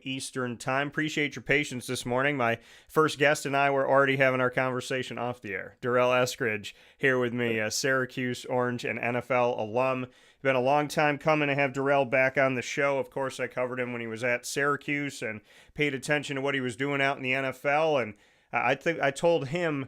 Eastern time. Appreciate your patience this morning. My first guest and I were already having our conversation off the air. Durell Eskridge here with me, a Syracuse Orange and NFL alum. Been a long time coming to have Durell back on the show. Of course, I covered him when he was at Syracuse and paid attention to what he was doing out in the NFL. And I think I told him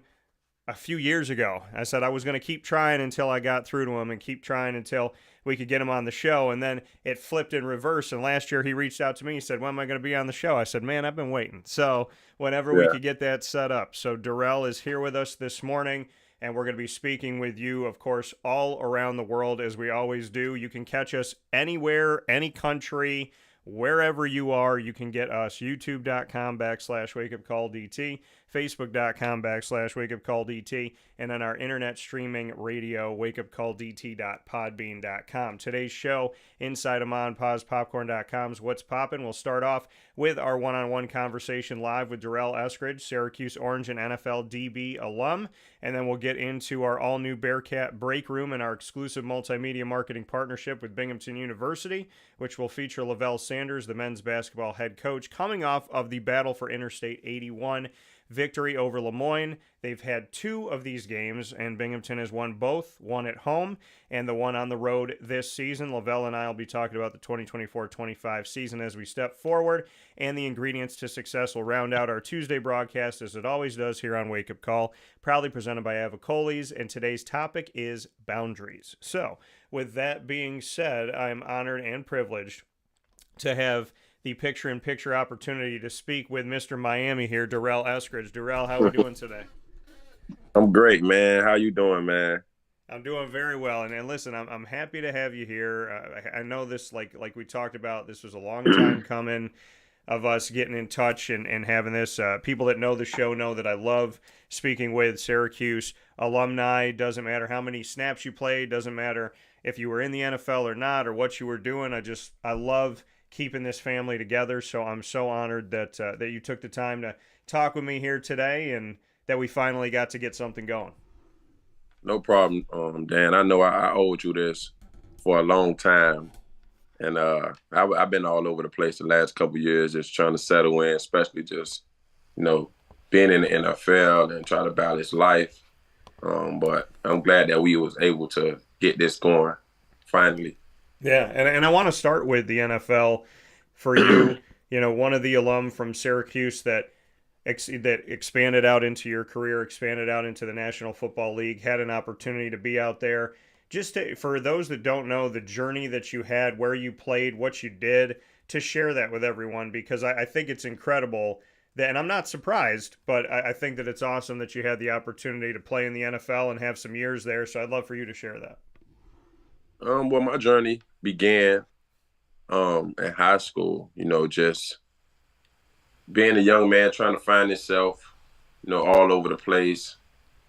a few years ago, I said I was going to keep trying until I got through to him and keep trying until we could get him on the show. And then it flipped in reverse. And last year he reached out to me. He said, when am I going to be on the show? I said, man, I've been waiting. So whenever we could get that set up. So Durell is here with us this morning. And we're going to be speaking with you, of course, all around the world, as we always do. You can catch us anywhere, any country, wherever you are. You can get us youtube.com/wakeupcalldt, facebook.com/wakeupcalldt, and on our internet streaming radio, wakeupcalldt.podbean.com. Today's show, inside of MonPausPopcorn.com's What's Poppin'. We'll start off with our one-on-one conversation live with Durell Eskridge, Syracuse Orange and NFL DB alum, and then we'll get into our all-new Bearcat Breakroom and our exclusive multimedia marketing partnership with Binghamton University, which will feature Levell, the men's basketball head coach, coming off of the battle for Interstate 81 victory over Lemoyne. They've had two of these games, and Binghamton has won both, one at home and the one on the road this season. Levell and I will be talking about the 2024-25 season as we step forward, and the ingredients to success will round out our Tuesday broadcast, as it always does here on Wake Up Call, proudly presented by Avicolli's, and today's topic is boundaries. So, with that being said, I'm honored and privileged to have the picture-in-picture opportunity to speak with Mr. Miami here, Durell Eskridge. Durell, how are we doing today? I'm great, man. How you doing, man? I'm doing very well, and listen, I'm happy to have you here. I know this, like we talked about, this was a long time coming of us getting in touch and having this. People that know the show know that I love speaking with Syracuse alumni. Doesn't matter how many snaps you played, doesn't matter if you were in the NFL or not, or what you were doing. I love keeping this family together, so I'm so honored that you took the time to talk with me here today, and that we finally got to get something going. No problem, Dan. I know I owed you this for a long time, and I've been all over the place the last couple of years, just trying to settle in, especially just being in the NFL and try to balance life. But I'm glad that we was able to get this going finally. Yeah, and I want to start with the NFL for you. One of the alum from Syracuse that expanded out into your career, expanded out into the National Football League, had an opportunity to be out there. For those that don't know the journey that you had, where you played, what you did, to share that with everyone, because I think it's incredible that, and I'm not surprised, but I think that it's awesome that you had the opportunity to play in the NFL and have some years there. So I'd love for you to share that. Well, my journey began in high school, just being a young man trying to find himself, all over the place,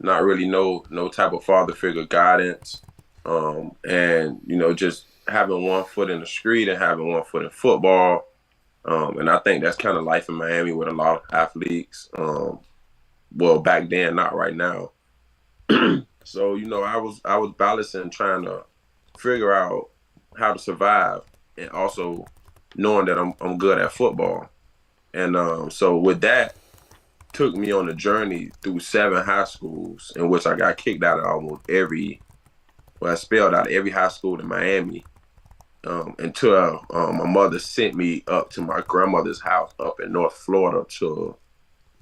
not really no type of father figure guidance, and, just having one foot in the street and having one foot in football. And I think that's kind of life in Miami with a lot of athletes. Well, back then, not right now. So, I was balancing, trying to figure out how to survive, and also knowing that I'm good at football. And so with that, took me on a journey through 7 high schools, in which I got kicked out of I spelled out every high school in Miami, until my mother sent me up to my grandmother's house up in North Florida to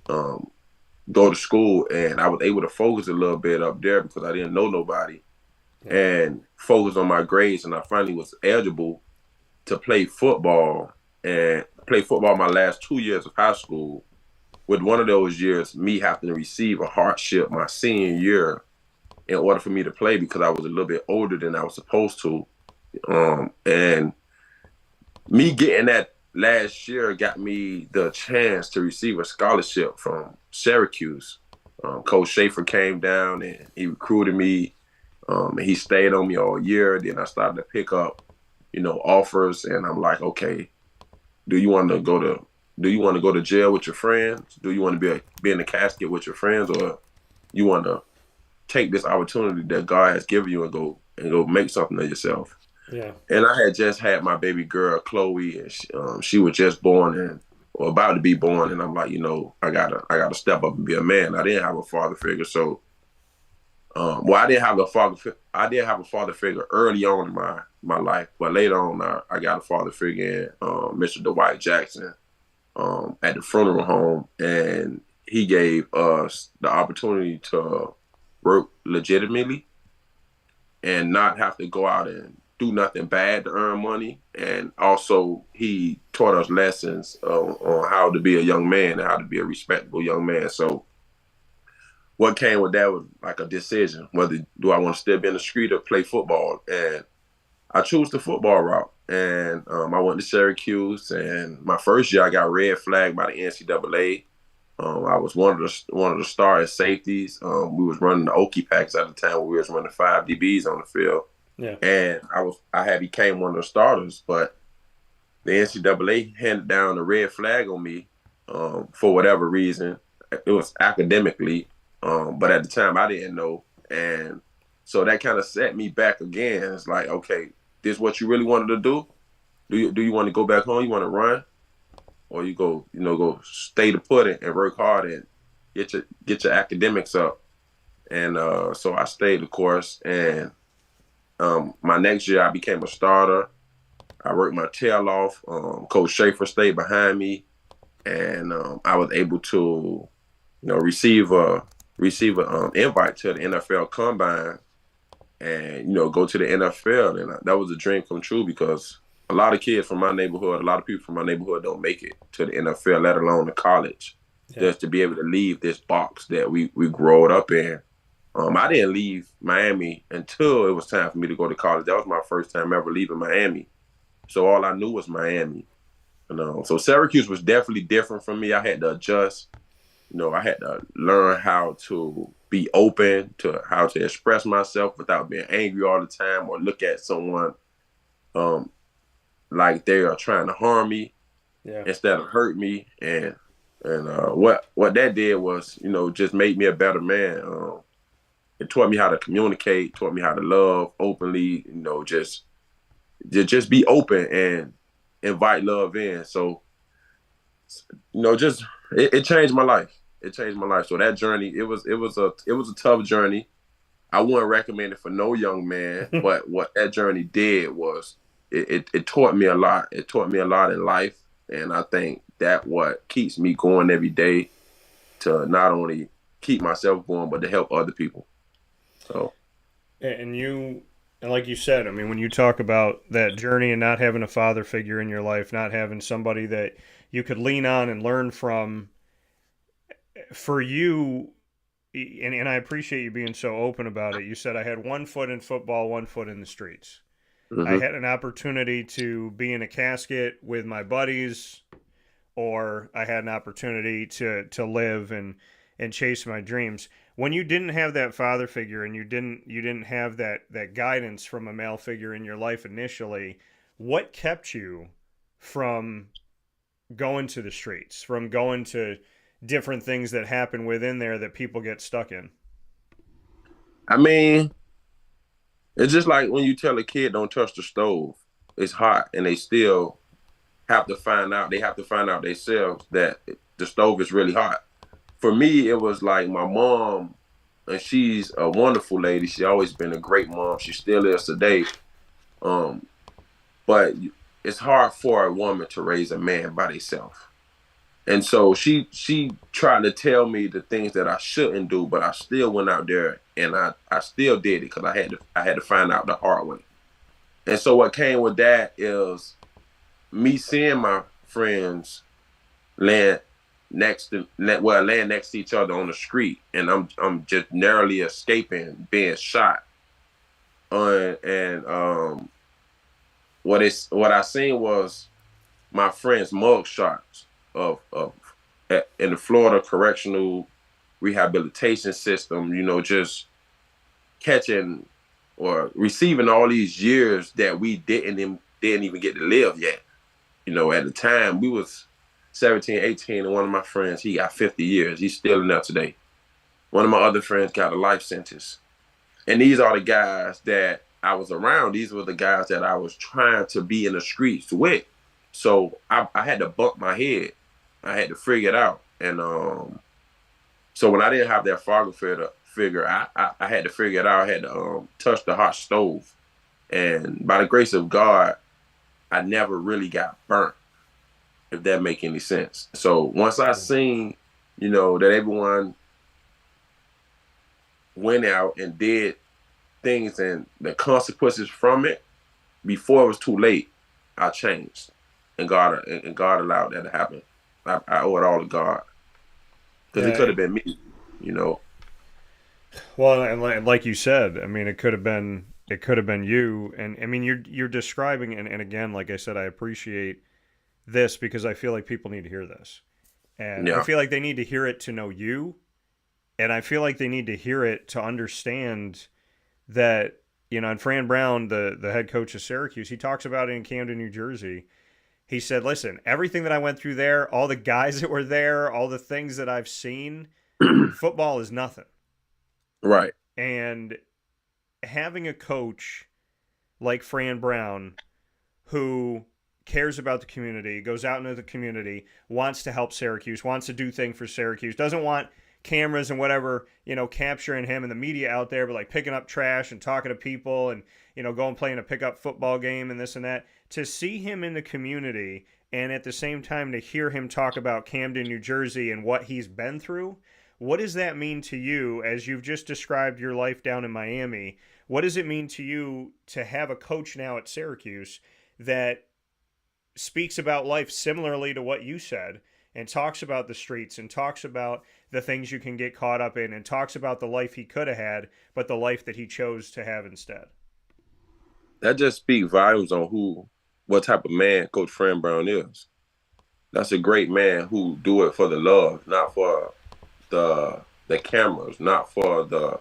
go to school. And I was able to focus a little bit up there because I didn't know nobody, and focus on my grades. And I finally was eligible to play football, and play football my last 2 years of high school, with one of those years me having to receive a hardship my senior year in order for me to play, because I was a little bit older than I was supposed to. And me getting that last year got me the chance to receive a scholarship from Syracuse. Coach Schaefer came down and he recruited me, and he stayed on me all year. Then I started to pick up, offers, and I'm like, okay, do you want to go to jail with your friends? Do you want to be in the casket with your friends, or you want to take this opportunity that God has given you and go make something of yourself? Yeah. And I had just had my baby girl Chloe, and she was just born and or about to be born. And I'm like, I gotta step up and be a man. I didn't have a father figure, so I didn't have a father. I did have a father figure early on in my life, but later on, I got a father figure in Mr. Dwight Jackson at the funeral home, and he gave us the opportunity to work legitimately and not have to go out and do nothing bad to earn money. And also, he taught us lessons on how to be a young man and how to be a respectable young man. So what came with that was like a decision, whether do I want to still be in the street or play football. And I chose the football route. And I went to Syracuse, and my first year I got red flagged by the NCAA. I was one of the starting safeties. We was running the Okie packs at the time where we was running 5 DBs on the field. Yeah. And I had became one of the starters, but the NCAA handed down the red flag on me for whatever reason. It was academically, but at the time I didn't know. And so that kind of set me back again. It's like, okay, this is what you really wanted to do? Do you want to go back home? You want to run? Or you go stay to put it and work hard and get your academics up. And so I stayed the course. And my next year I became a starter. I worked my tail off. Coach Schaefer stayed behind me, and I was able to, receive a invite to the NFL Combine, and go to the NFL. And that was a dream come true because a lot of kids from my neighborhood, a lot of people from my neighborhood don't make it to the NFL, let alone to college. Yeah. Just to be able to leave this box that we grew up in. I didn't leave Miami until it was time for me to go to college. That was my first time ever leaving Miami. So all I knew was Miami. So Syracuse was definitely different from me. I had to adjust. I had to learn how to be open, to how to express myself without being angry all the time or look at someone like they are trying to harm me instead of hurt me. And what that did was, just made me a better man. It taught me how to communicate, taught me how to love openly, just be open and invite love in. So, it changed my life. It changed my life. So that journey, it was a tough journey. I wouldn't recommend it for no young man, but what that journey did was it taught me a lot. It taught me a lot in life. And I think that what keeps me going every day to not only keep myself going, but to help other people. So, and like you said, I mean, when you talk about that journey and not having a father figure in your life, not having somebody that you could lean on and learn from, for you, and I appreciate you being so open about it. You said I had 1 foot in football, 1 foot in the streets. Mm-hmm. I had an opportunity to be in a casket with my buddies, or I had an opportunity to live and chase my dreams. When you didn't have that father figure and you didn't have that guidance from a male figure in your life initially, what kept you from going to the streets, from going to different things that happen within there that people get stuck in? I mean, it's just like when you tell a kid don't touch the stove. It's hot, and they still have to find out. They have to find out themselves that the stove is really hot. For me, it was like my mom, and she's a wonderful lady. She's always been a great mom. She still is today. But it's hard for a woman to raise a man by herself. And so she tried to tell me the things that I shouldn't do, but I still went out there and I still did it because I had to find out the hard way. And so what came with that is me seeing my friends laying next to each other on the street, and I'm just narrowly escaping being shot. What I seen was my friends' mug shots in the Florida Correctional Rehabilitation System, just catching or receiving all these years that we didn't even get to live yet. At the time we was 17, 18, and one of my friends, he got 50 years. He's still in there today. One of my other friends got a life sentence. And these are the guys that I was around, these were the guys that I was trying to be in the streets with. So I had to bump my head. I had to figure it out. And so when I didn't have that father figure, I had to figure it out. I had to touch the hot stove. And by the grace of God, I never really got burnt, if that make any sense. So once I seen, that everyone went out and did things and the consequences from it, before it was too late, I changed. And God allowed that to happen. I owe it all to God. Because it could have been me. Well, and like you said, I mean, it could have been you, and I mean, you're describing, and again, like I said, I appreciate this because I feel like people need to hear this, and I Yeah. feel like they need to hear it to know you, and I feel like they need to hear it to understand that, and Fran Brown, the head coach of Syracuse, he talks about it in Camden, New Jersey. He said, "Listen, everything that I went through there, all the guys that were there, all the things that I've seen, football is nothing." Right. And having a coach like Fran Brown who cares about the community, goes out into the community, wants to help Syracuse, wants to do things for Syracuse, doesn't want cameras and whatever, capturing him and the media out there, but like picking up trash and talking to people and, going playing a pickup football game and this and that. To see him in the community and at the same time to hear him talk about Camden, New Jersey and what he's been through, what does that mean to you as you've just described your life down in Miami? What does it mean to you to have a coach now at Syracuse that speaks about life similarly to what you said and talks about the streets and talks about the things you can get caught up in and talks about the life he could have had, but the life that he chose to have instead? That just speaks volumes on what type of man Coach Fran Brown is. That's a great man who do it for the love, not for the cameras, not for the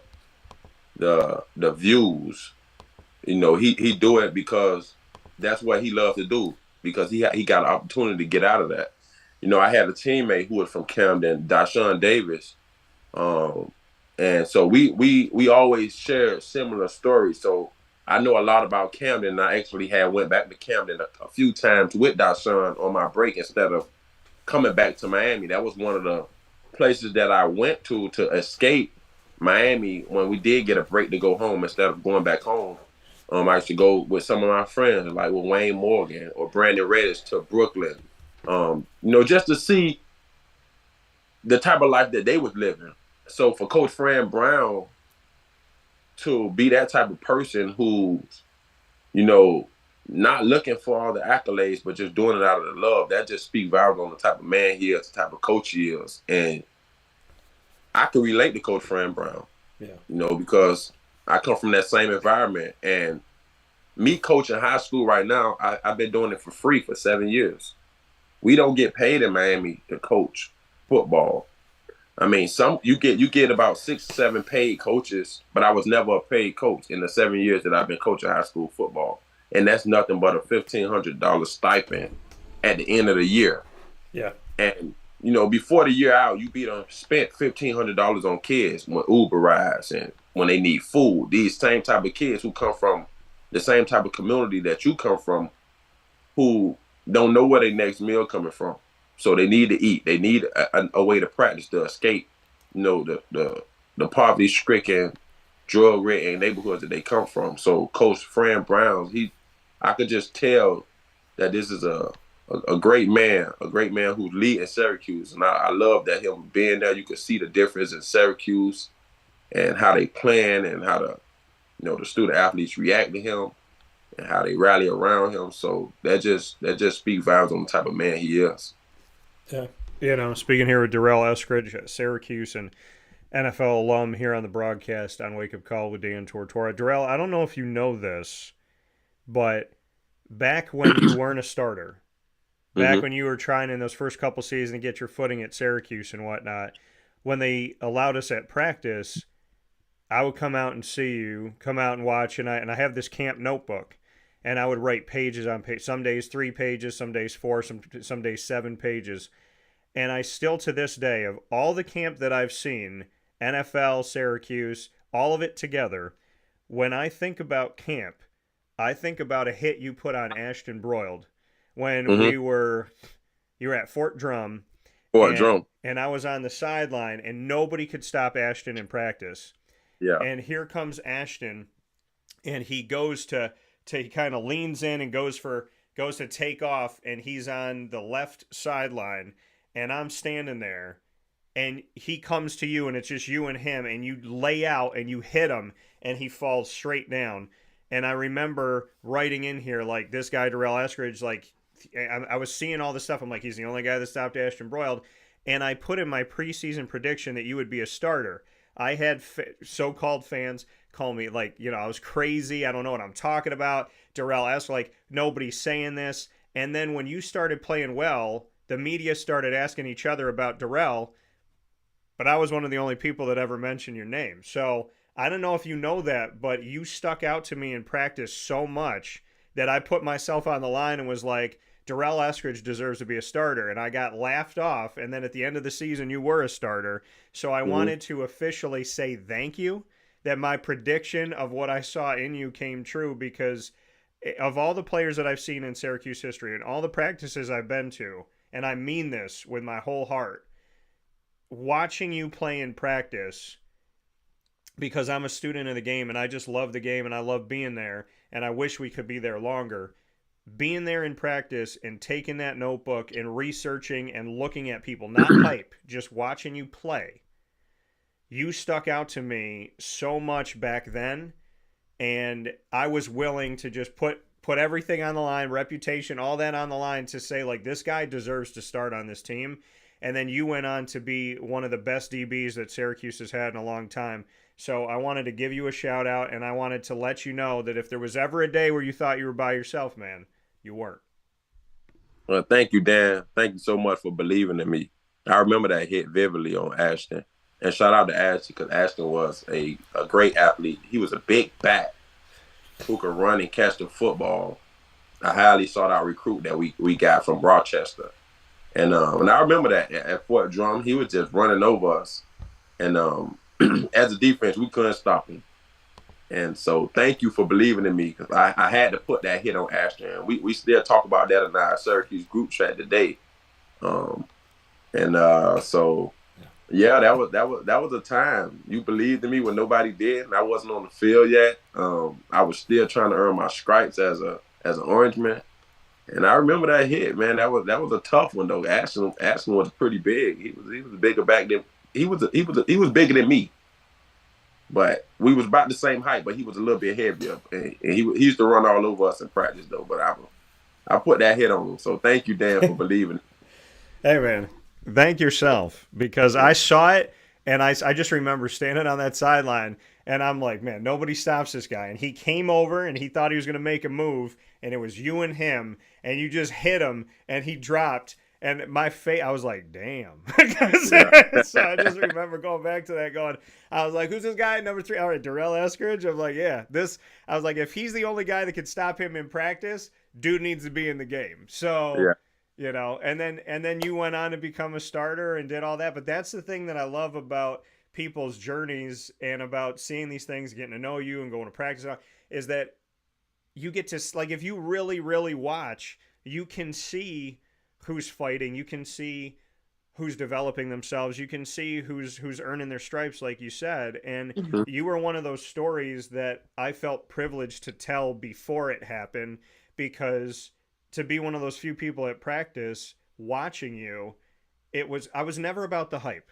views. He do it because that's what he loves to do, because he got an opportunity to get out of that. I had a teammate who was from Camden, Dashawn Davis, and so we always shared similar stories. So I know a lot about Camden. I actually went back to Camden a few times with Dashawn on my break instead of coming back to Miami. That was one of the places that I went to escape Miami when we did get a break to go home instead of going back home. I used to go with some of my friends, like with Wayne Morgan or Brandon Reddish, to Brooklyn, just to see the type of life that they was living. So for Coach Fran Brown to be that type of person who's, not looking for all the accolades, but just doing it out of the love, that just speaks volumes on the type of man he is, the type of coach he is. And I can relate to Coach Fran Brown, because I come from that same environment. And me coaching high school right now, I've been doing it for free for 7 years. We don't get paid in Miami to coach football. I mean, you get about 6, 7 paid coaches, but I was never a paid coach in the 7 years that I've been coaching high school football. And that's nothing but a $1,500 stipend at the end of the year. Yeah. And, before the year out, you spent $1,500 on kids when Uber rides and when they need food. These same type of kids who come from the same type of community that you come from, who don't know where their next meal coming from. So they need to eat. They need a way to practice to escape, the poverty-stricken, drug-ridden neighborhoods that they come from. So Coach Fran Brown, I could just tell that this is a great man who's leading Syracuse. And I love that him being there. You could see the difference in Syracuse and how they plan and how the student athletes react to him and how they rally around him. So that just speaks volumes on the type of man he is. Yeah. Speaking here with Durell Eskridge, Syracuse and NFL alum here on the broadcast on Wake Up Call with Dan Tortora. Durell, I don't know if you know this, but back when you weren't a starter, back when you were trying in those first couple seasons to get your footing at Syracuse and whatnot, when they allowed us at practice, I would come out and see you, come out and watch, and I have this camp notebook, and I would write pages on page. Some days 3 pages, some days 4, some days 7 pages. And I still to this day, of all the camp that I've seen, NFL, Syracuse, all of it together, when I think about camp, I think about a hit you put on Ashton Broiled when Mm-hmm. you were at Fort Drum, Or a and drum. I was on the sideline and nobody could stop Ashton in practice. Yeah. And here comes Ashton, and he goes to he kind of leans in and goes to take off, and he's on the left sideline, and I'm standing there, and he comes to you, and it's just you and him, and you lay out and you hit him, and he falls straight down. And I remember writing in here like, this guy Durell Eskridge, like, I was seeing all this stuff. I'm like, he's the only guy that stopped Ashton Broiled, and I put in my preseason prediction that you would be a starter. I had so-called fans call me like, I was crazy. I don't know what I'm talking about. Durell Eskridge, like, nobody's saying this. And then when you started playing well, the media started asking each other about Durell, but I was one of the only people that ever mentioned your name. So I don't know if you know that, but you stuck out to me in practice so much that I put myself on the line and was like, Durell Eskridge deserves to be a starter. And I got laughed off. And then at the end of the season, you were a starter. So I wanted to officially say thank you that my prediction of what I saw in you came true, because of all the players that I've seen in Syracuse history and all the practices I've been to, and I mean this with my whole heart, watching you play in practice, because I'm a student of the game and I just love the game and I love being there and I wish we could be there longer. Being there in practice and taking that notebook and researching and looking at people, not hype, just watching you play, you stuck out to me so much back then, and I was willing to just put everything on the line, reputation, all that on the line, to say, like, this guy deserves to start on this team. And then you went on to be one of the best DBs that Syracuse has had in a long time. So I wanted to give you a shout out, and I wanted to let you know that if there was ever a day where you thought you were by yourself, man, you weren't. Well, thank you, Dan. Thank you so much for believing in me. I remember that hit vividly on Ashton. And shout out to Ashton, because Ashton was a great athlete. He was a big back who could run and catch the football. A highly sought out recruit that we got from Rochester. And I remember that at Fort Drum, he was just running over us. And as a defense, we couldn't stop him. And so thank you for believing in me, because I had to put that hit on Ashton. And we still talk about that in our Syracuse group chat today. So yeah, that was a time. You believed in me when nobody did, and I wasn't on the field yet. I was still trying to earn my stripes as an Orangeman. And I remember that hit, man. That was a tough one though. Ashton was pretty big. He was bigger back then. He was bigger than me. But we was about the same height, but he was a little bit heavier. And he used to run all over us in practice though. But I put that hit on him. So thank you, Dan, for believing. Hey, man, thank yourself, because I saw it, and I just remember standing on that sideline, and I'm like, man, nobody stops this guy. And he came over, and he thought he was going to make a move, and it was you and him, and you just hit him, and he dropped. And my face, I was like, damn. So I just remember going back to that going, I was like, who's this guy, number 3? All right, Durell Eskridge. I'm like, yeah, I was like, if he's the only guy that could stop him in practice, dude needs to be in the game. So, and then you went on to become a starter and did all that. But that's the thing that I love about people's journeys and about seeing these things, getting to know you and going to practice, is that you get to, like, if you really, really watch, you can see who's fighting, you can see who's developing themselves, you can see who's earning their stripes, like you said. And you were one of those stories that I felt privileged to tell before it happened, because to be one of those few people at practice watching you, I was never about the hype.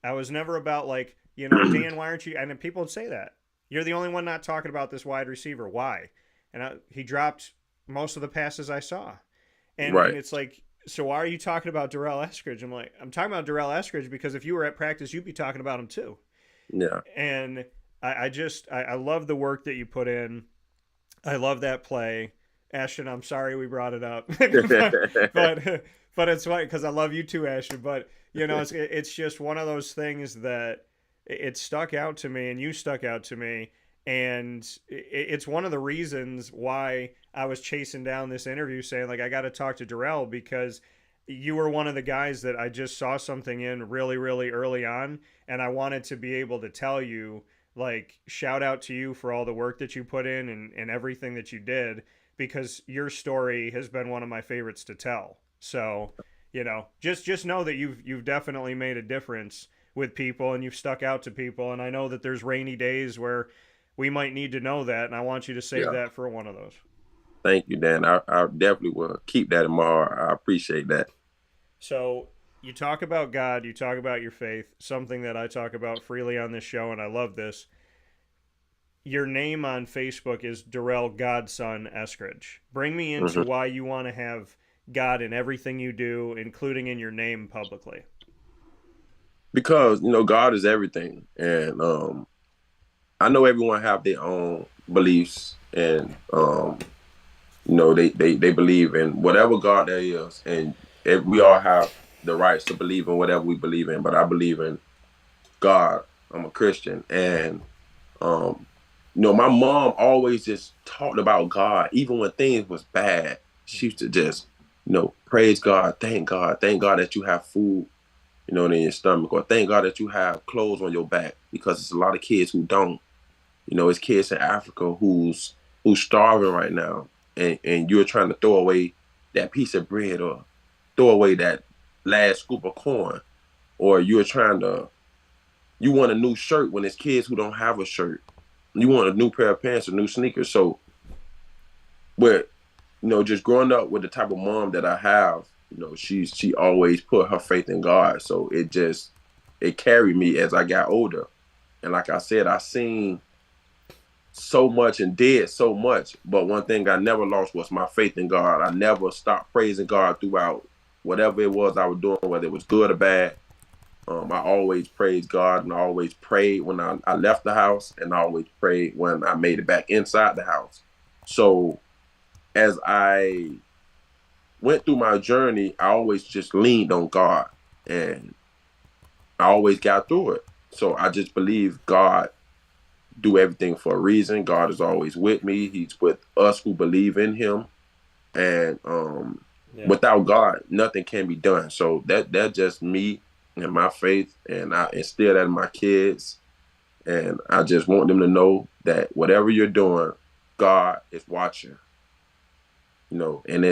I was never about, like, Dan, why aren't you? And people would say that you're the only one not talking about this wide receiver. Why? And he dropped most of the passes I saw. And it's like, so why are you talking about Durell Eskridge? I'm like, I'm talking about Durell Eskridge because if you were at practice, you'd be talking about him too. Yeah. And I love the work that you put in. I love that play. Ashton, I'm sorry we brought it up. but it's funny because I love you too, Ashton. But, it's just one of those things that it stuck out to me, and you stuck out to me. And it's one of the reasons why I was chasing down this interview saying, like, I got to talk to Durell, because you were one of the guys that I just saw something in really, really early on. And I wanted to be able to tell you like, shout out to you for all the work that you put in and everything that you did, because your story has been one of my favorites to tell. So, just know that you've definitely made a difference with people, and you've stuck out to people. And I know that there's rainy days where we might need to know that, and I want you to save Yeah. that for one of those. Thank you, Dan. I definitely will keep that in my heart. I appreciate that. So you talk about God, you talk about your faith, something that I talk about freely on this show, and I love this. Your name on Facebook is Durell Godson Eskridge. Bring me into Hmm. why you want to have God in everything you do, including in your name publicly. Because God is everything, and I know everyone have their own beliefs, and they believe in whatever God there is, and we all have the rights to believe in whatever we believe in. But I believe in God. I'm a Christian, and um, my mom always just talked about God, even when things was bad. She used to just, praise God, thank God that you have food, in your stomach, or thank God that you have clothes on your back, because it's a lot of kids who don't. It's kids in Africa who's starving right now, and you're trying to throw away that piece of bread, or throw away that last scoop of corn, or you want a new shirt when it's kids who don't have a shirt. You want a new pair of pants or new sneakers. So, but just growing up with the type of mom that I have, she always put her faith in God. So it carried me as I got older. And like I said, I seen so much and did so much. But one thing I never lost was my faith in God. I never stopped praising God throughout whatever it was I was doing, whether it was good or bad. I always praised God, and I always prayed when I left the house, and I always prayed when I made it back inside the house. So as I went through my journey, I always just leaned on God, and I always got through it. So I just believe God do everything for a reason. God is always with me. He's with us who believe in him. And Yeah. without God, nothing can be done. So that's just me and my faith, and I instill that in my kids. And I just want them to know that whatever you're doing, God is watching. And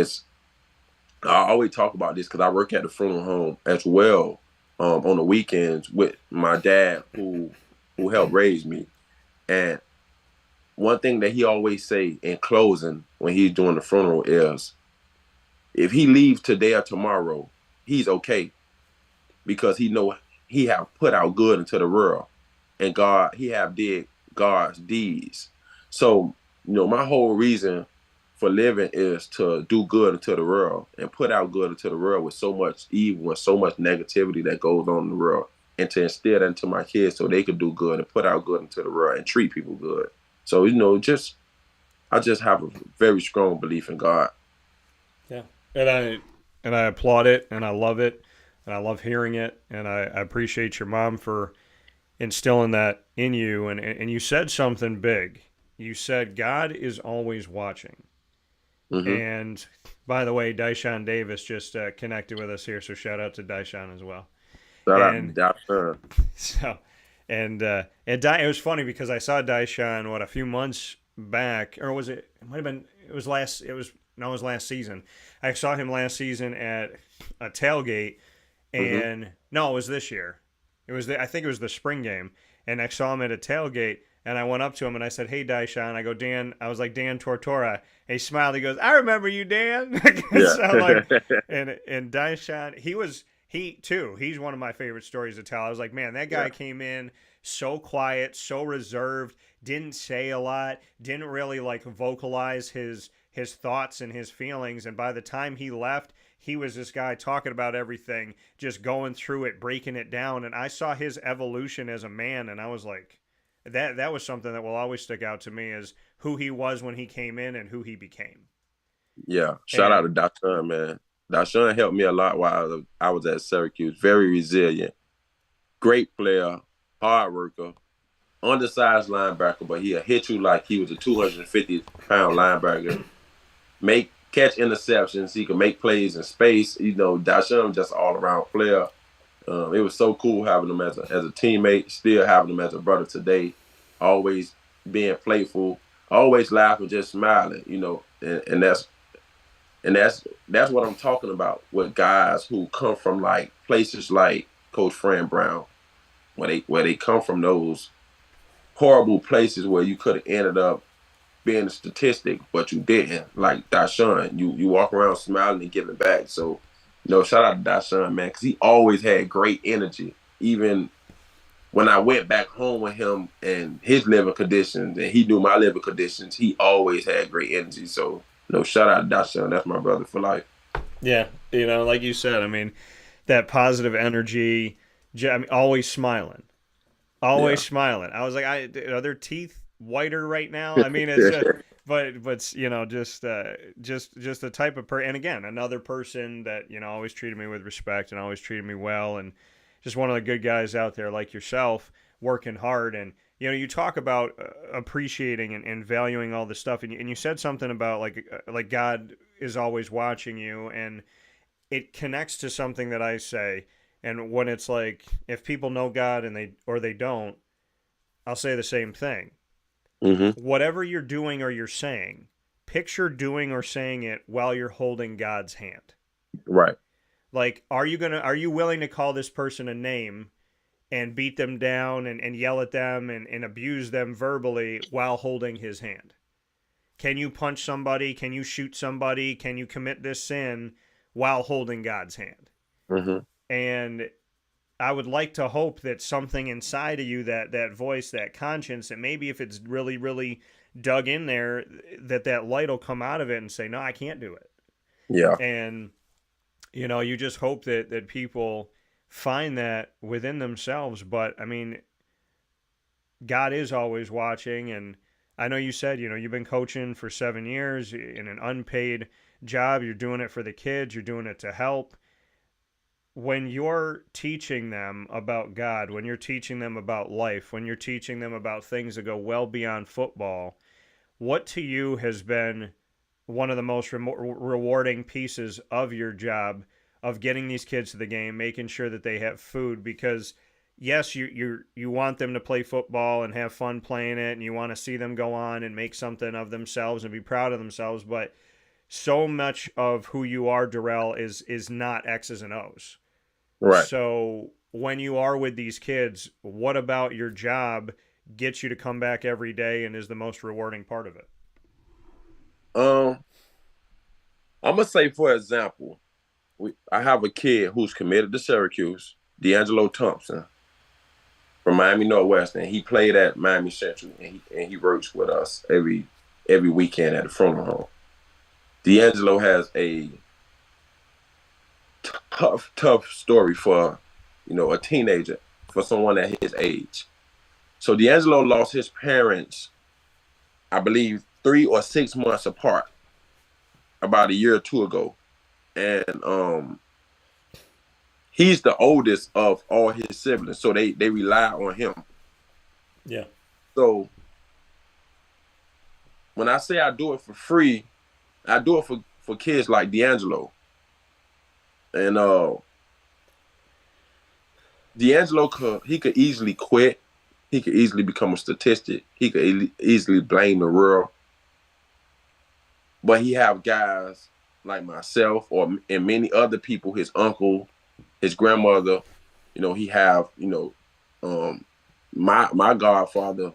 I always talk about this because I work at the funeral home as well, on the weekends with my dad who helped raise me. And one thing that he always say in closing when he's doing the funeral is, if he leaves today or tomorrow, he's okay, because he know he have put out good into the world, and he have did God's deeds. So my whole reason for living is to do good into the world and put out good into the world, with so much evil and so much negativity that goes on in the world, and to instill that into my kids so they could do good and put out good into the world and treat people good. So I just have a very strong belief in God. Yeah. And I applaud it, and I love it, and I love hearing it, and I appreciate your mom for instilling that in you. And you said something big. You said God is always watching. Hmm. And by the way, Dyshawn Davis just connected with us here, so shout out to Dyshawn as well. Shout out to And Dr. so, it was funny because I saw Dyshawn a few months back, or was it? It might have been. It was last. It was no, it was last season. I saw him last season at a tailgate, Hmm. and no, it was this year. I think it was the spring game, and I saw him at a tailgate, and I went up to him and I said, "Hey, Dyshawn," I go, "Dan," I was like, "Dan Tortora." And he smiled. He goes, "I remember you, Dan." Yeah. So I'm like, and Dyshawn, he too. He's one of my favorite stories to tell. I was like, man, that guy Yeah. came in so quiet, so reserved, didn't say a lot, didn't really like vocalize his thoughts and his feelings. And by the time he left, he was this guy talking about everything, just going through it, breaking it down. And I saw his evolution as a man, and I was like, that was something that will always stick out to me, is who he was when he came in and who he became. Yeah. Shout out And to Dr. Man. Dr. helped me a lot while I was at Syracuse. Very resilient, great player, hard worker, undersized linebacker, but he'll hit you like he was a 250-pound linebacker. Catch interceptions. He can make plays in space. Dashun just all around player. It was so cool having him as a teammate. Still having him as a brother today. always being playful, always laughing, just smiling, and that's what I'm talking about with guys who come from like places like Coach Fran Brown, where they come from those horrible places where you could have ended up being a statistic, but you didn't. Like Dashawn, you walk around smiling and giving back. So, shout out to Dashawn, man, because he always had great energy. Even when I went back home with him and his living conditions, and he knew my living conditions, he always had great energy. So, shout out to Dashawn. That's my brother for life. Yeah, like you said, I mean, that positive energy, always smiling. Always smiling. I was like, are their teeth whiter right now? I mean, it's but just the type of person. And again, another person that always treated me with respect and always treated me well, and just one of the good guys out there like yourself, working hard. And you talk about appreciating and valuing all this stuff, and you said something about like God is always watching you, and it connects to something that I say. And when it's like, if people know God and they don't, I'll say the same thing. Mm-hmm. Whatever you're doing or you're saying, picture doing or saying it while you're holding God's hand. Right. Like, are you willing to call this person a name and beat them down and yell at them and abuse them verbally while holding his hand? Can you punch somebody? Can you shoot somebody? Can you commit this sin while holding God's hand? Mm-hmm. And I would like to hope that something inside of you, that voice, that conscience, that maybe if it's really, really dug in there, that light will come out of it and say, no, I can't do it. Yeah. And, you just hope that people find that within themselves. But, I mean, God is always watching. And I know you said, you've been coaching for 7 years in an unpaid job. You're doing it for the kids. You're doing it to help. When you're teaching them about God, when you're teaching them about life, when you're teaching them about things that go well beyond football, what to you has been one of the most rewarding pieces of your job of getting these kids to the game, making sure that they have food? Because yes, you want them to play football and have fun playing it, and you want to see them go on and make something of themselves and be proud of themselves, but so much of who you are, Durell, is not X's and O's. Right. So when you are with these kids, what about your job gets you to come back every day and is the most rewarding part of it? I'm gonna say, for example, I have a kid who's committed to Syracuse, D'Angelo Thompson, from Miami Northwest, and he played at Miami Central, and he works with us every weekend at the funeral home. D'Angelo has a tough story for, a teenager, for someone at his age. So D'Angelo lost his parents, I believe, 3 or 6 months apart, about a year or two ago. And he's the oldest of all his siblings, so they rely on him. Yeah. So when I say I do it for free, I do it for kids like D'Angelo. And D'Angelo could easily quit. He could easily become a statistic. He could easily blame the world. But he have guys like myself and many other people, his uncle, his grandmother, he have, my godfather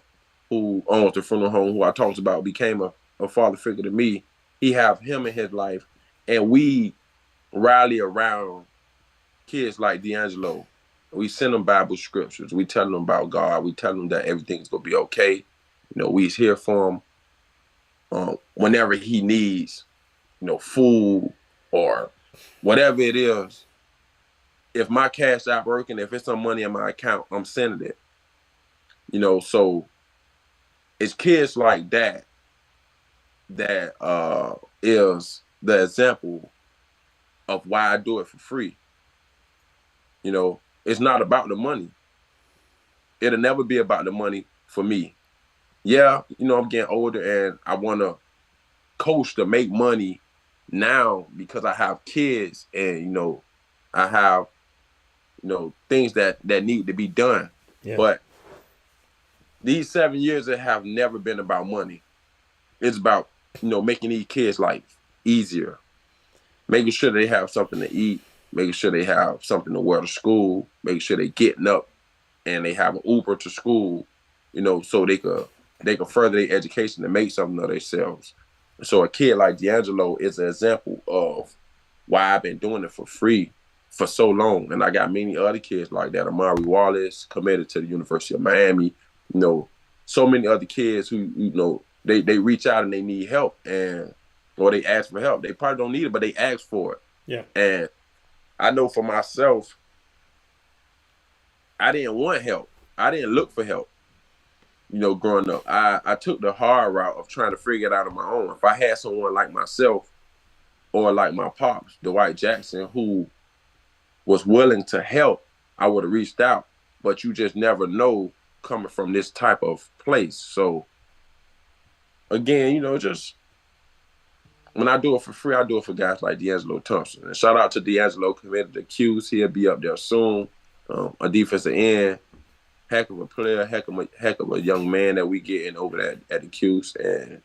who owns the funeral home, who I talked about, became a father figure to me. He have him in his life, and we rally around kids like D'Angelo. We send them Bible scriptures. We tell them about God. We tell them that everything's going to be okay. We's here for him whenever he needs, food or whatever it is. If my cash app working, if it's some money in my account, I'm sending it. So it's kids like that is the example of why I do it for free. It's not about the money. It'll never be about the money for me. Yeah, I'm getting older and I want to coach to make money now because I have kids and, I have, things that need to be done. Yeah. But these 7 years that have never been about money. It's about, making these kids' life easier, making sure they have something to eat, making sure they have something to wear to school, making sure they're getting up and they have an Uber to school, so they could further their education and make something of themselves. So a kid like D'Angelo is an example of why I've been doing it for free for so long. And I got many other kids like that. Amari Wallace, committed to the University of Miami, so many other kids who, they reach out and they need help, or they ask for help. They probably don't need it, but they ask for it. Yeah. And I know for myself, I didn't want help. I didn't look for help. Growing up, I took the hard route of trying to figure it out on my own. If I had someone like myself or like my pops, Dwight Jackson, who was willing to help, I would have reached out. But you just never know coming from this type of place. So again, just when I do it for free, I do it for guys like D'Angelo Thompson. And shout out to D'Angelo, committed to Q's. He'll be up there soon. A defensive end, heck of a player, heck of a young man that we getting over there at the Q's. And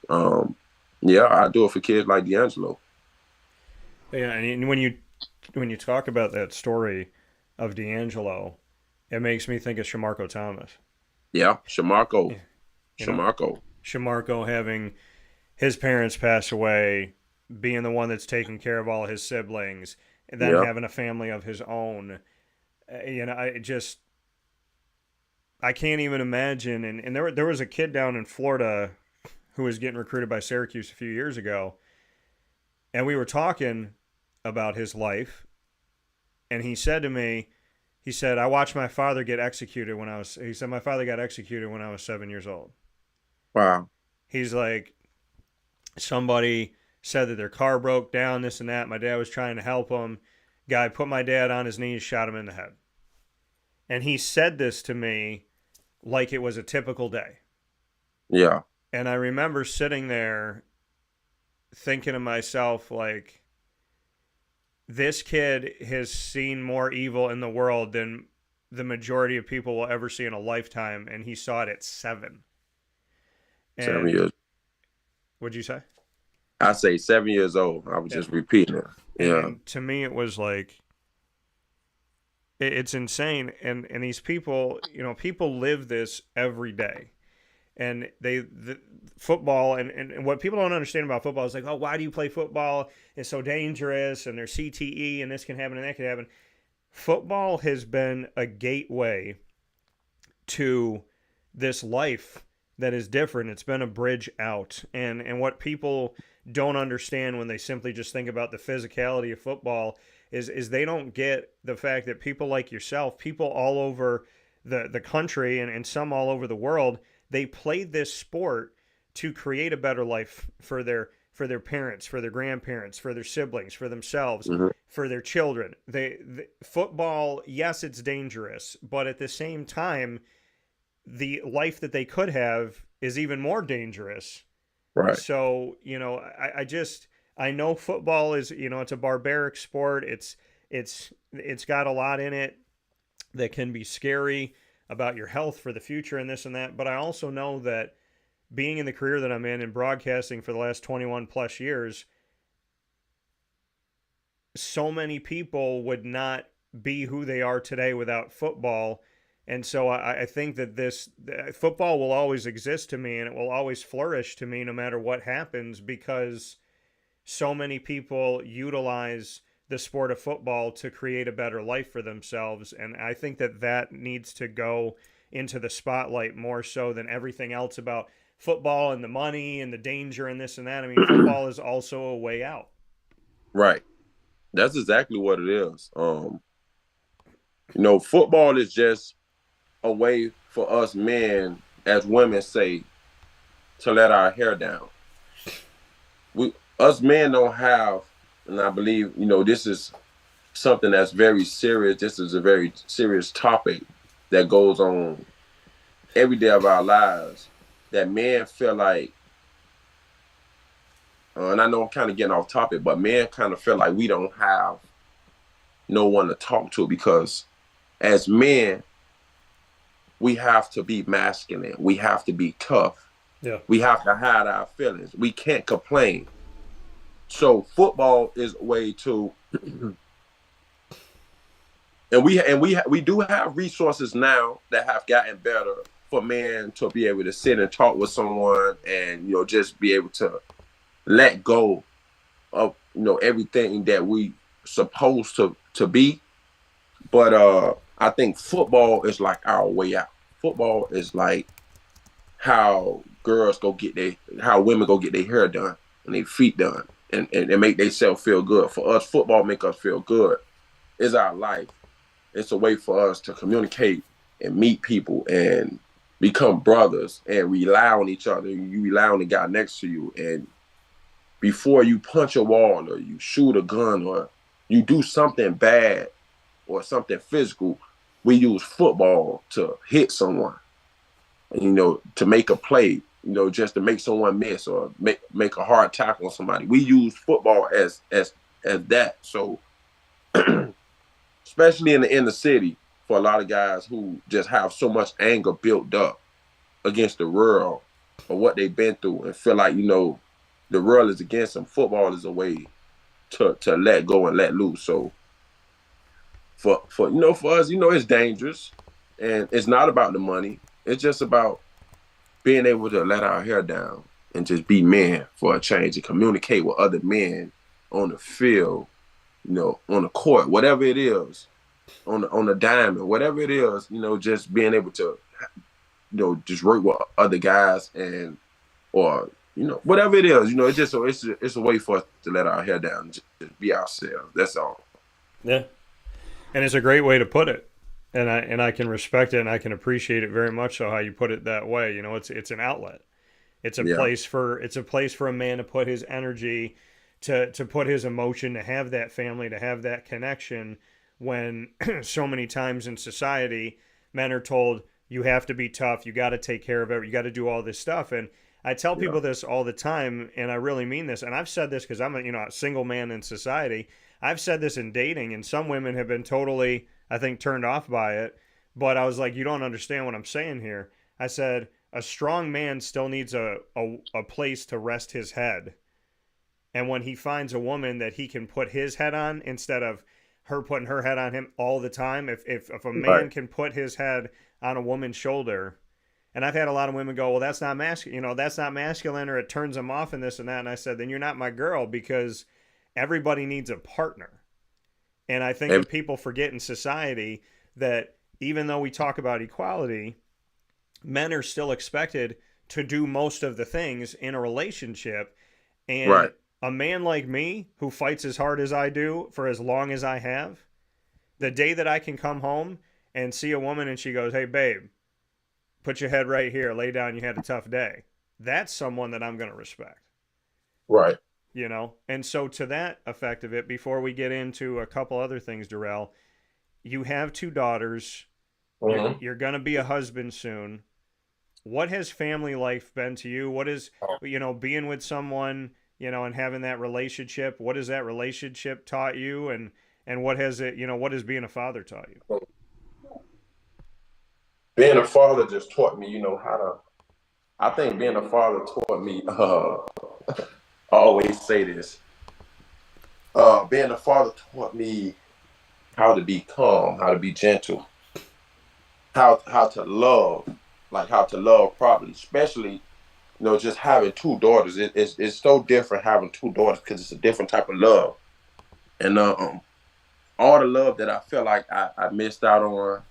I do it for kids like D'Angelo. Yeah, and when you talk about that story of D'Angelo, it makes me think of Shamarko Thomas. Yeah, Shamarko. Shamarko having his parents pass away, being the one that's taking care of all his siblings, and then having a family of his own. I can't even imagine. And there was a kid down in Florida who was getting recruited by Syracuse a few years ago, and we were talking about his life, and he said to me, I watched my father get executed my father got executed when I was 7 years old. Wow. He's like, somebody said that their car broke down, this and that. My dad was trying to help him. Guy put my dad on his knees, shot him in the head. And he said this to me like it was a typical day. Yeah. And I remember sitting there thinking to myself, like, this kid has seen more evil in the world than the majority of people will ever see in a lifetime, and he saw it at 7. 7 years. What'd you say? I say 7 years old. I was just repeating it. Yeah. And to me, it was like, it's insane. And these people, people live this every day. And football, and what people don't understand about football is like, oh, why do you play football? It's so dangerous, and there's CTE, and this can happen, and that can happen. Football has been a gateway to this life that is different. It's been a bridge out. And what people don't understand when they simply just think about the physicality of football is they don't get the fact that people like yourself, people all over the country and some all over the world, they played this sport to create a better life for their parents, for their grandparents, for their siblings, for themselves, for their children. Football, yes, it's dangerous, but at the same time, the life that they could have is even more dangerous. Right. So, I know football is, it's a barbaric sport. It's got a lot in it that can be scary about your health for the future and this and that. But I also know that being in the career that I'm in broadcasting for the last 21 plus years, so many people would not be who they are today without football. And so I think that football will always exist to me, and it will always flourish to me no matter what happens, because so many people utilize the sport of football to create a better life for themselves. And I think that needs to go into the spotlight more so than everything else about football and the money and the danger and this and that. I mean, football is also a way out. Right. That's exactly what it is. Football is just a way for us men, as women say, to let our hair down. Us men don't have, and I believe, this is something that's very serious. This is a very serious topic that goes on every day of our lives, that men feel like, and I know I'm kind of getting off topic, but men kind of feel like we don't have no one to talk to, because as men, we have to be masculine. We have to be tough. Yeah. We have to hide our feelings. We can't complain. So football is a way to, and we do have resources now that have gotten better for men to be able to sit and talk with someone and, you know, just be able to let go of, you know, everything that we supposed to be. But I think football is like our way out. Football is like how how women go get their hair done and their feet done and make themselves feel good. For us, football make us feel good. It's our life. It's a way for us to communicate and meet people and become brothers and rely on each other. You rely on the guy next to you. And before you punch a wall or you shoot a gun or you do something bad or something physical, we use football to hit someone, you know, to make a play, you know, just to make someone miss or make a hard tackle on somebody. We use football as that. So especially in the inner city, for a lot of guys who just have so much anger built up against the world or what they've been through and feel like, you know, the world is against them, football is a way to let go and let loose. So for you know, for us, you know, it's dangerous and it's not about the money. It's just about being able to let our hair down and just be men for a change and communicate with other men on the field, you know, on the court, whatever it is, on the diamond, whatever it is, you know, just being able to, you know, just work with other guys and, or, you know, whatever it is, you know, it's a way for us to let our hair down and just be ourselves. That's all. Yeah. And it's a great way to put it. And I can respect it and I can appreciate it very much so how you put it that way. You know, it's an outlet. It's a place for a man to put his energy, to put his emotion, to have that family, to have that connection when so many times in society men are told you have to be tough, you got to take care of it, you got to do all this stuff. And I tell people this all the time, and I really mean this, and I've said this because I'm a single man in society. I've said this in dating, and some women have been totally, I think, turned off by it. But I was like, you don't understand what I'm saying here. I said, a strong man still needs a place to rest his head. And when he finds a woman that he can put his head on instead of her putting her head on him all the time, if a man can put his head on a woman's shoulder, and I've had a lot of women go, well, that's not masculine, that's not masculine, or it turns them off and this and that. And I said, then you're not my girl, because everybody needs a partner. And I think that people forget in society that even though we talk about equality, men are still expected to do most of the things in a relationship. And a man like me who fights as hard as I do for as long as I have, the day that I can come home and see a woman and she goes, hey, babe, put your head right here, lay down, you had a tough day. That's someone that I'm going to respect. Right. You know? And so to that effect of it, before we get into a couple other things, Durell, you have 2 daughters. Mm-hmm. You're going to be a husband soon. What has family life been to you? What is, being with someone, and having that relationship, what has that relationship taught you? And what has it, what has being a father taught you? Being a father just taught me, I think being a father taught me, I always say this, being a father taught me how to be calm, how to be gentle, how to love, like how to love properly, especially, just having 2 daughters. It's so different having 2 daughters because it's a different type of love. And all the love that I feel like I missed out on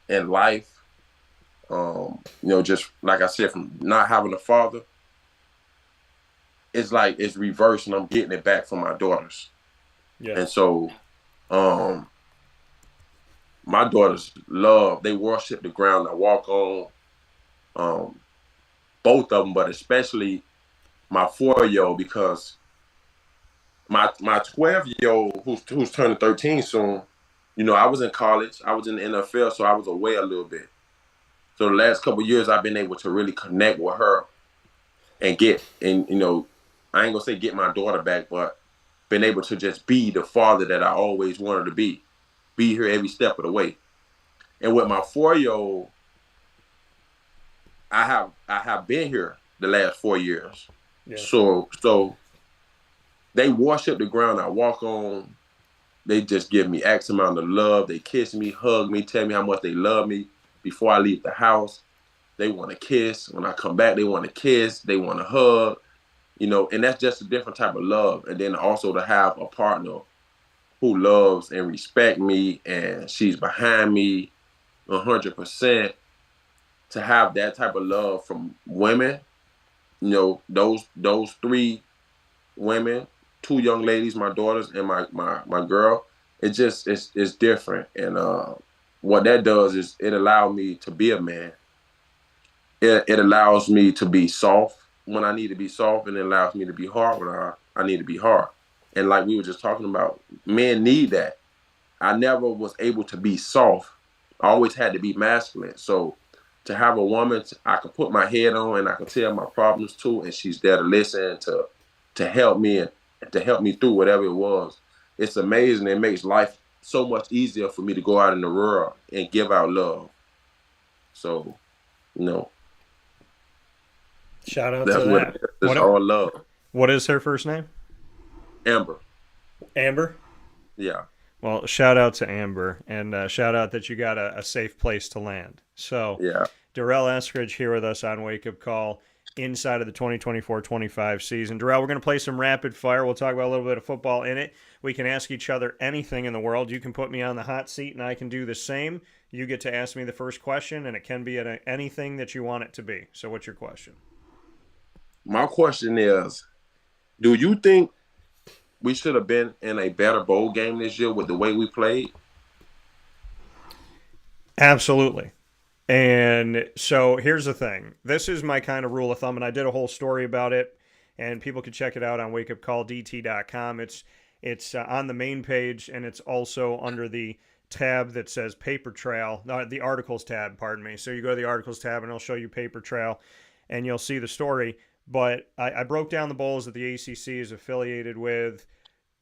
in life, just like I said, from not having a father, it's like it's reversed and I'm getting it back from my daughters. Yeah. And so my daughters they worship the ground I walk on. Both of them, but especially my 4-year-old, because my 12-year-old who's turning 13 soon, I was in college, I was in the NFL, so I was away a little bit. So the last couple of years, I've been able to really connect with her and I ain't gonna say get my daughter back, but been able to just be the father that I always wanted to be here every step of the way. And with my 4-year-old, I have been here the last 4 years. Yeah. So they worship the ground I walk on. They just give me X amount of love. They kiss me, hug me, tell me how much they love me before I leave the house. They want to kiss. When I come back, they want to kiss. They want to hug. And that's just a different type of love. And then also to have a partner who loves and respect me and she's behind me 100%. To have that type of love from women, those three women, two young ladies, my daughters and my girl, it's different. And what that does is it allows me to be a man. It allows me to be soft when I need to be soft, and it allows me to be hard when I need to be hard. And like we were just talking about, men need that. I never was able to be soft. I always had to be masculine. So to have a woman I can put my head on and I can tell my problems to, and she's there to listen, to help me and to help me through whatever it was. It's amazing. It makes life so much easier for me to go out in the world and give out love. So, Shout out that's to what that. it's all love. What is her first name? Amber. Amber? Yeah. Well, shout out to Amber, and shout out that you got a safe place to land. So, Yeah. Durell Eskridge here with us on Wake Up Call inside of the 2024-25 season. Durell, we're going to play some rapid fire. We'll talk about a little bit of football in it. We can ask each other anything in the world. You can put me on the hot seat, and I can do the same. You get to ask me the first question, and it can be anything that you want it to be. So what's your question? My question is, do you think we should have been in a better bowl game this year with the way we played? Absolutely. And so here's the thing. This is my kind of rule of thumb, and I did a whole story about it, and people can check it out on wakeupcalldt.com. It's on the main page, and it's also under the tab that says Paper Trail, the Articles tab, pardon me. So you go to the Articles tab, and it'll show you Paper Trail, and you'll see the story. But I broke down the bowls that the ACC is affiliated with.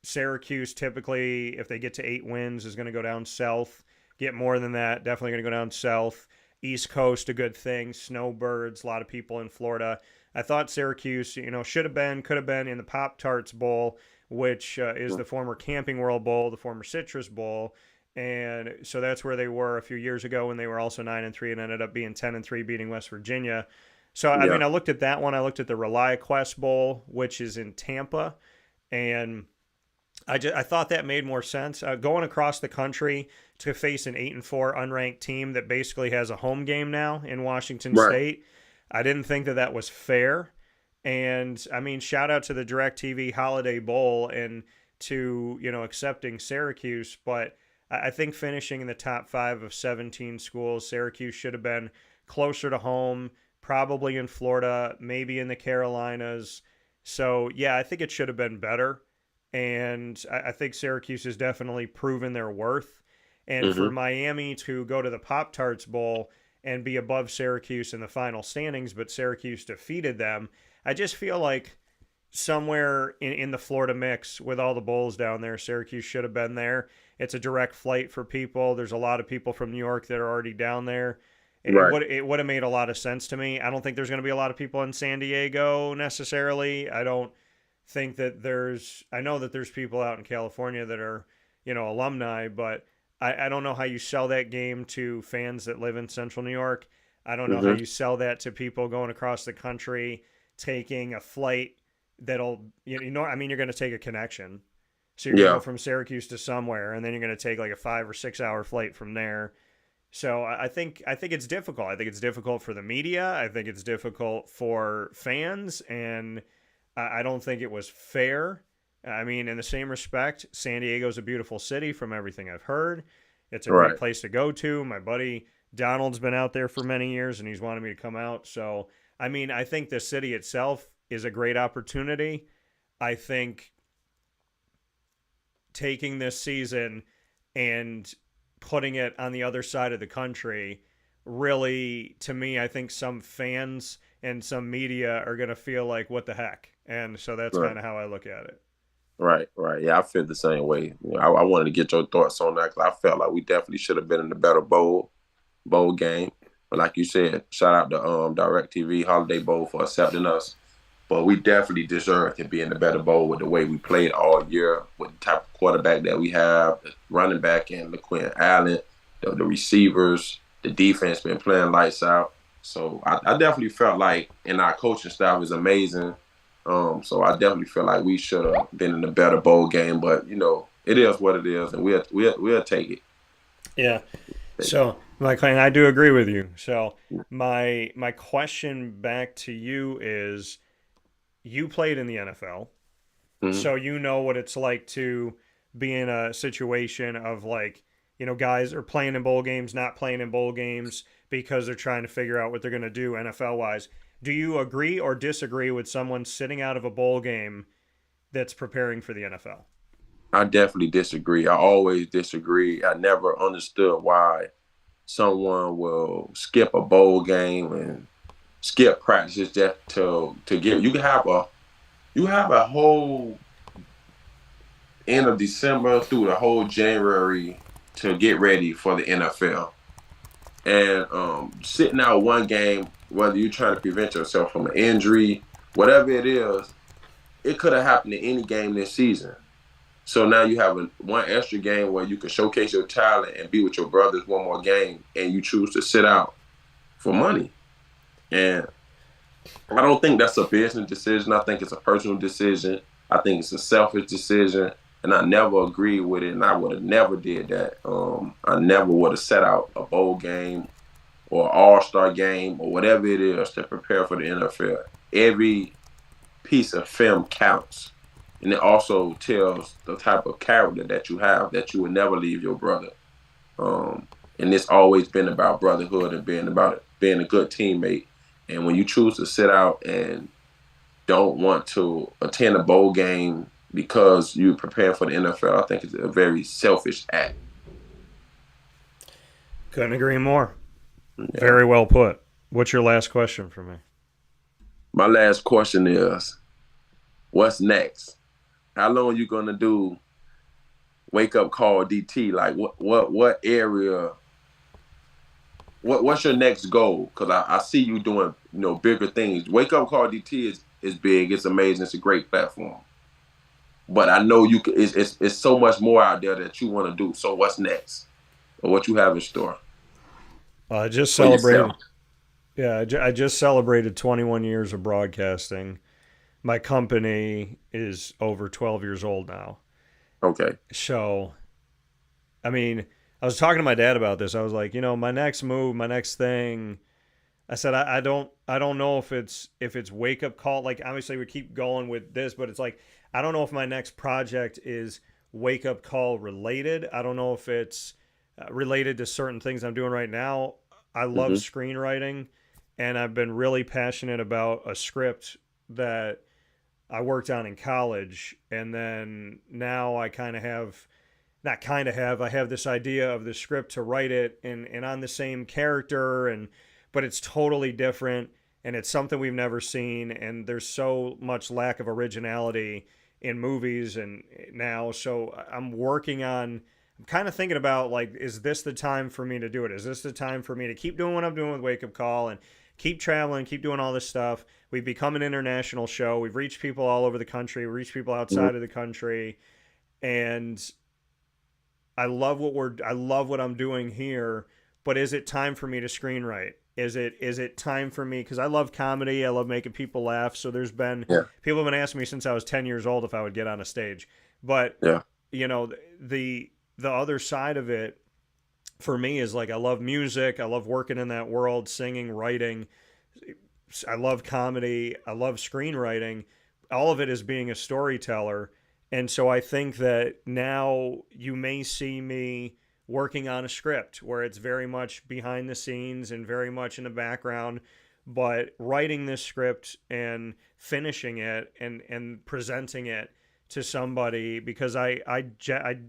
Syracuse, typically, if they get to 8 wins, is going to go down south. Get more than that, definitely going to go down south. East Coast, a good thing. Snowbirds, a lot of people in Florida. I thought Syracuse, should have been, could have been in the Pop-Tarts Bowl, which is the former Camping World Bowl, the former Citrus Bowl. And so that's where they were a few years ago when they were also 9-3 and ended up being 10-3, beating West Virginia. So, I mean, I looked at that one. I looked at the ReliaQuest Bowl, which is in Tampa, and I thought that made more sense. Going across the country to face an 8-4 unranked team that basically has a home game now in Washington State, I didn't think that was fair. And, I mean, shout out to the DirecTV Holiday Bowl and to, accepting Syracuse, but I think finishing in the top 5 of 17 schools, Syracuse should have been closer to home, probably in Florida, maybe in the Carolinas. So, yeah, I think it should have been better. And I think Syracuse has definitely proven their worth. And for Miami to go to the Pop-Tarts Bowl and be above Syracuse in the final standings, but Syracuse defeated them, I just feel like somewhere in the Florida mix with all the bowls down there, Syracuse should have been there. It's a direct flight for people. There's a lot of people from New York that are already down there. It would have made a lot of sense to me. I don't think there's going to be a lot of people in San Diego necessarily. I don't think that I know that there's people out in California that are, alumni, but I don't know how you sell that game to fans that live in central New York. I don't know how you sell that to people going across the country, taking a flight that'll, you're going to take a connection. So you're going to go from Syracuse to somewhere, and then you're going to take like a 5 or 6 hour flight from there. So I think it's difficult. I think it's difficult for the media. I think it's difficult for fans, and I don't think it was fair. I mean, in the same respect, San Diego's a beautiful city from everything I've heard. It's a great place to go to. My buddy Donald's been out there for many years, and he's wanted me to come out. So, I mean, I think the city itself is a great opportunity. I think taking this season and putting it on the other side of the country, really, to me, I think some fans and some media are going to feel like, what the heck? And so that's kind of how I look at it. Right. Yeah, I feel the same way. I wanted to get your thoughts on that because I felt like we definitely should have been in the better bowl game. But like you said, shout out to Directv Holiday Bowl for accepting us. But we definitely deserve to be in the better bowl with the way we played all year, with the type of quarterback that we have, the running back and LaQuinn Allen, the receivers, the defense been playing lights out. So I definitely felt like, and our coaching staff is amazing. So I definitely feel like we should have been in a better bowl game. But, it is what it is, and we'll take it. Yeah. So, and I do agree with you. So my question back to you is, you played in the NFL, so you know what it's like to be in a situation of guys are playing in bowl games, not playing in bowl games because they're trying to figure out what they're going to do NFL wise. Do you agree or disagree with someone sitting out of a bowl game that's preparing for the NFL? I definitely disagree. I always disagree. I never understood why someone will skip a bowl game and skip practice just to get. You have a whole end of December through the whole January to get ready for the NFL. And sitting out one game, whether you're trying to prevent yourself from an injury, whatever it is, it could have happened in any game this season. So now you have one extra game where you can showcase your talent and be with your brothers one more game, and you choose to sit out for money. And I don't think that's a business decision. I think it's a personal decision. I think it's a selfish decision. And I never agreed with it, and I would have never did that. I never would have set out a bowl game or all-star game or whatever it is to prepare for the NFL. Every piece of film counts. And it also tells the type of character that you have, that you would never leave your brother. And it's always been about brotherhood and being a good teammate. And when you choose to sit out and don't want to attend a bowl game because you're preparing for the NFL, I think it's a very selfish act. Couldn't agree more. Yeah. Very well put. What's your last question for me? My last question is, what's next? How long are you gonna do Wake Up Call DT? Like what area? What's your next goal? Because I see you doing bigger things. Wake Up Call DT is big. It's amazing. It's a great platform. But I know you can. It's so much more out there that you want to do. So what's next, or what you have in store? I just celebrated. Yeah, I just celebrated 21 years of broadcasting. My company is over 12 years old now. Okay. So, I mean, I was talking to my dad about this. I was like, my next move, my next thing. I said, I don't know if it's Wake Up Call. Like, obviously we keep going with this, but it's like, I don't know if my next project is Wake Up Call related. I don't know if it's related to certain things I'm doing right now. I love screenwriting, and I've been really passionate about a script that I worked on in college, and then now I have this idea of the script to write it and on the same character, but it's totally different, and it's something we've never seen, and there's so much lack of originality in movies and now. So I'm kind of thinking about, like, is this the time for me to do it? Is this the time for me to keep doing what I'm doing with Wake Up Call and keep traveling, keep doing all this stuff? We've become an international show. We've reached people all over the country. We reach people outside of the country. And I love what I'm doing here, but is it time for me to screenwrite? Is it time for me? Because I love comedy. I love making people laugh. So there's been people have been asking me since I was 10 years old if I would get on a stage. But the other side of it for me is, like, I love music. I love working in that world, singing, writing. I love comedy. I love screenwriting. All of it is being a storyteller. And so I think that now you may see me working on a script where it's very much behind the scenes and very much in the background, but writing this script and finishing it and presenting it to somebody, because I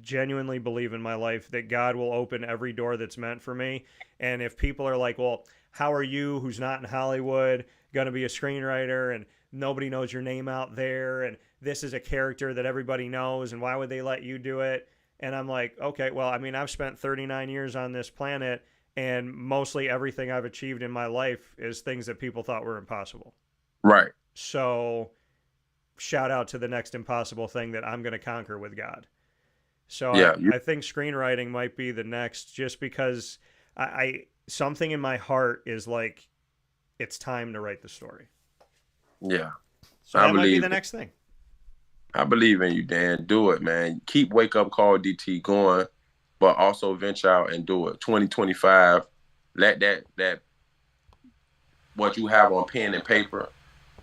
genuinely believe in my life that God will open every door that's meant for me. And if people are like, well, how are you, who's not in Hollywood, going to be a screenwriter, and nobody knows your name out there, and this is a character that everybody knows, and why would they let you do it? And I'm like, okay, well, I mean, I've spent 39 years on this planet, And mostly everything I've achieved in my life is things that people thought were impossible. Right. So shout out to the next impossible thing that I'm going to conquer with God. So Yeah. I think screenwriting might be the next, just because I something in my heart is like, it's time to write the story. Yeah. So that might be the next thing. I believe in you, Dan. Do it, man. Keep Wake Up Call DT going, but also venture out and do it. 2025, let that what you have on pen and paper,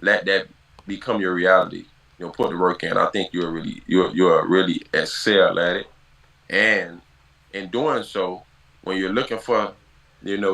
let that become your reality. Put the work in. I think you're really excel at it. And in doing so, when you're looking for,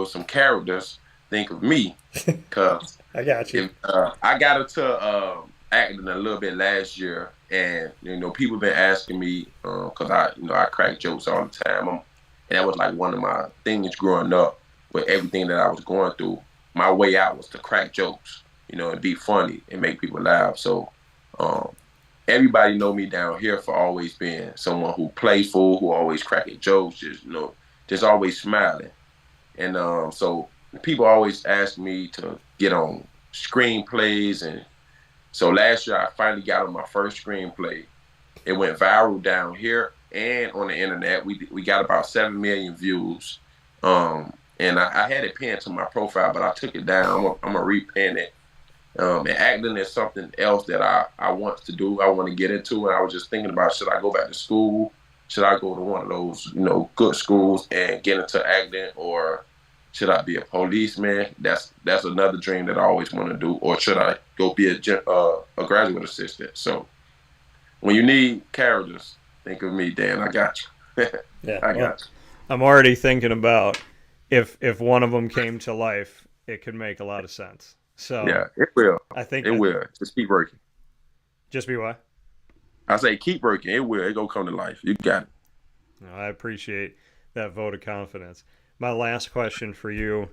some characters, think of me, because I got you. I got into acting a little bit last year, and people been asking me because I crack jokes all the time, and that was like one of my things growing up. With everything that I was going through, my way out was to crack jokes, and be funny and make people laugh. So everybody know me down here for always being someone who playful, who always cracking jokes, just always smiling. And so people always ask me to get on screenplays, and so last year I finally got on my first screenplay. It went viral down here and on the internet. We got about 7 million views. And I had it pinned to my profile, but I took it down. I'm gonna repin it. And acting is something else that I want to do. I want to get into, and I was just thinking about, should I go back to school? Should I go to one of those, good schools and get into acting, or should I be a policeman? That's another dream that I always want to do. Or should I go be a graduate assistant? So when you need characters, think of me, Dan. I got you. Yeah, I got you. I'm already thinking about if one of them came to life, it could make a lot of sense. So yeah, it will. I think it will. Just keep working. Just be what? I say keep working. It will. It gonna come to life. You got it. No, I appreciate that vote of confidence. My last question for you,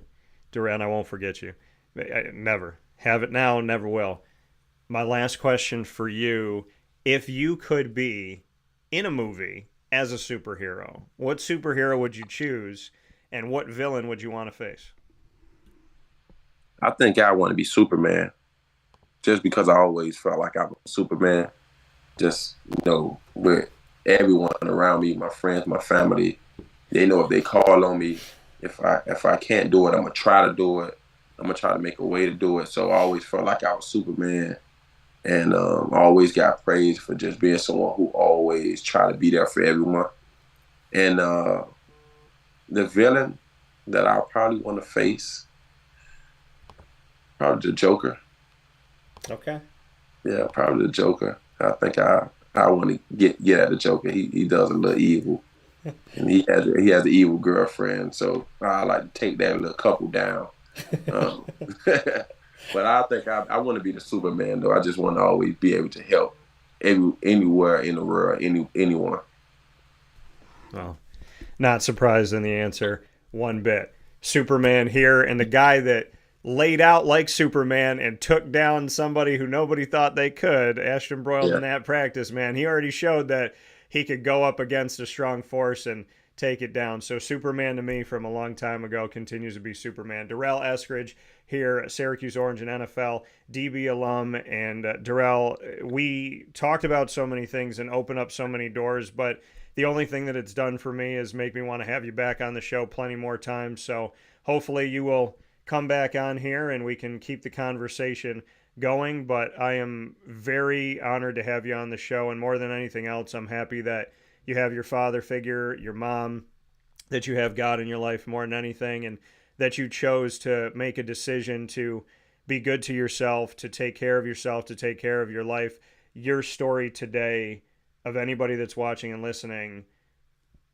Durell, I won't forget you. I never have it now, never will. My last question for you: if you could be in a movie as a superhero, what superhero would you choose, and what villain would you want to face? I think I want to be Superman, just because I always felt like I was Superman. Just, with everyone around me, my friends, my family, they know if they call on me, if I can't do it, I'm gonna try to do it. I'm gonna try to make a way to do it. So I always felt like I was Superman, and I always got praised for just being someone who always try to be there for everyone. And the villain that I probably want to face, probably the Joker. Okay. Yeah, probably the Joker. I think I want to get at the Joker. He does a little evil, and he has an evil girlfriend. So I like to take that little couple down. But I think I want to be the Superman, though. I just want to always be able to help anywhere in the world, anyone. Well, not surprised in the answer one bit. Superman here, and the guy that laid out like Superman and took down somebody who nobody thought they could, Ashton Broyle, in that practice, man. He already showed that he could go up against a strong force and take it down. So Superman to me from a long time ago continues to be Superman. Durell Eskridge here at Syracuse Orange and NFL DB alum. And Durell, we talked about so many things and opened up so many doors, but the only thing that it's done for me is make me want to have you back on the show plenty more times. So hopefully you will come back on here and we can keep the conversation going. But I am very honored to have you on the show, and more than anything else, I'm happy that you have your father figure, your mom, that you have God in your life more than anything, and that you chose to make a decision to be good to yourself, to take care of yourself, to take care of your life. Your story today, of anybody that's watching and listening,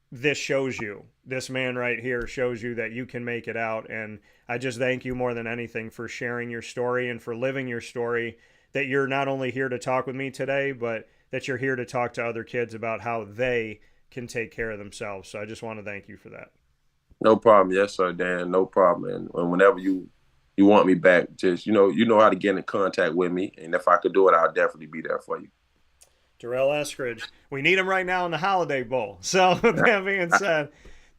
this shows you, this man right here shows you that you can make it out. And I just thank you more than anything for sharing your story and for living your story, that you're not only here to talk with me today, but that you're here to talk to other kids about how they can take care of themselves. So I just want to thank you for that. No problem. Yes, sir, Dan. No problem. And whenever you want me back, just, you know how to get in contact with me. And if I could do it, I'll definitely be there for you. Durell Eskridge. We need him right now in the Holiday Bowl. So with that being said,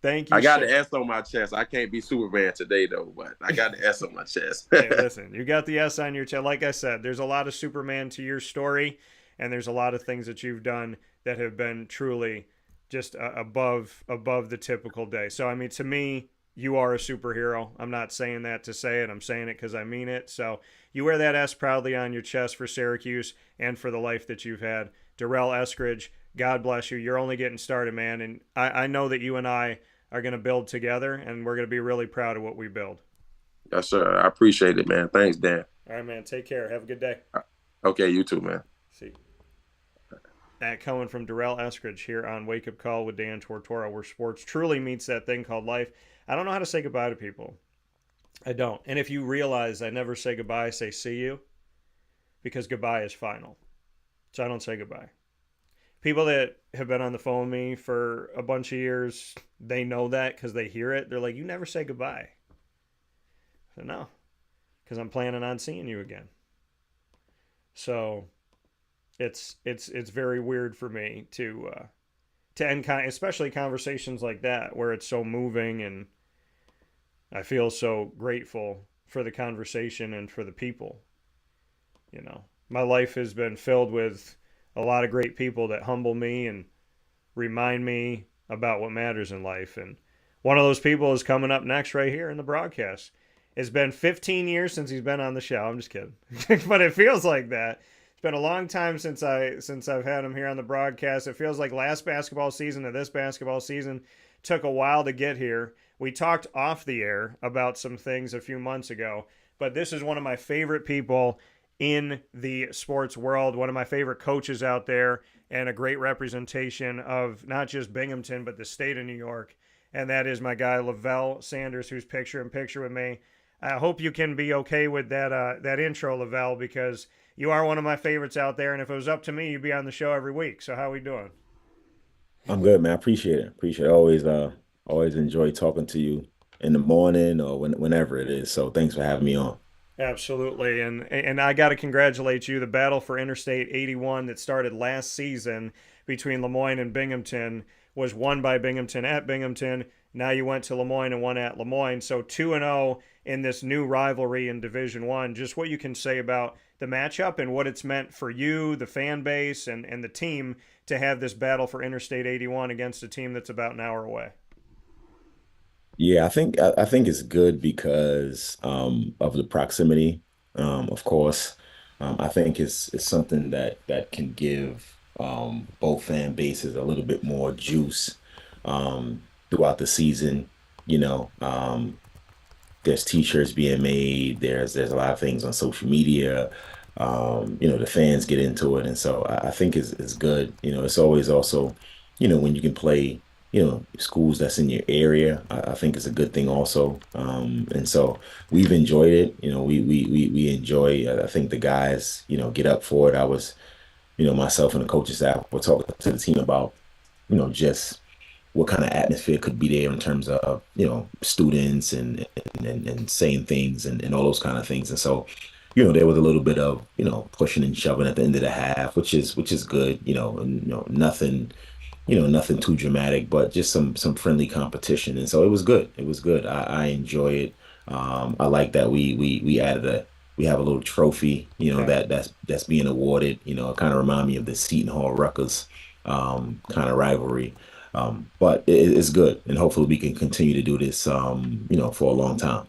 Thank you I got so. the S on my chest. I can't be Superman today though, but I got the S on my chest. Hey, listen, you got the S on your chest. Like I said, there's a lot of Superman to your story, and there's a lot of things that you've done that have been truly just above the typical day. So I mean, to me, you are a superhero. I'm not saying that to say it. I'm saying it because I mean it. So you wear that S proudly on your chest for Syracuse and for the life that you've had. Durell Eskridge, God bless you. You're only getting started, man. And I know that you and I are going to build together, and we're going to be really proud of what we build. Yes, sir. I appreciate it, man. Thanks, Dan. All right, man. Take care. Have a good day. Okay, you too, man. See. That coming from Durell Eskridge here on Wake Up Call with Dan Tortora, where sports truly meets that thing called life. I don't know how to say goodbye to people. I don't. And if you realize I never say goodbye, I say see you, because goodbye is final. So I don't say goodbye. People that have been on the phone with me for a bunch of years, they know that because they hear it. They're like, you never say goodbye. I said, no, because I'm planning on seeing you again. So it's very weird for me to end, especially conversations like that where it's so moving, and I feel so grateful for the conversation and for the people. You know, my life has been filled with a lot of great people that humble me and remind me about what matters in life. And one of those people is coming up next right here in the broadcast. It's been 15 years since he's been on the show. I'm just kidding. But it feels like that. It's been a long time since I've had him here on the broadcast. It feels like last basketball season to this basketball season took a while to get here. We talked off the air about some things a few months ago, but this is one of my favorite people in the sports world, one of my favorite coaches out there, and a great representation of not just Binghamton, but the state of New York. And that is my guy, Levell Sanders, who's picture in picture with me. I hope you can be okay with that intro, Levell, because you are one of my favorites out there. And if it was up to me, you'd be on the show every week. So how we doing? I'm good, man. I appreciate it. Appreciate it. Always enjoy talking to you in the morning or whenever it is. So thanks for having me on. Absolutely. And I got to congratulate you. The battle for Interstate 81 that started last season between Lemoyne and Binghamton was won by Binghamton at Binghamton. Now you went to Lemoyne and won at Lemoyne. So 2-0 in this new rivalry in Division One. Just what you can say about the matchup and what it's meant for you, the fan base, and the team to have this battle for Interstate 81 against a team that's about an hour away. Yeah, I think it's good because of the proximity. Of course, I think it's something that can give both fan bases a little bit more juice throughout the season. You know, there's t-shirts being made. There's a lot of things on social media. The fans get into it, and so I think it's good. It's always also, when you can play, schools that's in your area. I think it's a good thing also. And so we've enjoyed it. We enjoy. I think the guys, get up for it. I was, myself and the coaching staff were talking to the team about, just what kind of atmosphere could be there in terms of students and saying things and all those kind of things. And so there was a little bit of pushing and shoving at the end of the half, which is good. And, nothing nothing too dramatic, but just some friendly competition. And so it was good. It was good. I enjoy it. I like that we have a little trophy, Okay. that's being awarded. It kind of remind me of the Seton Hall Rutgers kind of rivalry. But it's good, and hopefully we can continue to do this, for a long time.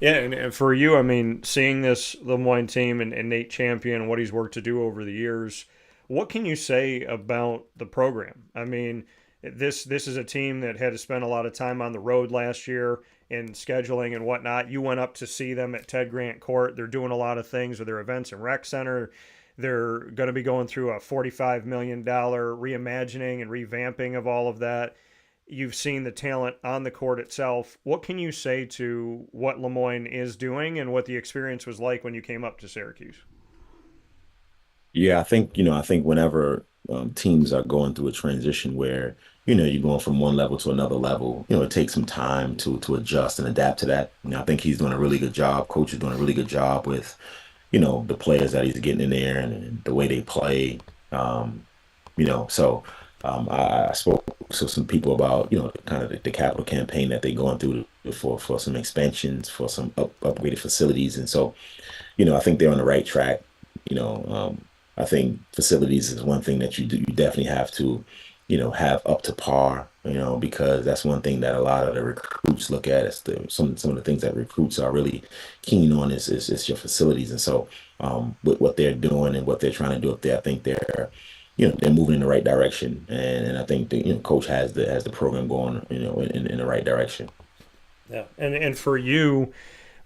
Yeah, and for you, I mean, seeing this Lemoyne team and Nate Champion and what he's worked to do over the years, what can you say about the program? I mean, this is a team that had to spend a lot of time on the road last year in scheduling and whatnot. You went up to see them at Ted Grant Court. They're doing a lot of things with their events and rec center. They're going to be going through a $45 million reimagining and revamping of all of that. You've seen the talent on the court itself. What can you say to what Lemoyne is doing and what the experience was like when you came up to Syracuse? Yeah, I think whenever teams are going through a transition where, you're going from one level to another level, it takes some time to adjust and adapt to that. I think he's doing a really good job. Coach is doing a really good job with, the players that he's getting in there and the way they play. So I spoke to some people about, kind of the capital campaign that they're going through for some expansions, for some upgraded facilities. And so, I think they're on the right track. You know, I think facilities is one thing that you definitely have to, have up to par, because that's one thing that a lot of the recruits look at. Is some of the things that recruits are really keen on is your facilities. And so, with what they're doing and what they're trying to do up there, I think they're moving in the right direction. And I think the, coach has the program going, in the right direction. Yeah, and for you,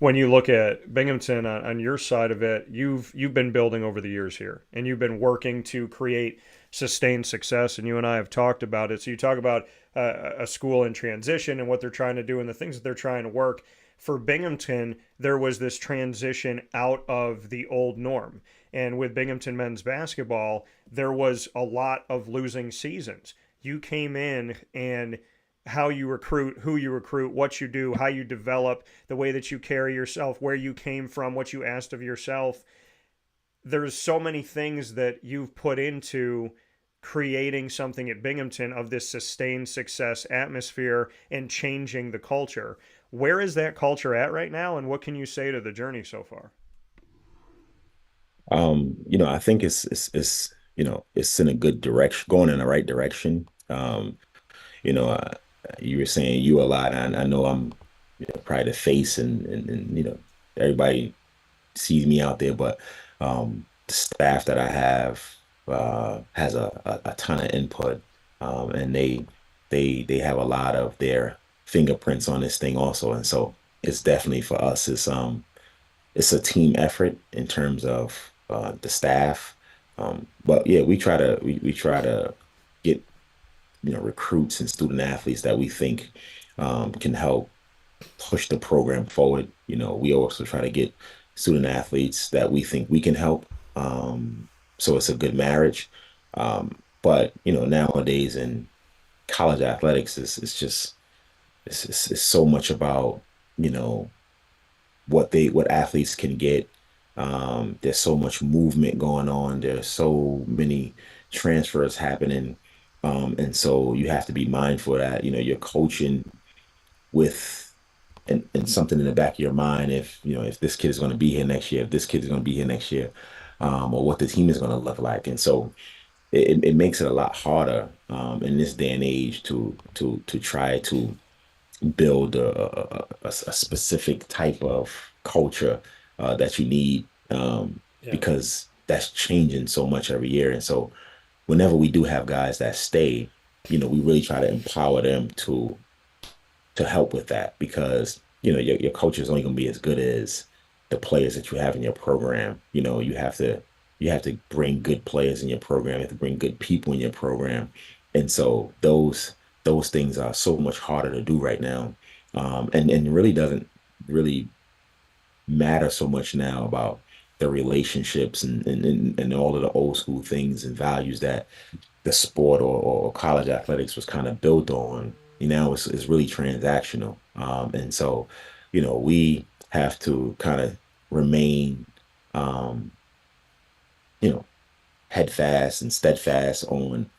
when you look at Binghamton on your side of it, you've been building over the years here, and you've been working to create sustained success. And you and I have talked about it. So you talk about a school in transition and what they're trying to do and the things that they're trying to work. For Binghamton, there was this transition out of the old norm. And with Binghamton men's basketball, there was a lot of losing seasons. You came in and how you recruit, who you recruit, what you do, how you develop, the way that you carry yourself, where you came from, what you asked of yourself. There's so many things that you've put into creating something at Binghamton of this sustained success atmosphere and changing the culture. Where is that culture at right now, and what can you say to the journey so far? I think it's in a good direction, going in the right direction. You know, you were saying you a lot, and I know I'm, probably the face, and everybody sees me out there, but the staff that I have has a ton of input, and they have a lot of their fingerprints on this thing also, and so it's definitely for us. It's a team effort in terms of the staff, but yeah, we try to get recruits and student athletes that we think can help push the program forward. We also try to get student athletes that we think we can help. So it's a good marriage. But nowadays in college athletics, it's just it's so much about you know what athletes can get. There's so much movement going on. There's so many transfers happening. And so you have to be mindful of that, you're coaching with and something in the back of your mind if this kid is going to be here next year, if this kid is going to be here next year, or what the team is going to look like. And so it makes it a lot harder in this day and age to try to build a specific type of culture that you need, Yeah. because that's changing so much every year. And so whenever we do have guys that stay, we really try to empower them to help with that, because your coach is only going to be as good as the players that you have in your program. You have to bring good players in your program. You have to bring good people in your program, and so those things are so much harder to do right now, and it really doesn't really matter so much now about the relationships and all of the old school things and values that the sport or college athletics was kind of built on. It's really transactional. And so, we have to kind of remain, um, you know, headfast and steadfast on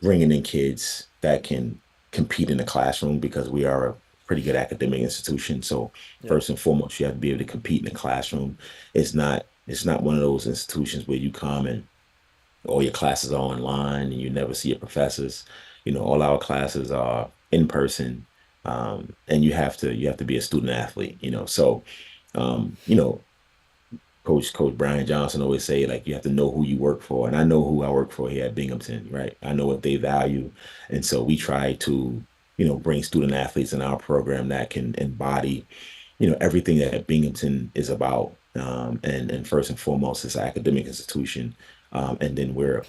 bringing in kids that can compete in the classroom, because we are a pretty good academic institution. So Yeah. first and foremost, you have to be able to compete in the classroom. It's not one of those institutions where you come and all your classes are online and you never see your professors. All our classes are in person, and you have to be a student athlete. So um, you know, Coach Brian Johnson always say, like, you have to know who you work for, and I know who I work for here at Binghamton, right? I know what they value, and so we try to bring student athletes in our program that can embody everything that Binghamton is about. And first and foremost, it's an academic institution, and then we're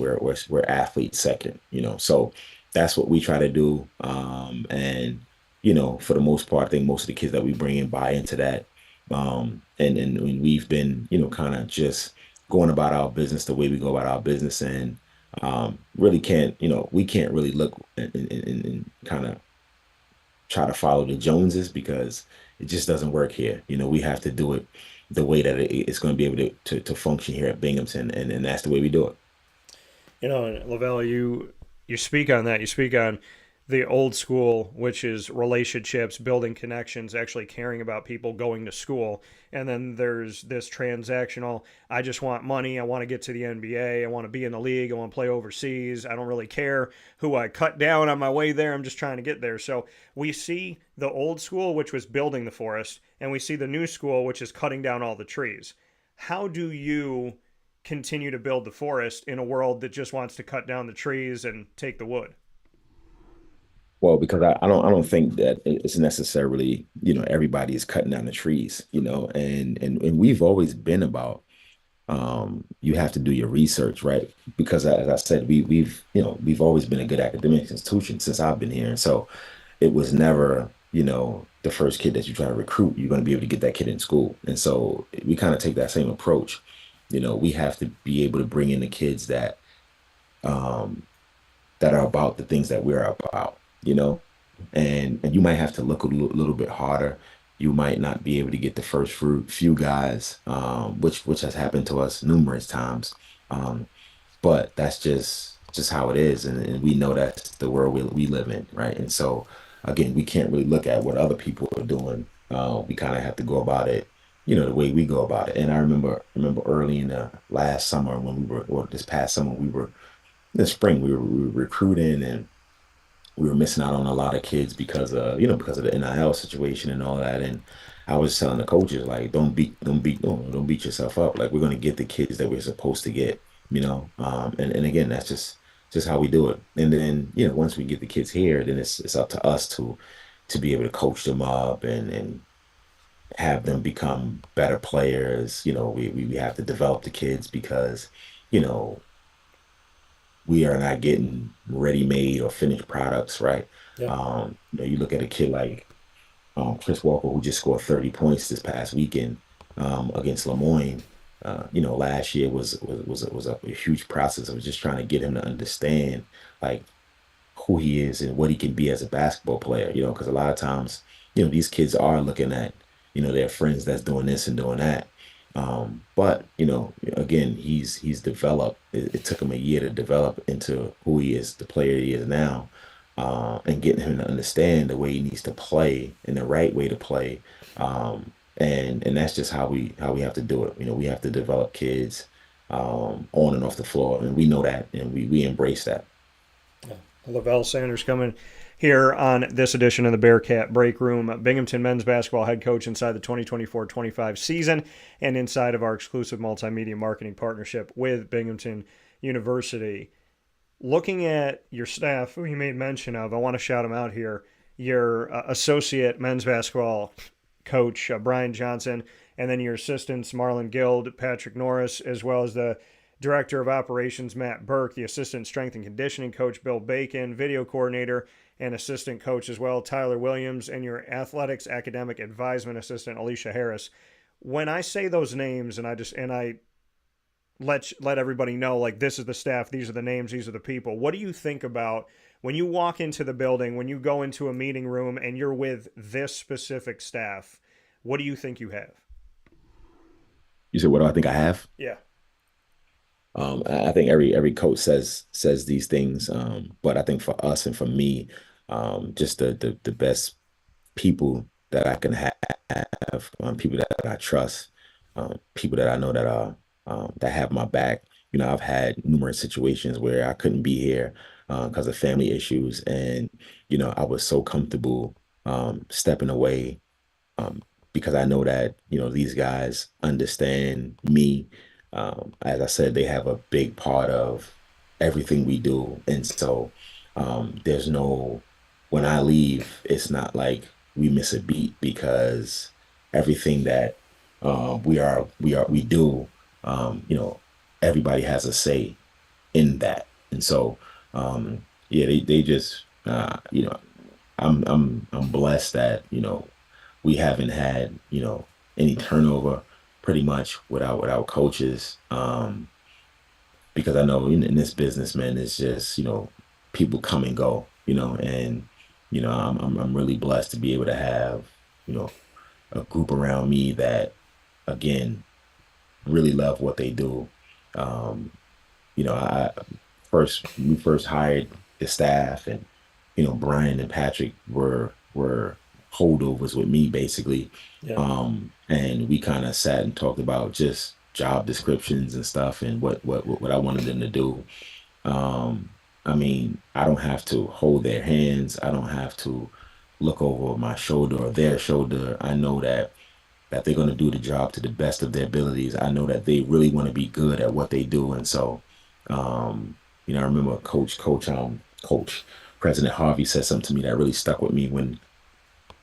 athletes second. So that's what we try to do. And for the most part, I think most of the kids that we bring in buy into that. And we've been kind of just going about our business the way we go about our business, and really can't we can't really look and kind of try to follow the Joneses, because it just doesn't work here. We have to do it the way that it's going to be able to function here at Binghamton, and that's the way we do it. And Levell, you speak on that. You speak on the old school, which is relationships, building connections, actually caring about people, going to school. And then there's this transactional, I just want money. I want to get to the NBA. I want to be in the league. I want to play overseas. I don't really care who I cut down on my way there. I'm just trying to get there. So we see the old school, which was building the forest, and we see the new school, which is cutting down all the trees. How do you continue to build the forest in a world that just wants to cut down the trees and take the wood? Well, because I don't think that it's necessarily, everybody is cutting down the trees, and we've always been about you have to do your research, right? Because as I said, we've always been a good academic institution since I've been here. And so it was never, the first kid that you try to recruit, you're going to be able to get that kid in school. And so we kind of take that same approach. We have to be able to bring in the kids um, that are about the things that we're about, and you might have to look a little bit harder. You might not be able to get the first few guys, which has happened to us numerous times. Um, but that's just how it is, and we know that's the world we live in, right? And so again, we can't really look at what other people are doing. We kind of have to go about it, the way we go about it. And I remember early in the last summer when we were, or this past summer, we were in the spring, we were recruiting, and we were missing out on a lot of kids because of the NIL situation and all that. And I was telling the coaches, like, don't beat yourself up. Like, we're gonna get the kids that we're supposed to get, and again, that's just how we do it. And then, once we get the kids here, then it's up to us to be able to coach them up and have them become better players. We have to develop the kids because, you know, we are not getting ready-made or finished products, right? Yeah. You look at a kid like Chris Walker, who just scored 30 points this past weekend against Lemoyne. Last year was a huge process of just trying to get him to understand like who he is and what he can be as a basketball player. Because a lot of times, these kids are looking at their friends that's doing this and doing that. But again, he's developed. It took him a year to develop into who he is, the player he is now, and getting him to understand the way he needs to play and the right way to play. And that's just how we have to do it. We have to develop kids on and off the floor, and we know that, and we embrace that. Yeah. Levell Sanders coming here on this edition of the Bearcat Breakroom. Binghamton men's basketball head coach inside the 2024-25 season and inside of our exclusive multimedia marketing partnership with Binghamton University. Looking at your staff, who you made mention of, I want to shout them out here. Your associate men's basketball coach, Brian Johnson, and then your assistants, Marlon Guild, Patrick Norris, as well as the director of operations, Matt Burke, the assistant strength and conditioning coach, Bill Bacon, video coordinator and assistant coach as well, Tyler Williams, and your athletics academic advisement assistant, Alicia Harris. When I say those names, and I let everybody know, like, this is the staff, these are the names, these are the people, what do you think about when you walk into the building, when you go into a meeting room and you're with this specific staff? What do you think you have? You said, what do I think I have? Yeah. I think every coach says these things, but I think for us and for me, just the best people that I can have, people that I trust, people that I know that are that have my back. I've had numerous situations where I couldn't be here because of family issues, and I was so comfortable stepping away because I know that these guys understand me. As I said, they have a big part of everything we do, and so there's no when I leave, it's not like we miss a beat because everything that we do, everybody has a say in that, and so yeah, they just I'm blessed that we haven't had any turnover pretty much without coaches, because I know in this business, man, it's just people come and go, and I'm really blessed to be able to have a group around me that again really love what they do. I we first hired the staff, and Brian and Patrick were holdovers with me basically. Yeah. And we kind of sat and talked about just job descriptions and stuff and what I wanted them to do. Um, I mean, I don't have to hold their hands. I don't have to look over my shoulder or their shoulder. I know that they're going to do the job to the best of their abilities. I know that they really want to be good at what they do. And so, um, I remember Coach President Harvey said something to me that really stuck with me when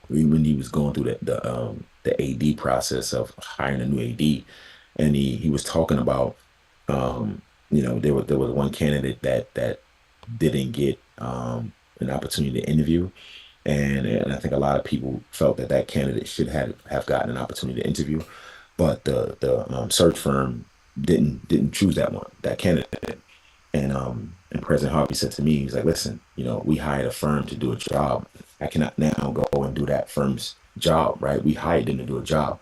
he was going through the AD process of hiring a new AD, and he was talking about, there was one candidate that didn't get an opportunity to interview, and I think a lot of people felt that candidate should have gotten an opportunity to interview, but the search firm didn't choose that candidate. And President Harvey said to me, he's like, listen, we hired a firm to do a job. I cannot now go and do that firm's job, right? We hired them to do a job.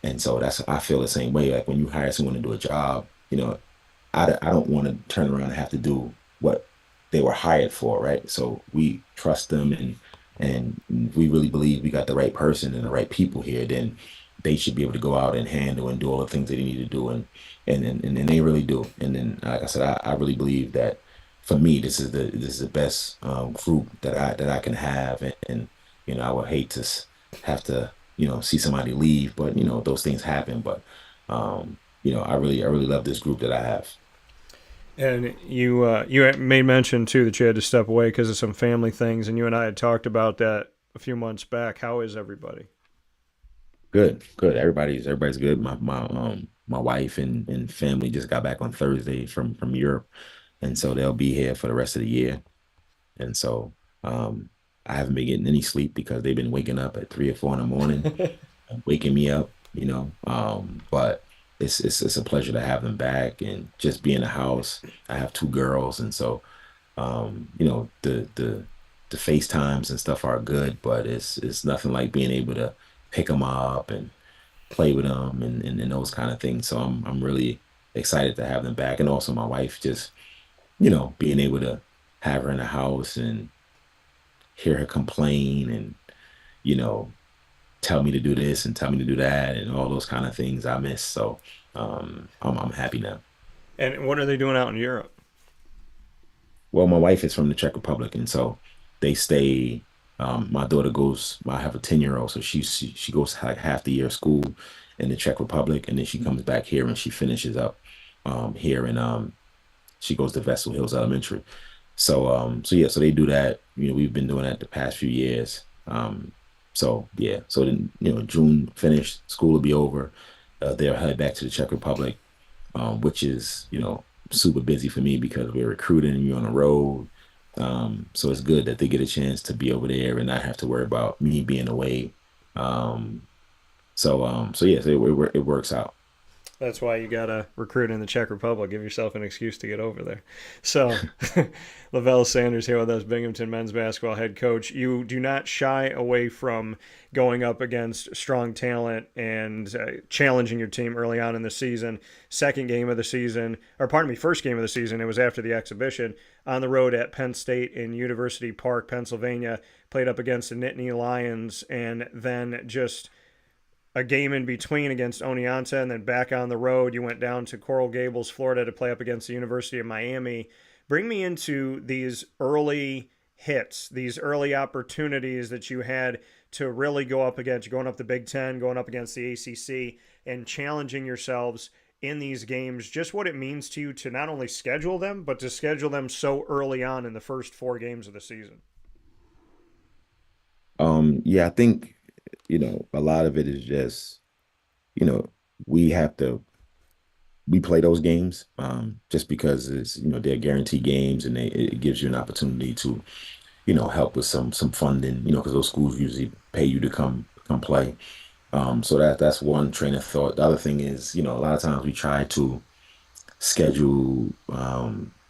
And so I feel the same way. Like when you hire someone to do a job, I don't want to turn around and have to do what they were hired for, right? So we trust them, and we really believe we got the right person and the right people here, then they should be able to go out and handle and do all the things that they need to do. And they really do. And then, like I said, I really believe that for me, this is the best group that I can have. And I would hate to have to see somebody leave, but those things happen. But I really love this group that I have. And you had made mention too that you had to step away because of some family things, and you and I had talked about that a few months back. How is everybody? Good, good. Everybody's good. My wife and family just got back on Thursday from Europe, and so they'll be here for the rest of the year. And so I haven't been getting any sleep because they've been waking up at 3 or 4 in the morning, waking me up. But it's a pleasure to have them back and just be in the house. I have two girls, and so the FaceTimes and stuff are good, but it's nothing like being able to pick them up and play with them and those kind of things. So I'm really excited to have them back, and also my wife just being able to have her in the house and hear her complain and you know tell me to do this and tell me to do that and all those kind of things I miss. So I'm happy now. And what are they doing out in Europe? Well, my wife is from the Czech Republic, and so they stay. My daughter goes. I have a 10-year-old, so she goes like half the year of school in the Czech Republic, and then she comes back here and she finishes up here, and she goes to Vessel Hills Elementary. So yeah, so they do that. We've been doing that the past few years. So yeah, so then June finished, school will be over. They'll head back to the Czech Republic, which is super busy for me because we're recruiting, you're on the road. So it's good that they get a chance to be over there and not have to worry about me being away. Um, so yeah, so it works out. That's why you got to recruit in the Czech Republic. Give yourself an excuse to get over there. So, Levell Sanders here with us, Binghamton men's basketball head coach. You do not shy away from going up against strong talent and challenging your team early on in the season. Second game of the season, or pardon me, first game of the season, it was after the exhibition, on the road at Penn State in University Park, Pennsylvania, played up against the Nittany Lions, and then just a game in between against Oneonta, and then back on the road. You went down to Coral Gables, Florida to play up against the University of Miami. Bring me into these early hits, these early opportunities that you had to really go up against, going up the Big Ten, going up against the ACC, and challenging yourselves in these games, just what it means to you to not only schedule them, but to schedule them so early on in the first 4 games of the season. Yeah, I think a lot of it is just you know we have to we play those games just because it's they're guaranteed games, and it gives you an opportunity to help with some funding, because those schools usually pay you to come play. So that's one train of thought. The other thing is, a lot of times we try to schedule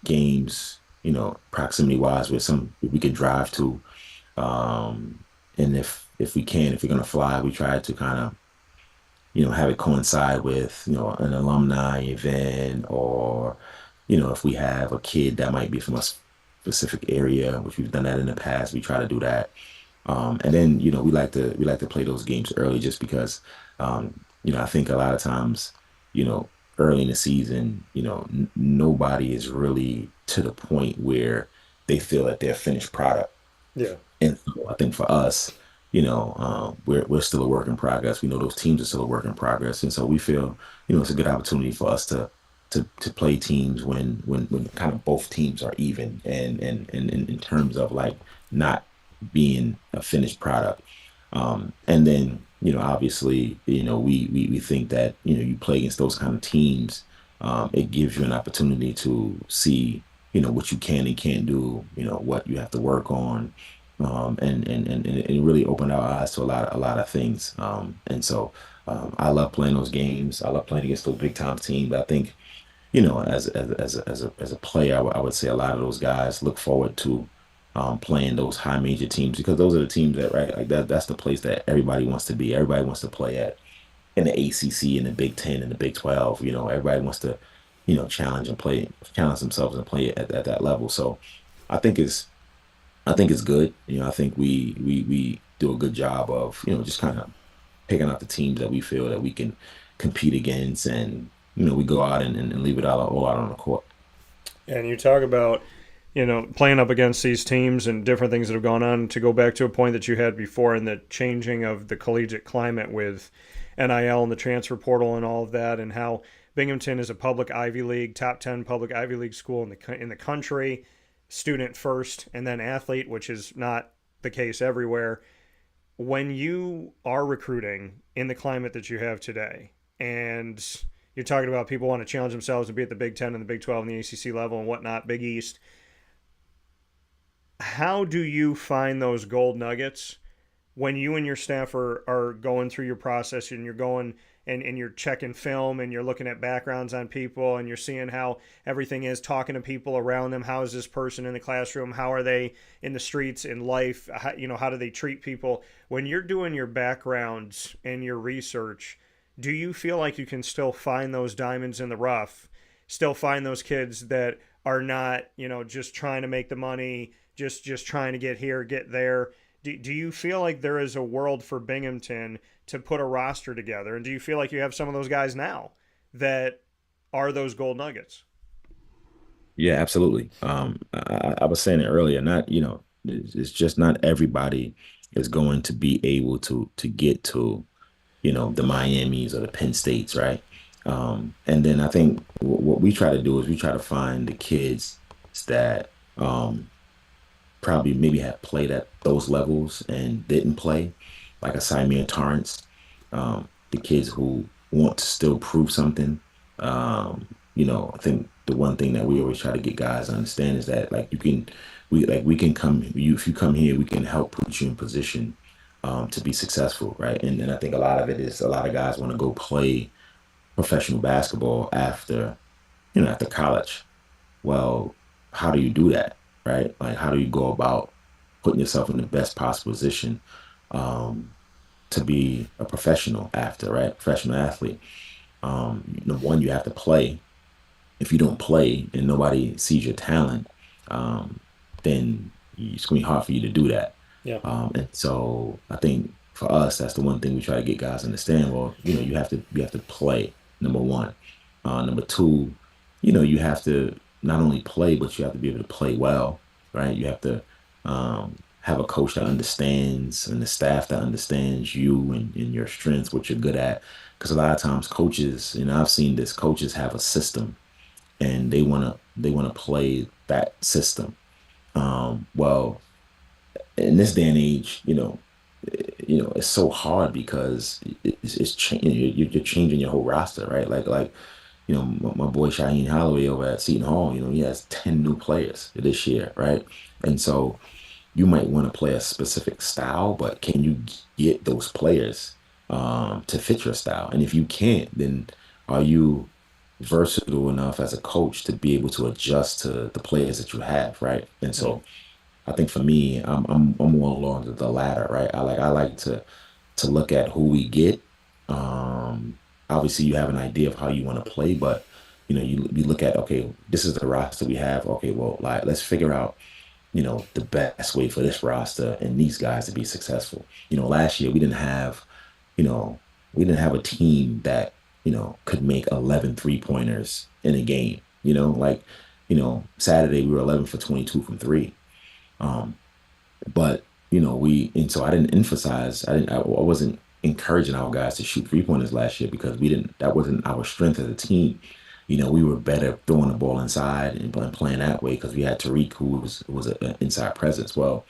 games, proximity wise, where some we can drive to. And if we can, if we're gonna fly, we try to kind of have it coincide with an alumni event, or if we have a kid that might be from us specific area, which we've done that in the past. We try to do that. And then, we like to play those games early just because, I think a lot of times, you know, early in the season, nobody is really to the point where they feel that they're a finished product. Yeah. And so I think for us, we're still a work in progress. We know those teams are still a work in progress, and so we feel, it's a good opportunity for us to play teams when kind of both teams are even, and in terms of like not being a finished product. And then, obviously, we think that, you play against those kind of teams, it gives you an opportunity to see, what you can and can't do, what you have to work on, and it really opened our eyes to a lot of things. And so I love playing those games. I love playing against those big time teams. But I think, as a player, I would say a lot of those guys look forward to playing those high major teams because those are the teams that, right, like that's the place that everybody wants to be. Everybody wants to play at in the ACC, in the Big Ten, in the Big 12. Everybody wants to, challenge themselves and play at that level. So I think it's I think it's good. I think we do a good job of, just kind of picking out the teams that we feel that we can compete against, and we go out and leave it all out on the court. And you talk about, playing up against these teams and different things that have gone on. To go back to a point that you had before in the changing of the collegiate climate with NIL and the transfer portal and all of that, and how Binghamton is a public Ivy League, top 10 public Ivy League school in the country, student first, and then athlete, which is not the case everywhere. When you are recruiting in the climate that you have today, and you're talking about people want to challenge themselves to be at the Big 10 and the Big 12 and the ACC level and whatnot, Big East, how do you find those gold nuggets when you and your staff are going through your process and you're going and you're checking film and you're looking at backgrounds on people and you're seeing how everything is, talking to people around them? How is this person in the classroom? How are they in the streets, in life? How do they treat people? When you're doing your backgrounds and your research, do you feel like you can still find those diamonds in the rough, still find those kids that are not, just trying to make the money, just trying to get here, get there? Do you feel like there is a world for Binghamton to put a roster together? And do you feel like you have some of those guys now that are those gold nuggets? Yeah, absolutely. I was saying it earlier, not, it's just not everybody is going to be able to get to, the Miamis or the Penn States, right? And then I think what we try to do is we try to find the kids that probably maybe have played at those levels and didn't play, like a Simon Torrance, the kids who want to still prove something. I think the one thing that we always try to get guys to understand is that like we can come if you come here, we can help put you in position to be successful, right? And I think a lot of it is a lot of guys want to go play professional basketball after college. Well, how do you do that, right? Like, how do you go about putting yourself in the best possible position to be a professional after, right? Professional athlete. Number one, you have to play. If you don't play and nobody sees your talent, then it's gonna be hard for you to do that. Yeah. And so I think for us, that's the one thing we try to get guys to understand. Well, you have to play. Number one. Number two, you have to not only play, but you have to be able to play well, right? You have to have a coach that understands and the staff that understands you and your strengths, what you're good at. Because a lot of times coaches, I've seen this, coaches have a system and they wanna play that system. Well, in this day and age, it's so hard because it's changing. You're changing your whole roster, right? Like my boy Shaheen Holloway over at Seton Hall. He has 10 new players this year, right? And so you might want to play a specific style, but can you get those players to fit your style? And if you can't, then are you versatile enough as a coach to be able to adjust to the players that you have, right? And so I think for me, I'm more along the latter, right? I like to look at who we get. Obviously, you have an idea of how you want to play, but you look at, okay, this is the roster we have. Okay, well, like let's figure out the best way for this roster and these guys to be successful. Last year you know, we didn't have a team that, could make 11 3-pointers in a game. Like, Saturday we were 11 for 22 from three. Um, but and so I wasn't encouraging our guys to shoot 3-pointers last year because that wasn't our strength as a team. We were better throwing the ball inside and playing that way because we had Tariq, who was an inside presence. Well,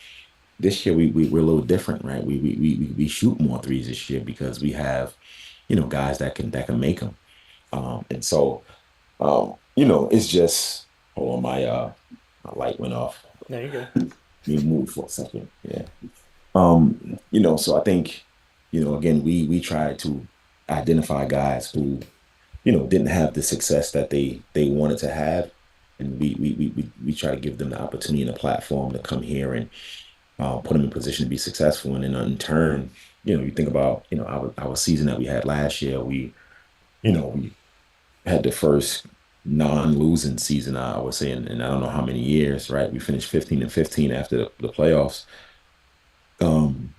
this year we're a little different, right? We shoot more threes this year because we have, guys that can make them. And so, it's just, hold on, my light went off. There you go. Me move for a second. Yeah. So I think, again, we try to identify guys who, didn't have the success that they wanted to have. And we try to give them the opportunity and a platform to come here and put them in position to be successful. And then in turn, you think about, our season that we had last year, we had the first non-losing season, I would say, in I don't know how many years, right? We finished 15-15 after the playoffs. Um,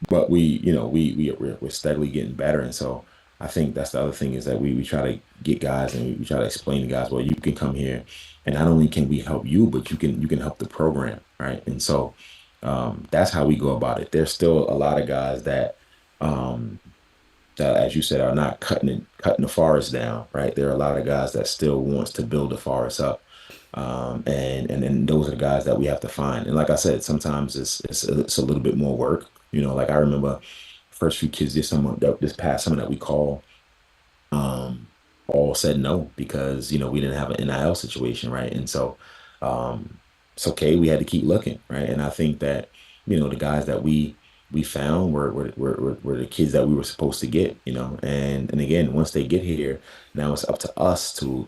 but we're steadily getting better. And so I think that's the other thing is that we try to get guys and we try to explain to guys, well, you can come here and not only can we help you, but you can help the program, right? And so that's how we go about it. There's still a lot of guys um, that, as you said, are not cutting the forest down, right? There are a lot of guys that still wants to build the forest up. And then those are the guys that we have to find. And like I said, sometimes it's a little bit more work. Like I remember first few kids this past summer that we call um all said no because we didn't have an NIL situation, right? And so um it's okay, we had to keep looking, right? And I think that the guys that we found were the kids that we were supposed to get, and again, once they get here, now it's up to us to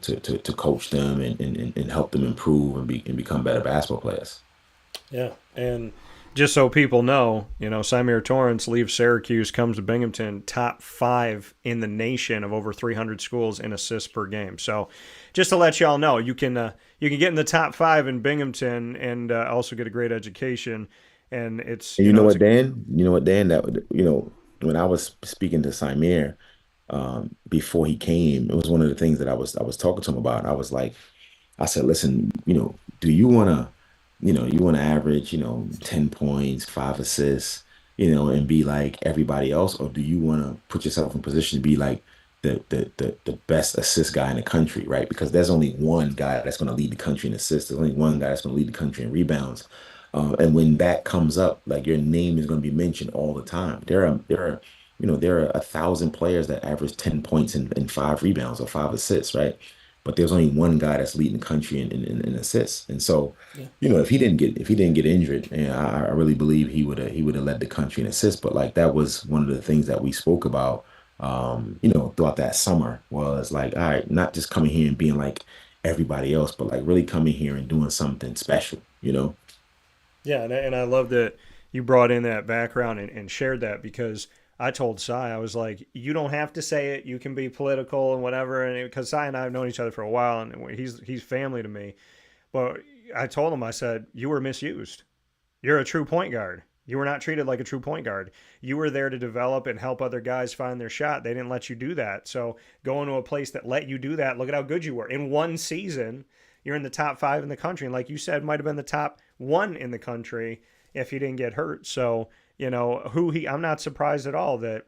coach them and help them improve and become better basketball players. Yeah, and just so people know, Symir Torrance leaves Syracuse, comes to Binghamton, top 5 in the nation of over 300 schools in assists per game. So, just to let y'all know, you can get in the top 5 in Binghamton and also get a great education. And it's And you know it's a You know what, Dan, when I was speaking to Samir, before he came, it was one of the things that I was talking to him about. I said, listen, do you want to average, 10 points, 5 assists, and be like everybody else, or do you want to put yourself in position to be like the best assist guy in the country, right? Because there's only one guy that's going to lead the country in assists. There's only one guy that's going to lead the country in rebounds. And when that comes up, like your name is going to be mentioned all the time. There are 1,000 players that average 10 points and 5 rebounds or 5 assists, right? But there's only one guy that's leading the country in assists. And so, yeah. if he didn't get injured, and I really believe he would have led the country in assists. But like that was one of the things that we spoke about, throughout that summer was like, all right, not just coming here and being like everybody else, but like really coming here and doing something special. Yeah, and I love that you brought in that background and shared that because I told Cy, I was like, you don't have to say it. You can be political and whatever. And because Cy and I have known each other for a while, and he's family to me. But I told him, I said, you were misused. You're a true point guard. You were not treated like a true point guard. You were there to develop and help other guys find their shot. They didn't let you do that. So going to a place that let you do that, look at how good you were. In one season, you're in the top 5 in the country. And like you said, might have been the top 1 in the country if he didn't get hurt. So, I'm not surprised at all that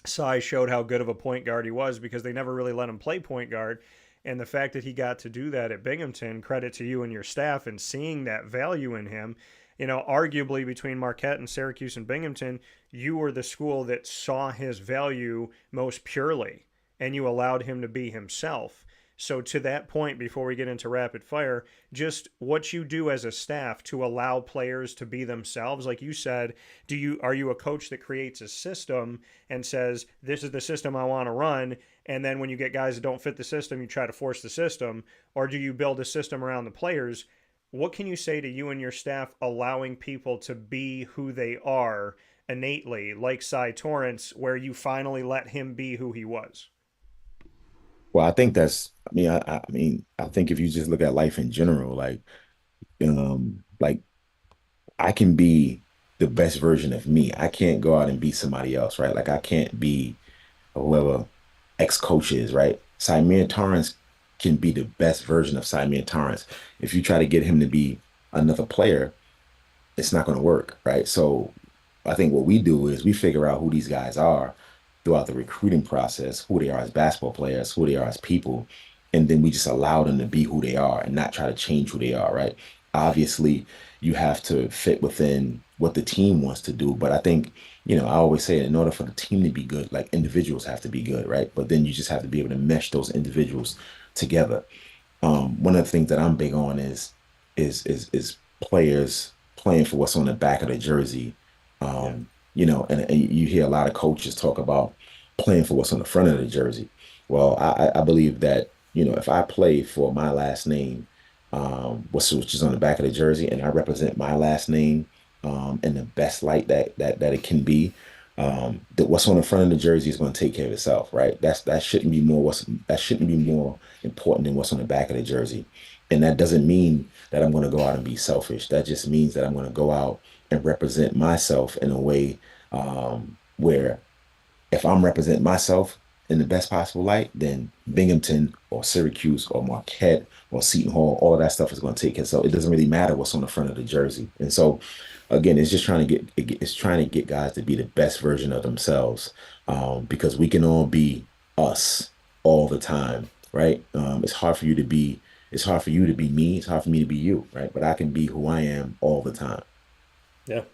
Cy showed how good of a point guard he was because they never really let him play point guard. And the fact that he got to do that at Binghamton, credit to you and your staff and seeing that value in him. Arguably between Marquette and Syracuse and Binghamton, you were the school that saw his value most purely and you allowed him to be himself. So to that point, before we get into rapid fire, just what you do as a staff to allow players to be themselves. Like you said, are you a coach that creates a system and says, this is the system I want to run, and then when you get guys that don't fit the system, you try to force the system, or do you build a system around the players? What can you say to you and your staff allowing people to be who they are innately, like Cy Torrance, where you finally let him be who he was? Well, I think I think if you just look at life in general, like I can be the best version of me. I can't go out and be somebody else, right? Like I can't be whoever ex-coach is, right? Simon Torrance can be the best version of Simon Torrance. If you try to get him to be another player, it's not going to work, right? So I think what we do is we figure out who these guys are throughout the recruiting process, who they are as basketball players, who they are as people, and then we just allow them to be who they are and not try to change who they are, right? Obviously, you have to fit within what the team wants to do, but I think, I always say in order for the team to be good, like individuals have to be good, right? But then you just have to be able to mesh those individuals together. One of the things that I'm big on is players playing for what's on the back of the jersey. Yeah. And you hear a lot of coaches talk about playing for what's on the front of the jersey. Well, I believe that, if I play for my last name, which is on the back of the jersey, and I represent my last name in the best light that it can be, that what's on the front of the jersey is going to take care of itself, right? That shouldn't be more important than what's on the back of the jersey. And that doesn't mean that I'm going to go out and be selfish. That just means that I'm going to go out and represent myself in a way where if I'm representing myself in the best possible light, then Binghamton or Syracuse or Marquette or Seton Hall, all of that stuff is going to take it. So it doesn't really matter what's on the front of the jersey. And so again, it's just trying to get guys to be the best version of themselves, because we can all be us all the time, right? It's hard for you to be me. It's hard for me to be you, right? But I can be who I am all the time. Yeah.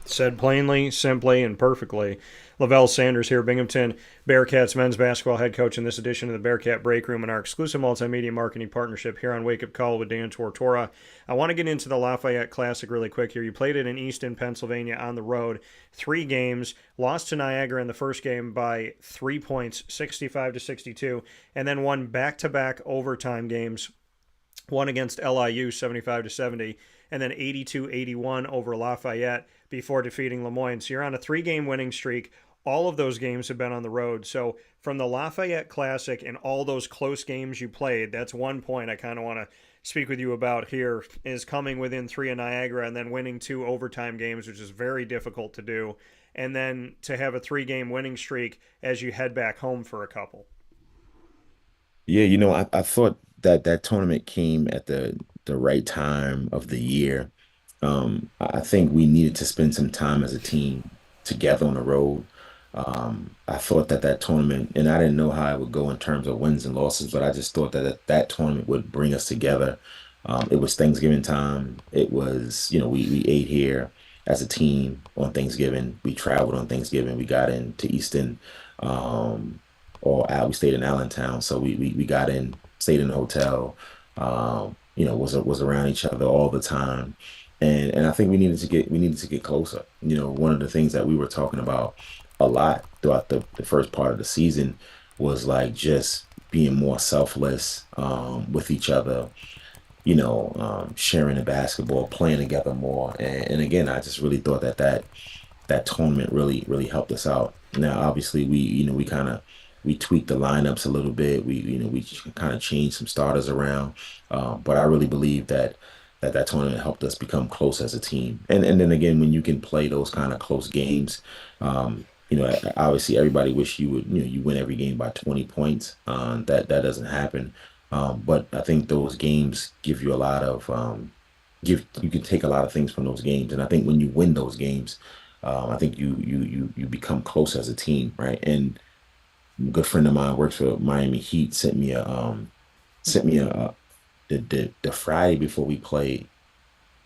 Said plainly, simply, and perfectly. Levell Sanders here, Binghamton Bearcats men's basketball head coach in this edition of the Bearcat Breakroom and our exclusive multimedia marketing partnership here on Wake Up Call with Dan Tortora. I want to get into the Lafayette Classic really quick here. You played it in Easton, Pennsylvania on the road. 3 games, lost to Niagara in the first game by 3 points, 65-62, and then won back-to-back overtime games. One against LIU, 75-70, and then 82-81 over Lafayette before defeating Lemoyne. So you're on a 3-game winning streak. All of those games have been on the road. So from the Lafayette Classic and all those close games you played, that's one point I kind of want to speak with you about here, is coming within 3 of Niagara and then winning 2 overtime games, which is very difficult to do. And then to have a 3-game winning streak as you head back home for a couple. Yeah, I thought that tournament came at the right time of the year. I think we needed to spend some time as a team together on the road. I thought that tournament, and I didn't know how it would go in terms of wins and losses, but I just thought that tournament would bring us together. It was Thanksgiving time. It was, we ate here as a team on Thanksgiving. We traveled on Thanksgiving. We got into Easton, we stayed in Allentown, so we got in, stayed in the hotel. Was around each other all the time, and I think we needed to get closer. One of the things that we were talking about a lot throughout the first part of the season was like just being more selfless with each other, sharing the basketball, playing together more. And again, I just really thought that tournament really helped us out. Now, obviously, we tweaked the lineups a little bit. We kind of changed some starters around, but I really believe that tournament helped us become close as a team. And then again, when you can play those kind of close games, obviously everybody wish you would you win every game by 20 points. That doesn't happen. But I think those games give you a lot of you can take a lot of things from those games, and I think when you win those games, I think you become close as a team, right? And a good friend of mine works for Miami Heat sent me the Friday before we played.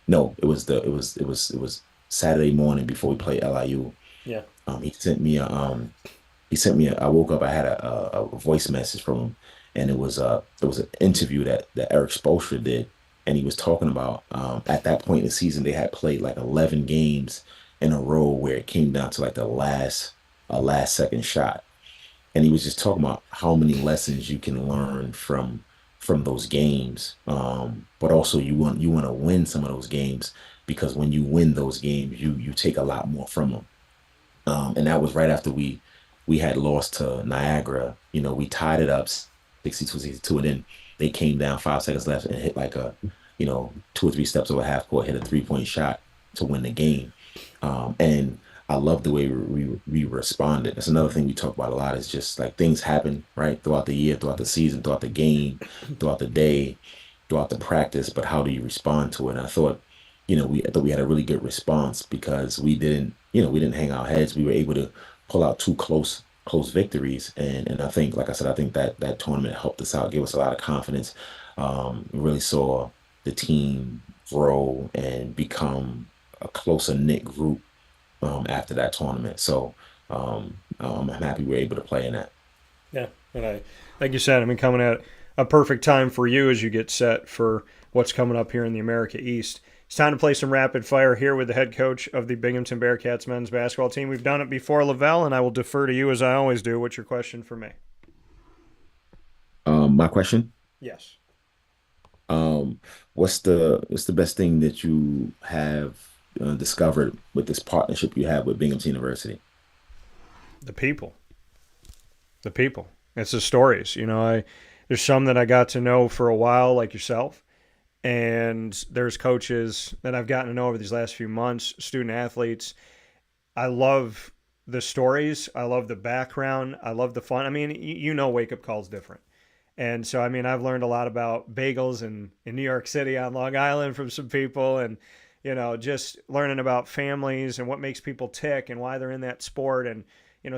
No, it was Saturday morning before we played LIU. Yeah. He sent me I woke up, I had a voice message from him, and it was an interview that Eric Spoelstra did, and he was talking about at that point in the season they had played like 11 games in a row where it came down to like the last second shot, and he was just talking about how many lessons you can learn from those games. But also you want to win some of those games, because when you win those games, you take a lot more from them. And that was right after we had lost to Niagara. We tied it up 62-62, and then they came down 5 seconds left and hit like a 2 or 3 steps over half court, hit a 3-point shot. to win the game. And I love the way we responded. That's another thing we talk about a lot is just like things happen, right? Throughout the year, throughout the season, throughout the game, throughout the day, throughout the practice, but how do you respond to it? And I thought we had a really good response because we didn't hang our heads. We were able to pull out two close victories. And I think, like I said, I think that tournament helped us out, gave us a lot of confidence. We really saw the team grow and become a closer knit group after that tournament. So I'm happy we were able to play in that. Yeah, and like you said, I mean, coming at a perfect time for you as you get set for what's coming up here in the America East. It's time to play some rapid fire here with the head coach of the Binghamton Bearcats men's basketball team. We've done it before, Levell, and I will defer to you as I always do. What's your question for me? My question, Yes. what's the best thing that you have discovered with this partnership you have with Binghamton University? The people. The people. It's the stories. There's some that I got to know for a while, like yourself. And there's coaches that I've gotten to know over these last few months, student athletes. I love the stories. I love the background. I love the fun. I mean, Wake Up Call is different. And so, I mean, I've learned a lot about bagels in New York City on Long Island from some people and, just learning about families and what makes people tick and why they're in that sport. And,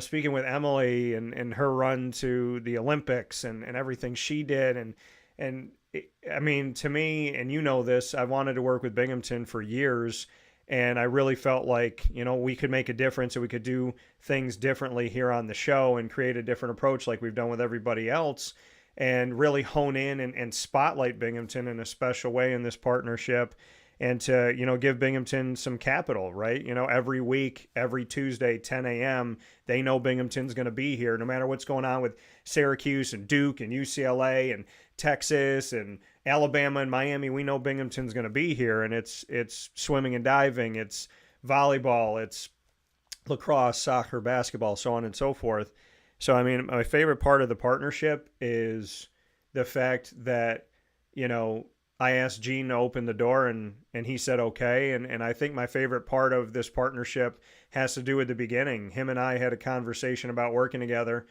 speaking with Emily and her run to the Olympics and everything she did. I mean, to me, and this, I wanted to work with Binghamton for years. And I really felt like, we could make a difference and we could do things differently here on the show and create a different approach like we've done with everybody else and really hone in and spotlight Binghamton in a special way in this partnership and to, give Binghamton some capital, right? Every week, every Tuesday, 10 a.m., they know Binghamton's going to be here no matter what's going on with Syracuse and Duke and UCLA and Texas and Alabama and Miami. We know Binghamton's going to be here, and it's swimming and diving, it's volleyball, it's lacrosse, soccer, basketball, so on and so forth. So, I mean, my favorite part of the partnership is the fact that, I asked Gene to open the door and he said okay. And I think my favorite part of this partnership has to do with the beginning. Him and I had a conversation about working together,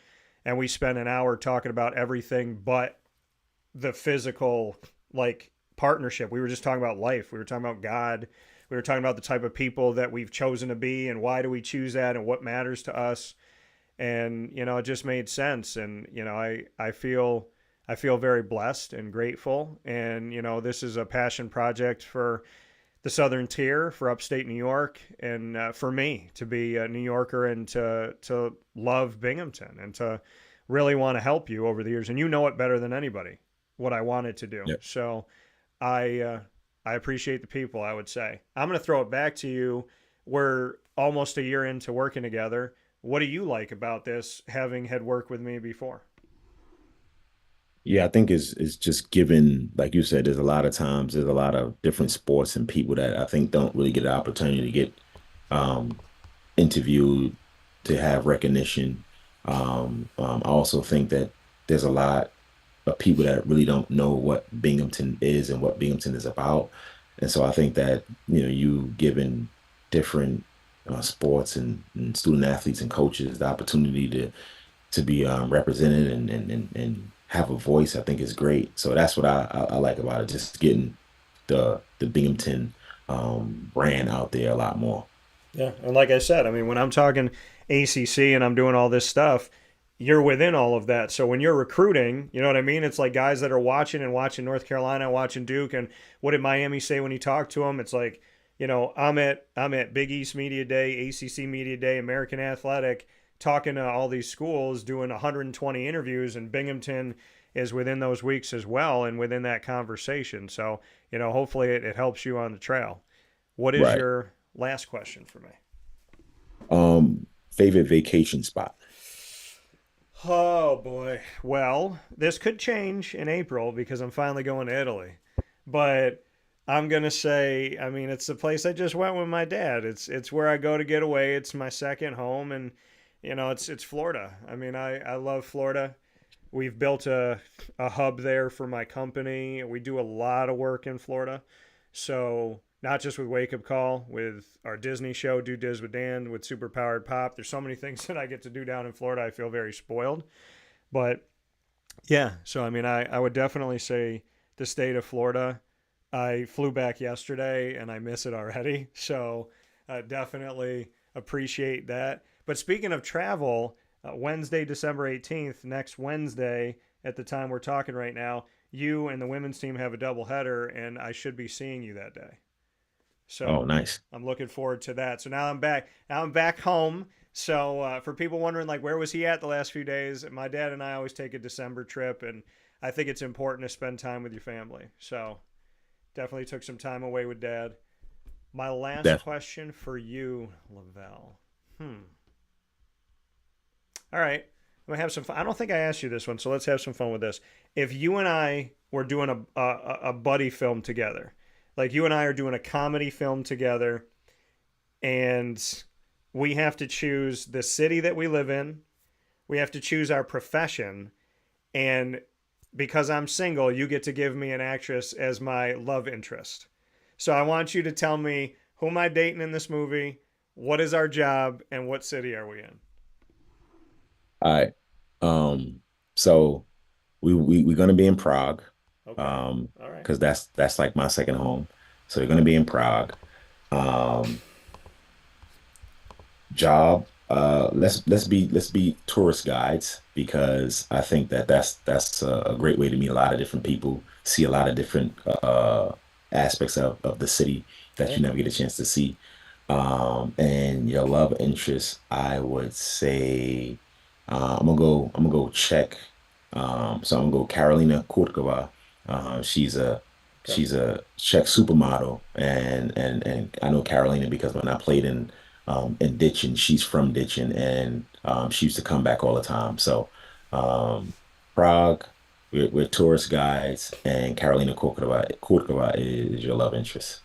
and we spent an hour talking about everything but the physical, like, partnership. We were just talking about life. We were talking about God. We were talking about the type of people that we've chosen to be and why do we choose that and what matters to us. And, it just made sense. And, I feel very blessed and grateful. And, this is a passion project for the Southern Tier, for upstate New York, and for me to be a New Yorker and to love Binghamton and to really want to help you over the years. And you know it better than anybody, what I wanted to do. Yep. So I appreciate the people, I would say. I'm going to throw it back to you. We're almost a year into working together. What do you like about this, having had worked with me before? Yeah, I think it's just given, like you said, there's a lot of different sports and people that I think don't really get an opportunity to get um, interviewed, to have recognition. I also think that there's a lot of people that really don't know what Binghamton is and what Binghamton is about. And so I think that, you giving different sports and student athletes and coaches the opportunity to be represented and have a voice, I think is great. So that's what I like about it, just getting the Binghamton brand out there a lot more. Yeah, and like I said, I mean, when I'm talking ACC and I'm doing all this stuff, you're within all of that. So when you're recruiting, you know what I mean? It's like guys that are watching North Carolina, watching Duke, and what did Miami say when you talk to them? It's like, I'm at Big East Media Day, ACC Media Day, American Athletic, talking to all these schools, doing 120 interviews, and Binghamton is within those weeks as well and within that conversation. So, hopefully it helps you on the trail. What is Right. your last question for me? Favorite vacation spot? Oh boy. Well, this could change in April because I'm finally going to Italy. But I'm gonna say, I mean, it's the place I just went with my dad. It's where I go to get away. It's my second home, and it's Florida. I mean, I love Florida. We've built a hub there for my company. We do a lot of work in Florida. So, not just with Wake Up Call, with our Disney show, Do Diz with Dan, with Super Powered Pop. There's so many things that I get to do down in Florida. I feel very spoiled. But yeah, so I mean, I would definitely say the state of Florida. I flew back yesterday and I miss it already. So definitely appreciate that. But speaking of travel, Wednesday, December 18th, next Wednesday, at the time we're talking right now, you and the women's team have a doubleheader, and I should be seeing you that day. So Oh, nice. I'm looking forward to that. So now I'm back. Now I'm back home. So for people wondering, like, where was he at the last few days? My dad and I always take a December trip, and I think it's important to spend time with your family. So definitely took some time away with Dad. My last question for you, Levell. All right. I'm going to have some fun. I don't think I asked you this one, so let's have some fun with this. If you and I were doing a buddy film together, like you and I are doing a comedy film together, and we have to choose the city that we live in, we have to choose our profession, and because I'm single, you get to give me an actress as my love interest. So I want you to tell me, who am I dating in this movie, what is our job, and what city are we in? All right. So we're gonna be in Prague. Okay. All right. Because that's like my second home. So we're gonna be in Prague. Job. Let's be tourist guides, because I think that's a great way to meet a lot of different people, see a lot of different aspects of the city that you never get a chance to see. And your love interest, I would say, I'm gonna go Czech. So I'm gonna go Carolina Kurtkova. She's a Okay. Czech supermodel, and I know Carolina because when I played in Ditchin, she's from Ditchin, and she used to come back all the time. So Prague, we're tourist guides, and Carolina Kurtkova is your love interest.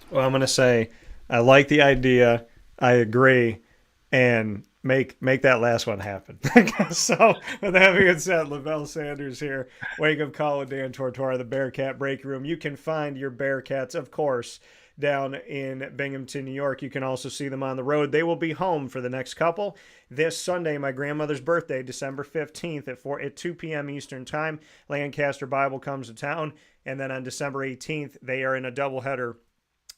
Well, I'm going to say I like the idea. I agree. And make that last one happen. So, with that being said, Levell Sanders here. Wake Up Call with Dan Tortora, the Bearcat Breakroom. You can find your Bearcats, of course, down in Binghamton, New York. You can also see them on the road. They will be home for the next couple. This Sunday, my grandmother's birthday, December 15th at 2 p.m. Eastern Time. Lancaster Bible comes to town. And then on December 18th, they are in a doubleheader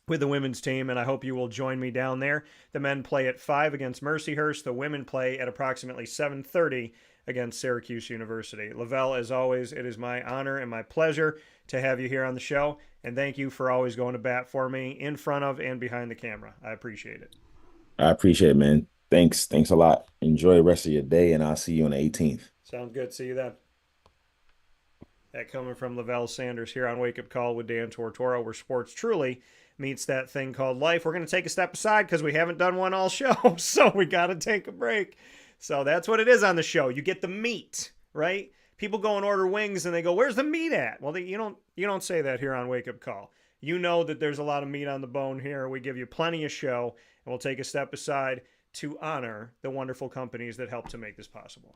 with the women's team, and I hope you will join me down there. The men play at 5 against Mercyhurst. The women play at approximately 7:30 against Syracuse University. Levell, as always, it is my honor and my pleasure to have you here on the show, and thank you for always going to bat for me in front of and behind the camera. I appreciate it. I appreciate it, man. Thanks a lot. Enjoy the rest of your day, and I'll see you on the 18th. Sounds good. See you then. That coming from Levell Sanders here on Wake Up Call with Dan Tortora, where sports truly meets that thing called life. We're going to take a step aside because we haven't done one all show, so we got to take a break. So that's what it is on the show. You get the meat, right? People go and order wings and they go, "Where's the meat at?" Well, you don't say that here on Wake Up Call. You know that there's a lot of meat on the bone here. We give you plenty of show, and we'll take a step aside to honor the wonderful companies that help to make this possible.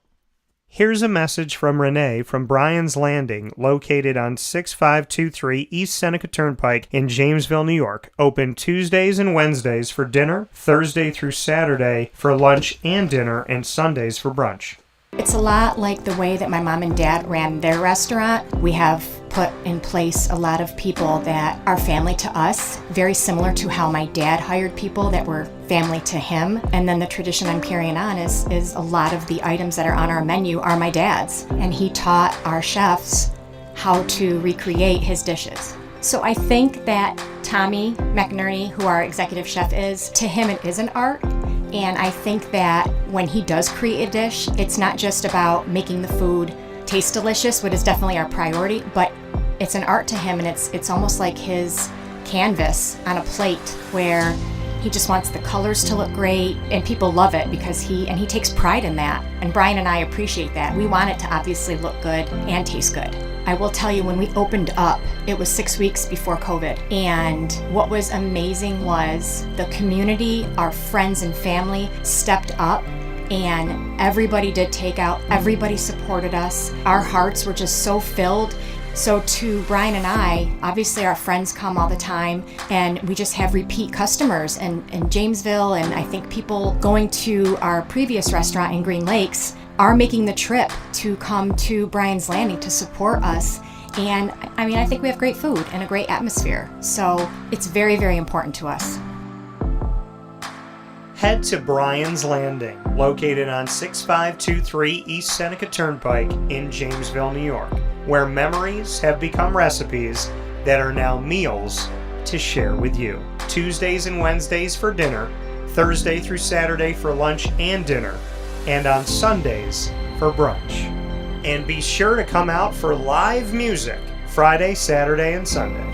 Here's a message from Renee from Bryan's Landing, located on 6523 East Seneca Turnpike in Jamesville, New York. Open Tuesdays and Wednesdays for dinner, Thursday through Saturday for lunch and dinner, and Sundays for brunch. It's a lot like the way that my mom and dad ran their restaurant. We have put in place a lot of people that are family to us, very similar to how my dad hired people that were family to him. And then the tradition I'm carrying on is a lot of the items that are on our menu are my dad's. And he taught our chefs how to recreate his dishes. So I think that Tommy McNerney, who our executive chef is, to him it is an art. And I think that when he does create a dish, it's not just about making the food taste delicious, which is definitely our priority, but it's an art to him, and it's almost like his canvas on a plate where he just wants the colors to look great, and people love it because he takes pride in that. And Bryan and I appreciate that. We want it to obviously look good and taste good. I will tell you, when we opened up, it was 6 weeks before COVID. And what was amazing was the community, our friends and family stepped up, and everybody did takeout. Everybody supported us. Our hearts were just so filled So to Brian and I, obviously our friends come all the time, and we just have repeat customers in Jamesville, and I think people going to our previous restaurant in Green Lakes are making the trip to come to Brian's Landing to support us. And I mean, I think we have great food and a great atmosphere. So it's very, very important to us. Head to Brian's Landing, located on 6523 East Seneca Turnpike in Jamesville, New York, where memories have become recipes that are now meals to share with you. Tuesdays and Wednesdays for dinner, Thursday through Saturday for lunch and dinner, and on Sundays for brunch. And be sure to come out for live music Friday, Saturday, and Sunday.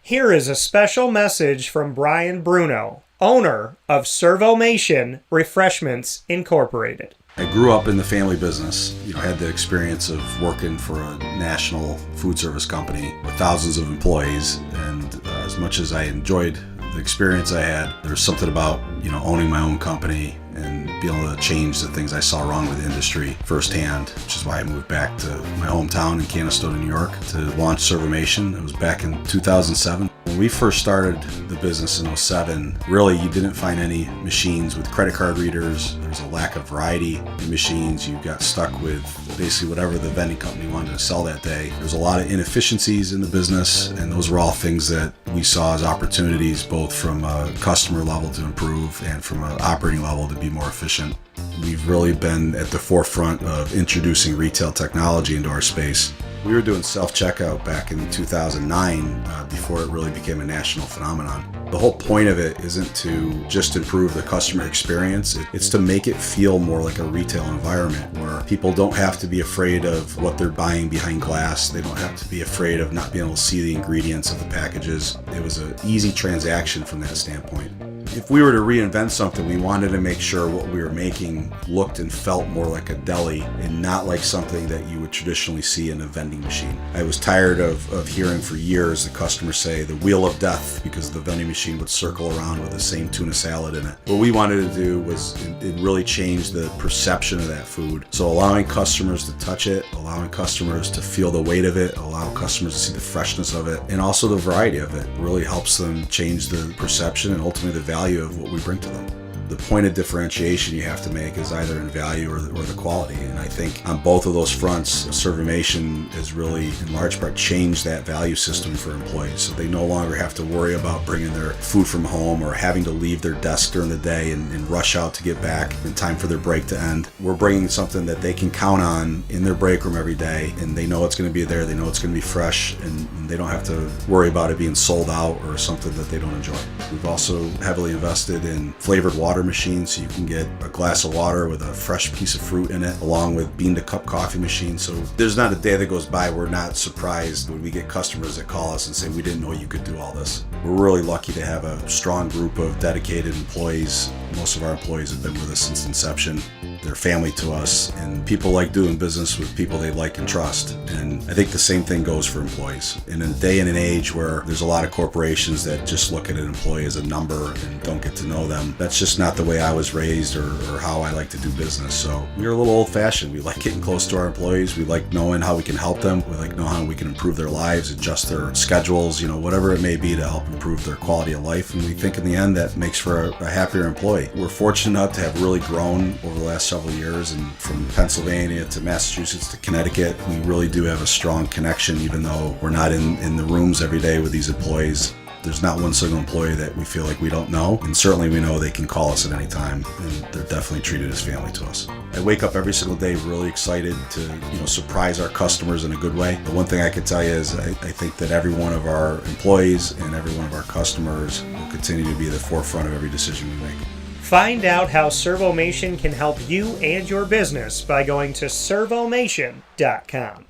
Here is a special message from Brian Bruno, owner of Servomation Refreshments Incorporated. I grew up in the family business, had the experience of working for a national food service company with thousands of employees, and as much as I enjoyed the experience I had, there's something about, owning my own company and being able to change the things I saw wrong with the industry firsthand, which is why I moved back to my hometown in Canastota, New York to launch Servomation. It was back in 2007. When we first started the business in 2007, really you didn't find any machines with credit card readers. There was a lack of variety in machines. You got stuck with basically whatever the vending company wanted to sell that day. There was a lot of inefficiencies in the business, and those were all things that we saw as opportunities, both from a customer level to improve and from an operating level to be more efficient. We've really been at the forefront of introducing retail technology into our space. We were doing self-checkout back in 2009 before it really became a national phenomenon. The whole point of it isn't to just improve the customer experience. It's to make it feel more like a retail environment where people don't have to be afraid of what they're buying behind glass. They don't have to be afraid of not being able to see the ingredients of the packages. It was an easy transaction from that standpoint. If we were to reinvent something, we wanted to make sure what we were making looked and felt more like a deli and not like something that you would traditionally see in a vending machine. I was tired of hearing for years the customers say the wheel of death because the vending machine would circle around with the same tuna salad in it. What we wanted to do was it really change the perception of that food. So allowing customers to touch it, allowing customers to feel the weight of it, allow customers to see the freshness of it, and also the variety of it really helps them change the perception and ultimately the value of what we bring to them. The point of differentiation you have to make is either in value or the quality. And I think on both of those fronts, Servomation has really, in large part, changed that value system for employees. So they no longer have to worry about bringing their food from home or having to leave their desk during the day and rush out to get back in time for their break to end. We're bringing something that they can count on in their break room every day, and they know it's going to be there, they know it's going to be fresh, and they don't have to worry about it being sold out or something that they don't enjoy. We've also heavily invested in flavored water machines, so you can get a glass of water with a fresh piece of fruit in it, along with bean to cup coffee machines. So there's not a day that goes by we're not surprised when we get customers that call us and say, we didn't know you could do all this. We're really lucky to have a strong group of dedicated employees. Most of our employees have been with us since inception. They're family to us, and people like doing business with people they like and trust. And I think the same thing goes for employees. In a day and an age where there's a lot of corporations that just look at an employee as a number and don't get to know them, that's just not the way I was raised or how I like to do business. So we're a little old-fashioned. We like getting close to our employees. We like knowing how we can help them. We like knowing how we can improve their lives, adjust their schedules, whatever it may be to help improve their quality of life. And we think in the end that makes for a happier employee. We're fortunate enough to have really grown over the last several years, and from Pennsylvania to Massachusetts to Connecticut, we really do have a strong connection, even though we're not in the rooms every day with these employees. There's not one single employee that we feel like we don't know, and certainly we know they can call us at any time, and they're definitely treated as family to us. I wake up every single day really excited to surprise our customers in a good way. The one thing I can tell you is I think that every one of our employees and every one of our customers will continue to be at the forefront of every decision we make. Find out how Servomation can help you and your business by going to servomation.com.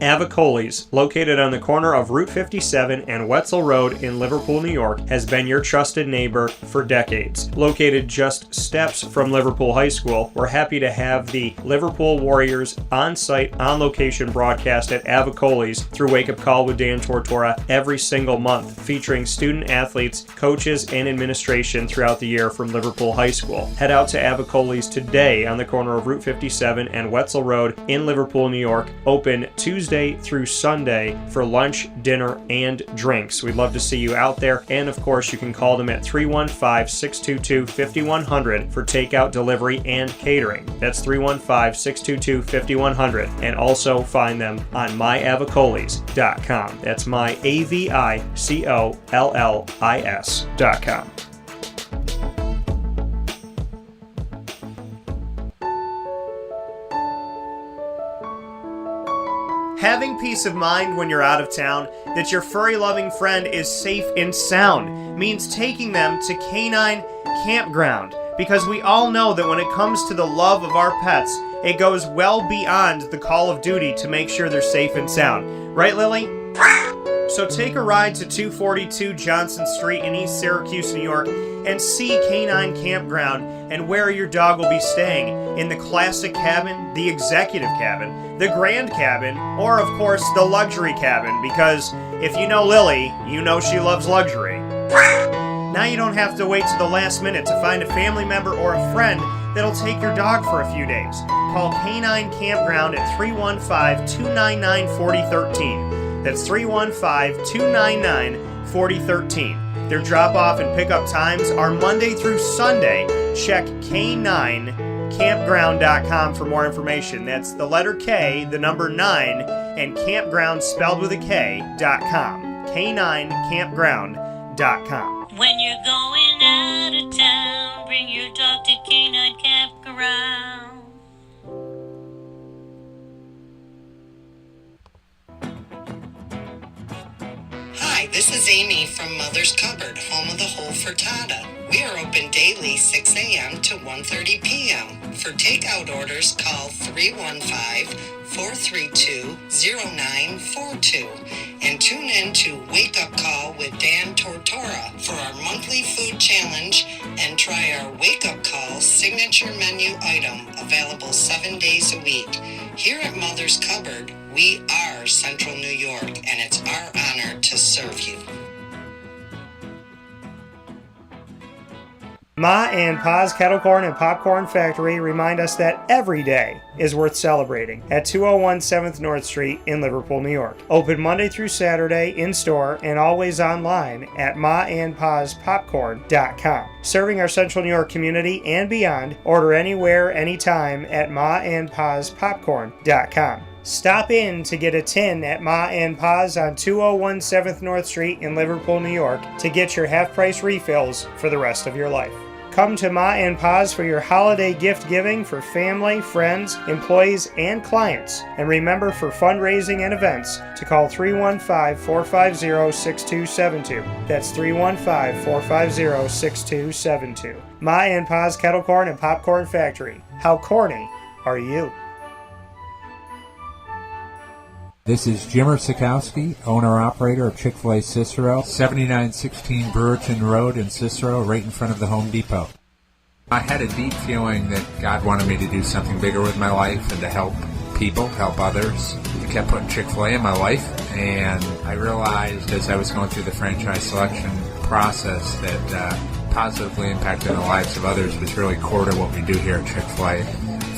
Avicolli's, located on the corner of Route 57 and Wetzel Road in Liverpool, New York, has been your trusted neighbor for decades. Located just steps from Liverpool High School, we're happy to have the Liverpool Warriors on-site, on-location broadcast at Avicolli's through Wake Up Call with Dan Tortora every single month, featuring student athletes, coaches, and administration throughout the year from Liverpool High School. Head out to Avicolli's today on the corner of Route 57 and Wetzel Road in Liverpool, New York, open Tuesday through Sunday for lunch, dinner, and drinks. We'd love to see you out there, and of course you can call them at 315-622-5100 for takeout, delivery, and catering. That's 315-622-5100, and also find them on myavicollis.com. That's myavicollis.com. Having peace of mind when you're out of town that your furry-loving friend is safe and sound means taking them to Canine Campground, because we all know that when it comes to the love of our pets, it goes well beyond the call of duty to make sure they're safe and sound. Right, Lily? So take a ride to 242 Johnson Street in East Syracuse, New York, and see Canine Campground and where your dog will be staying in the classic cabin, the executive cabin, the grand cabin, or of course the luxury cabin, because if you know Lily, you know she loves luxury. Now you don't have to wait to the last minute to find a family member or a friend that'll take your dog for a few days. Call Canine Campground at 315-299-4013. That's 315-299-4013. Their drop-off and pickup times are Monday through Sunday. Check K9campground.com for more information. That's the letter K, the number 9, and campground spelled with a K.com. K9campground.com. When you're going out of town, bring your dog to Canine Campground. Hi, this is Amy from Mother's Cupboard, home of the whole frittata. We are open daily 6 a.m. to 1:30 p.m. For takeout orders, call 315-432-0942 and tune in to Wake Up Call with Dan Tortora for our monthly food challenge and try our Wake Up Call signature menu item available 7 days a week. Here at Mother's Cupboard, we are Central New York, and it's our honor to serve you. Ma and Pa's Kettle Corn and Popcorn Factory remind us that every day is worth celebrating at 201 7th North Street in Liverpool, New York. Open Monday through Saturday in-store and always online at maandpaspopcorn.com. Serving our Central New York community and beyond, order anywhere, anytime at maandpaspopcorn.com. Stop in to get a tin at Ma and Pa's on 201 7th North Street in Liverpool, New York to get your half-price refills for the rest of your life. Come to Ma and Pa's for your holiday gift giving for family, friends, employees, and clients. And remember, for fundraising and events, to call 315-450-6272. That's 315-450-6272. Ma and Pa's Kettle Corn and Popcorn Factory. How corny are you? This is Jimmer Sikowski, owner-operator of Chick-fil-A Cicero, 7916 Brewerton Road in Cicero, right in front of the Home Depot. I had a deep feeling that God wanted me to do something bigger with my life and to help people, help others. I kept putting Chick-fil-A in my life, and I realized as I was going through the franchise selection process that positively impacting the lives of others was really core to what we do here at Chick-fil-A.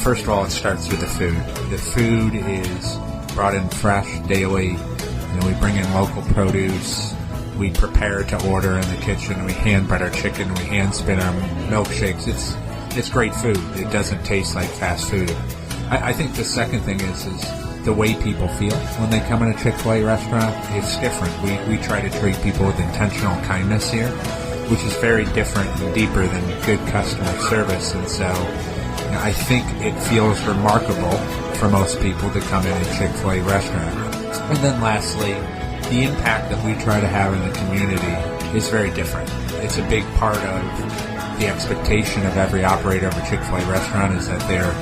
First of all, it starts with the food. The food is brought in fresh daily. We bring in local produce. We prepare to order in the kitchen. We hand bread our chicken. We hand spin our milkshakes. It's great food. It doesn't taste like fast food. I think the second thing is the way people feel when they come in a Chick-fil-A restaurant. It's different. We try to treat people with intentional kindness here, which is very different and deeper than good customer service. And so I think it feels remarkable for most people to come in a Chick-fil-A restaurant. And then lastly, the impact that we try to have in the community is very different. It's a big part of the expectation of every operator of a Chick-fil-A restaurant is that they're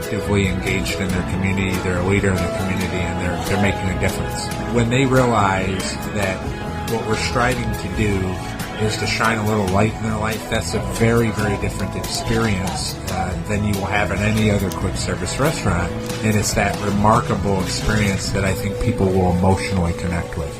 actively engaged in their community, they're a leader in the community, and they're making a difference. When they realize that what we're striving to do is to shine a little light in their life, that's a very, very different experience than you will have in any other quick service restaurant. And it's that remarkable experience that I think people will emotionally connect with.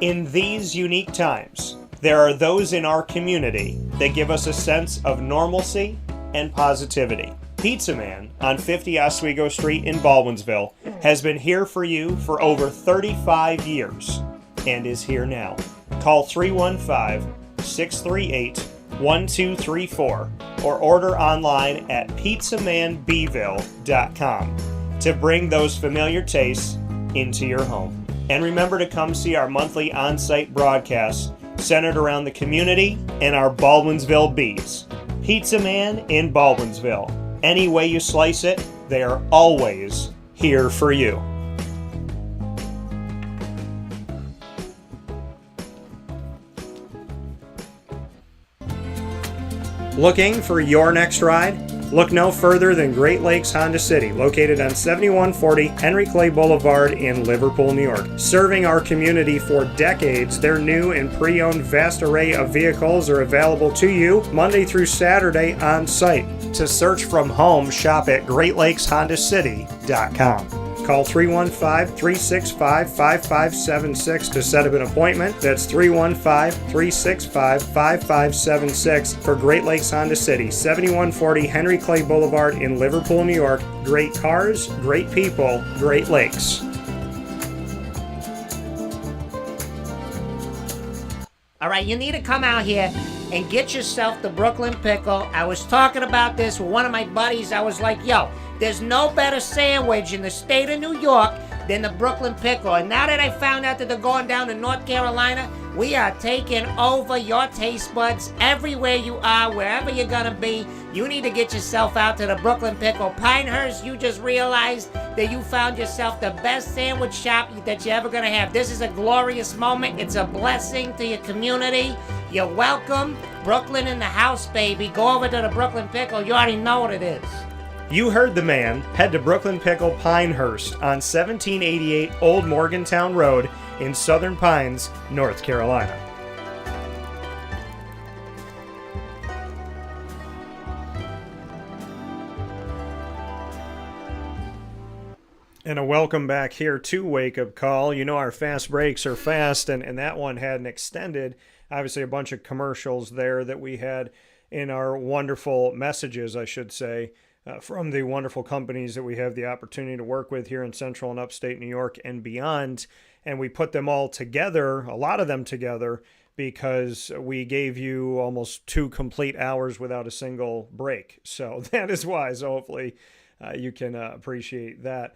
In these unique times, there are those in our community that give us a sense of normalcy and positivity. Pizza Man on 50 Oswego Street in Baldwinsville has been here for you for over 35 years and is here now. Call 315-638-1234 or order online at pizzamanbville.com to bring those familiar tastes into your home. And remember to come see our monthly on-site broadcasts centered around the community and our Baldwinsville Bees. Pizza Man in Baldwinsville. Any way you slice it, they are always here for you. Looking for your next ride? Look no further than Great Lakes Honda City, located on 7140 Henry Clay Boulevard in Liverpool, New York. Serving our community for decades, their new and pre-owned vast array of vehicles are available to you Monday through Saturday on site. To search from home, shop at GreatLakesHondaCity.com. Call 315-365-5576 to set up an appointment. That's 315-365-5576 for Great Lakes Honda City, 7140 Henry Clay Boulevard in Liverpool, New York. Great cars, great people, Great Lakes. All right, you need to come out here and get yourself the Brooklyn Pickle. I was talking about this with one of my buddies. I was like, yo, there's no better sandwich in the state of New York than the Brooklyn Pickle. And now that I found out that they're going down to North Carolina, we are taking over your taste buds everywhere you are, wherever you're going to be. You need to get yourself out to the Brooklyn Pickle. Pinehurst, you just realized that you found yourself the best sandwich shop that you're ever going to have. This is a glorious moment. It's a blessing to your community. You're welcome. Brooklyn in the house, baby. Go over to the Brooklyn Pickle. You already know what it is. You heard the man. Head to Brooklyn Pickle Pinehurst on 1788 Old Morgantown Road in Southern Pines, North Carolina. And a welcome back here to Wake Up Call. You know our fast breaks are fast, and that one had an extended, obviously a bunch of commercials there that we had in our wonderful messages, I should say, from the wonderful companies that we have the opportunity to work with here in Central and Upstate New York and beyond. And we put them all together, a lot of them together, because we gave you almost 2 complete hours without a single break. So that is why. So hopefully you can appreciate that.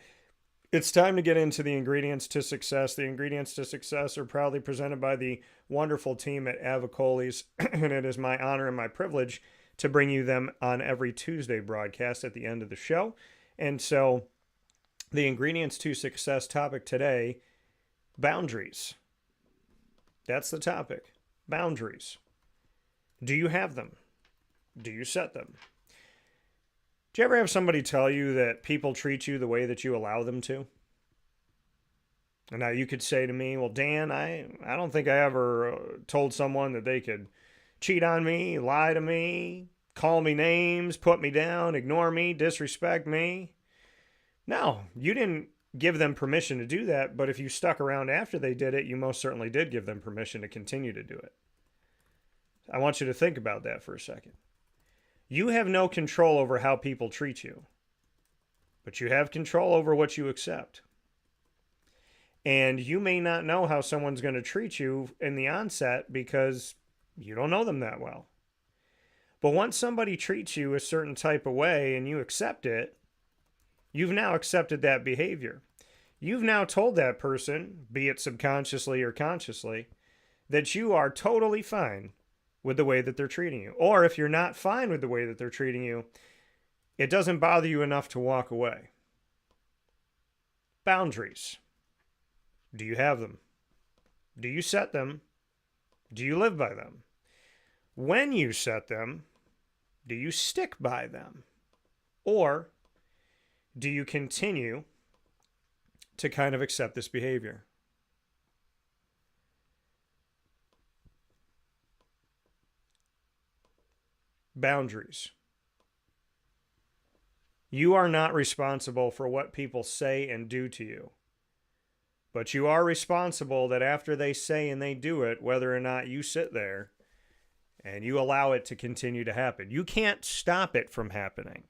It's time to get into the ingredients to success. The ingredients to success are proudly presented by the wonderful team at Avicolli's, and it is my honor and my privilege to bring you them on every Tuesday broadcast at the end of the show. And so the ingredients to success topic today, boundaries. That's the topic. Boundaries. Do you have them? Do you set them? Do you ever have somebody tell you that people treat you the way that you allow them to? And now you could say to me, well, Dan, I don't think I ever told someone that they could cheat on me, lie to me, call me names, put me down, ignore me, disrespect me. No, you didn't give them permission to do that, but if you stuck around after they did it, you most certainly did give them permission to continue to do it. I want you to think about that for a second. You have no control over how people treat you, but you have control over what you accept. And you may not know how someone's going to treat you in the onset because you don't know them that well. But once somebody treats you a certain type of way and you accept it, you've now accepted that behavior. You've now told that person, be it subconsciously or consciously, that you are totally fine with the way that they're treating you. Or if you're not fine with the way that they're treating you, it doesn't bother you enough to walk away. Boundaries. Do you have them? Do you set them? Do you live by them? When you set them, do you stick by them? Or do you continue to kind of accept this behavior? Boundaries. You are not responsible for what people say and do to you. But you are responsible that after they say and they do it, whether or not you sit there and you allow it to continue to happen. You can't stop it from happening.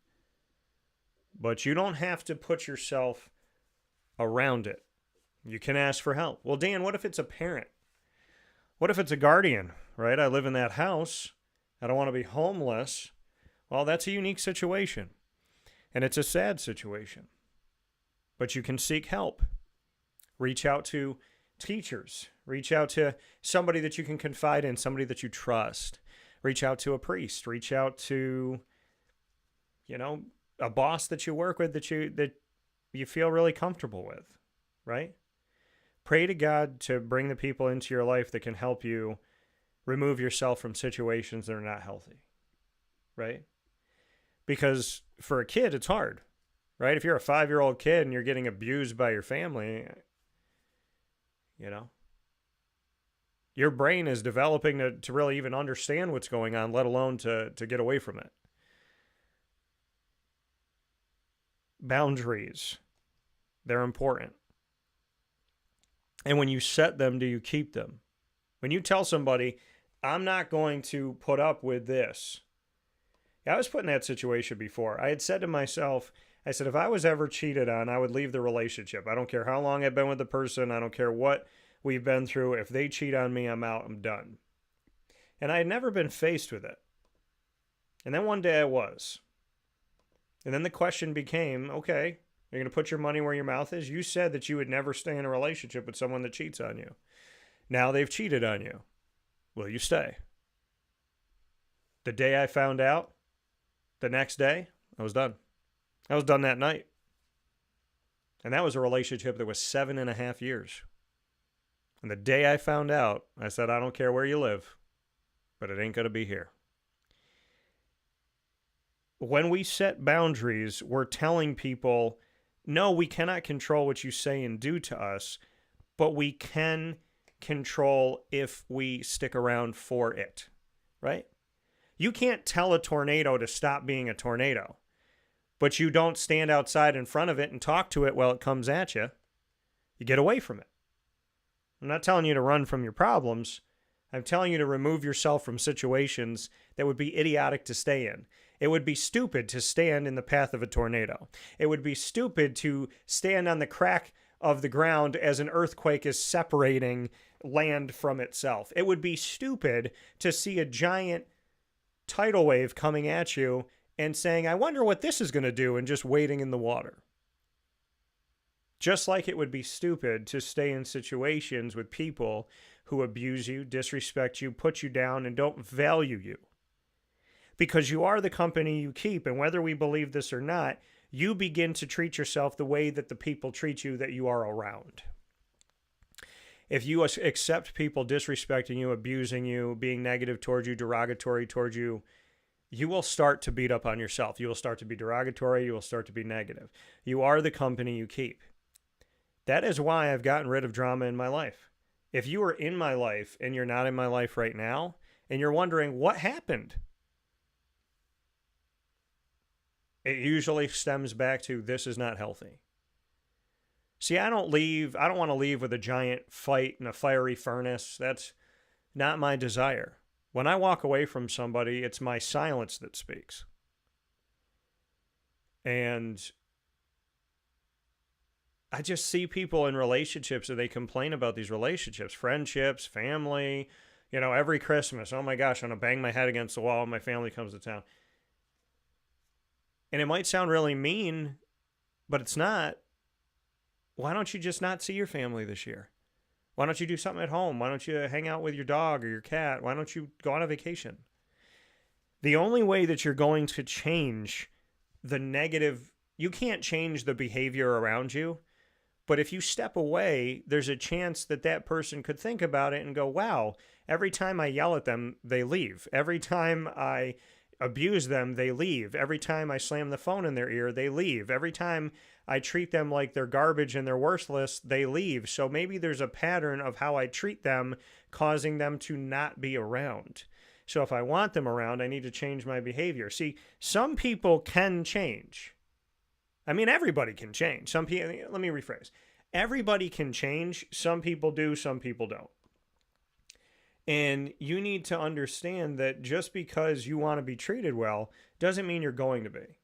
But you don't have to put yourself around it. You can ask for help. Well, Dan, what if it's a parent? What if it's a guardian, right? I live in that house. I don't want to be homeless. Well, that's a unique situation. And it's a sad situation. But you can seek help. Reach out to teachers. Reach out to somebody that you can confide in, somebody that you trust. Reach out to a priest. Reach out to, a boss that you work with that you feel really comfortable with, right? Pray to God to bring the people into your life that can help you remove yourself from situations that are not healthy, right? Because for a kid, it's hard, right? If you're a 5-year-old kid and you're getting abused by your family, your brain is developing to really even understand what's going on, let alone to get away from it. Boundaries, they're important. And when you set them, do you keep them? When you tell somebody, I'm not going to put up with this. I was put in that situation before. I had said to myself, I said, if I was ever cheated on, I would leave the relationship. I don't care how long I've been with the person. I don't care what we've been through. If they cheat on me, I'm out. I'm done. And I had never been faced with it. And then one day I was. And then the question became, okay, you're going to put your money where your mouth is? You said that you would never stay in a relationship with someone that cheats on you. Now they've cheated on you. Will you stay? The day I found out, the next day, I was done. I was done that night. And that was a relationship that was 7.5 years. And the day I found out, I said, I don't care where you live, but it ain't going to be here. When we set boundaries, we're telling people, no, we cannot control what you say and do to us, but we can control if we stick around for it, right? You can't tell a tornado to stop being a tornado, but you don't stand outside in front of it and talk to it while it comes at you. You get away from it. I'm not telling you to run from your problems. I'm telling you to remove yourself from situations that would be idiotic to stay in. It would be stupid to stand in the path of a tornado. It would be stupid to stand on the crack of the ground as an earthquake is separating land from itself. It would be stupid to see a giant tidal wave coming at you and saying, I wonder what this is going to do, and just waiting in the water. Just like it would be stupid to stay in situations with people who abuse you, disrespect you, put you down, and don't value you. Because you are the company you keep, and whether we believe this or not, you begin to treat yourself the way that the people treat you that you are around. If you accept people disrespecting you, abusing you, being negative towards you, derogatory towards you, you will start to beat up on yourself. You will start to be derogatory. You will start to be negative. You are the company you keep. That is why I've gotten rid of drama in my life. If you are in my life and you're not in my life right now, and you're wondering what happened, it usually stems back to this is not healthy. See, I don't want to leave with a giant fight and a fiery furnace. That's not my desire. When I walk away from somebody, it's my silence that speaks. And I just see people in relationships and they complain about these relationships, friendships, family, every Christmas. Oh my gosh, I'm going to bang my head against the wall when my family comes to town. And it might sound really mean, but it's not. Why don't you just not see your family this year? Why don't you do something at home? Why don't you hang out with your dog or your cat? Why don't you go on a vacation? The only way that you're going to change the negative, you can't change the behavior around you, but if you step away, there's a chance that that person could think about it and go, wow, Every time I yell at them, they leave. Every time I abuse them, they leave. Every time I slam the phone in their ear, they leave. Every time I treat them like they're garbage and they're worthless, they leave. So maybe there's a pattern of how I treat them causing them to not be around. So if I want them around, I need to change my behavior. See, some people can change. I mean, everybody can change. Some people, let me rephrase. Everybody can change. Some people do, some people don't. And you need to understand that just because you want to be treated well doesn't mean you're going to be.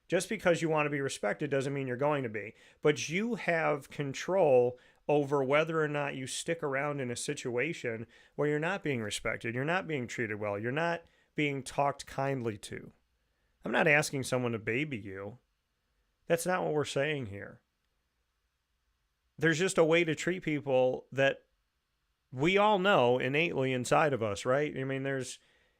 Just because you want to be respected doesn't mean you're going to be. But you have control over whether or not you stick around in a situation where you're not being respected, you're not being treated well, you're not being talked kindly to. I'm not asking someone to baby you. That's not what we're saying here. There's just a way to treat people that we all know innately inside of us, right? I mean,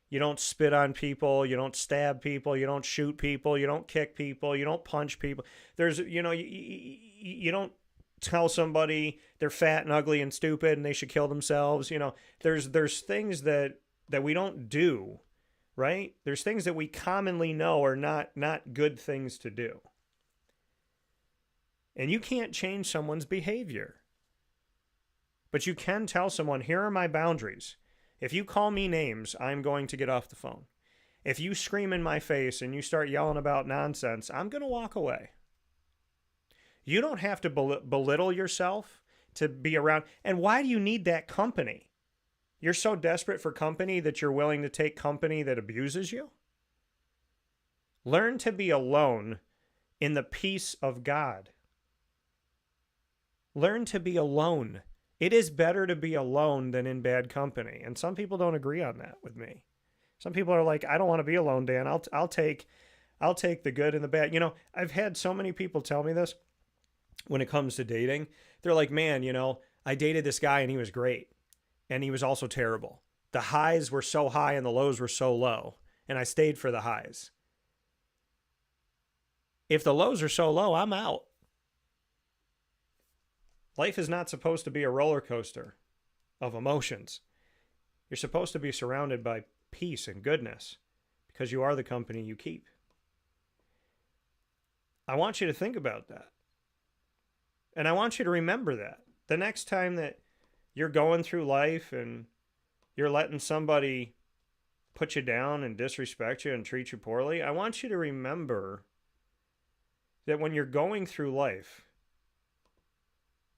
you don't spit on people, you don't stab people, you don't shoot people, you don't kick people, you don't punch people. You don't tell somebody they're fat and ugly and stupid and they should kill themselves. There's things that we don't do, right? There's things that we commonly know are not good things to do. And you can't change someone's behavior. But you can tell someone, here are my boundaries. If you call me names, I'm going to get off the phone. If you scream in my face and you start yelling about nonsense, I'm going to walk away. You don't have to belittle yourself to be around. And why do you need that company? You're so desperate for company that you're willing to take company that abuses you? Learn to be alone in the peace of God. Learn to be alone. It is better to be alone than in bad company. And some people don't agree on that with me. Some people are like, I don't want to be alone, Dan. I'll take the good and the bad. I've had so many people tell me this when it comes to dating. They're like, man, I dated this guy and he was great. And he was also terrible. The highs were so high and the lows were so low. And I stayed for the highs. If the lows are so low, I'm out. Life is not supposed to be a roller coaster of emotions. You're supposed to be surrounded by peace and goodness because you are the company you keep. I want you to think about that. And I want you to remember that. The next time that you're going through life and you're letting somebody put you down and disrespect you and treat you poorly, I want you to remember that when you're going through life,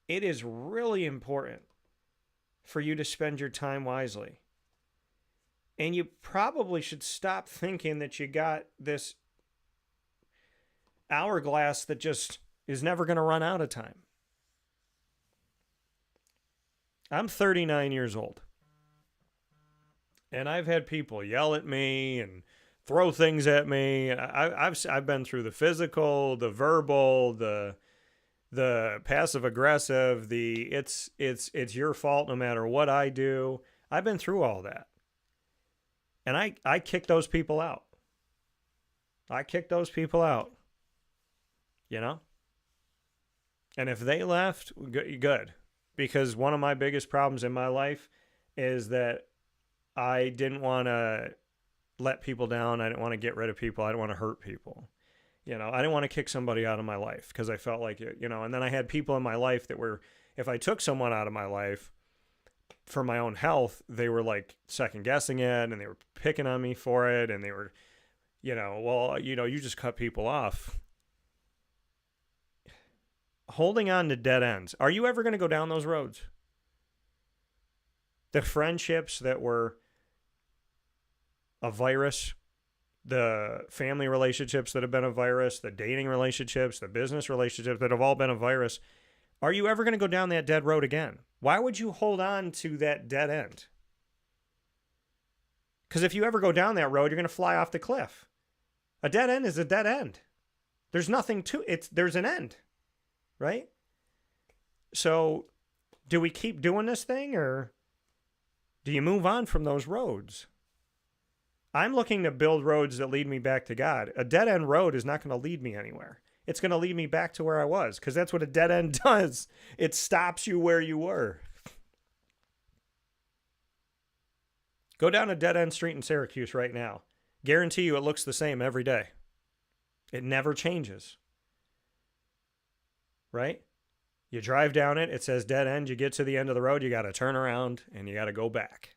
it is really important for you to spend your time wisely. And you probably should stop thinking that you got this hourglass that just is never going to run out of time. I'm 39 years old. And I've had people yell at me and throw things at me. I've been through the physical, the verbal, the passive aggressive, it's your fault no matter what I do. I've been through all that. And I kicked those people out. And if they left, good. Because one of my biggest problems in my life is that I didn't want to let people down. I didn't want to get rid of people. I didn't want to hurt people. I didn't want to kick somebody out of my life because I felt like it, and then I had people in my life that were, if I took someone out of my life for my own health, they were like second guessing it and they were picking on me for it. And they were, you just cut people off. Holding on to dead ends. Are you ever going to go down those roads? The friendships that were a virus, the family relationships that have been a virus, the dating relationships, the business relationships that have all been a virus. Are you ever going to go down that dead road again? Why would you hold on to that dead end? Because if you ever go down that road, you're going to fly off the cliff. A dead end is a dead end. There's nothing to it. There's an end, right? So do we keep doing this thing or do you move on from those roads? I'm looking to build roads that lead me back to God. A dead-end road is not going to lead me anywhere. It's going to lead me back to where I was because that's what a dead end does. It stops you where you were. Go down a dead-end street in Syracuse right now. Guarantee you it looks the same every day. It never changes. Right? You drive down it, it says dead end. You get to the end of the road, you got to turn around and you got to go back.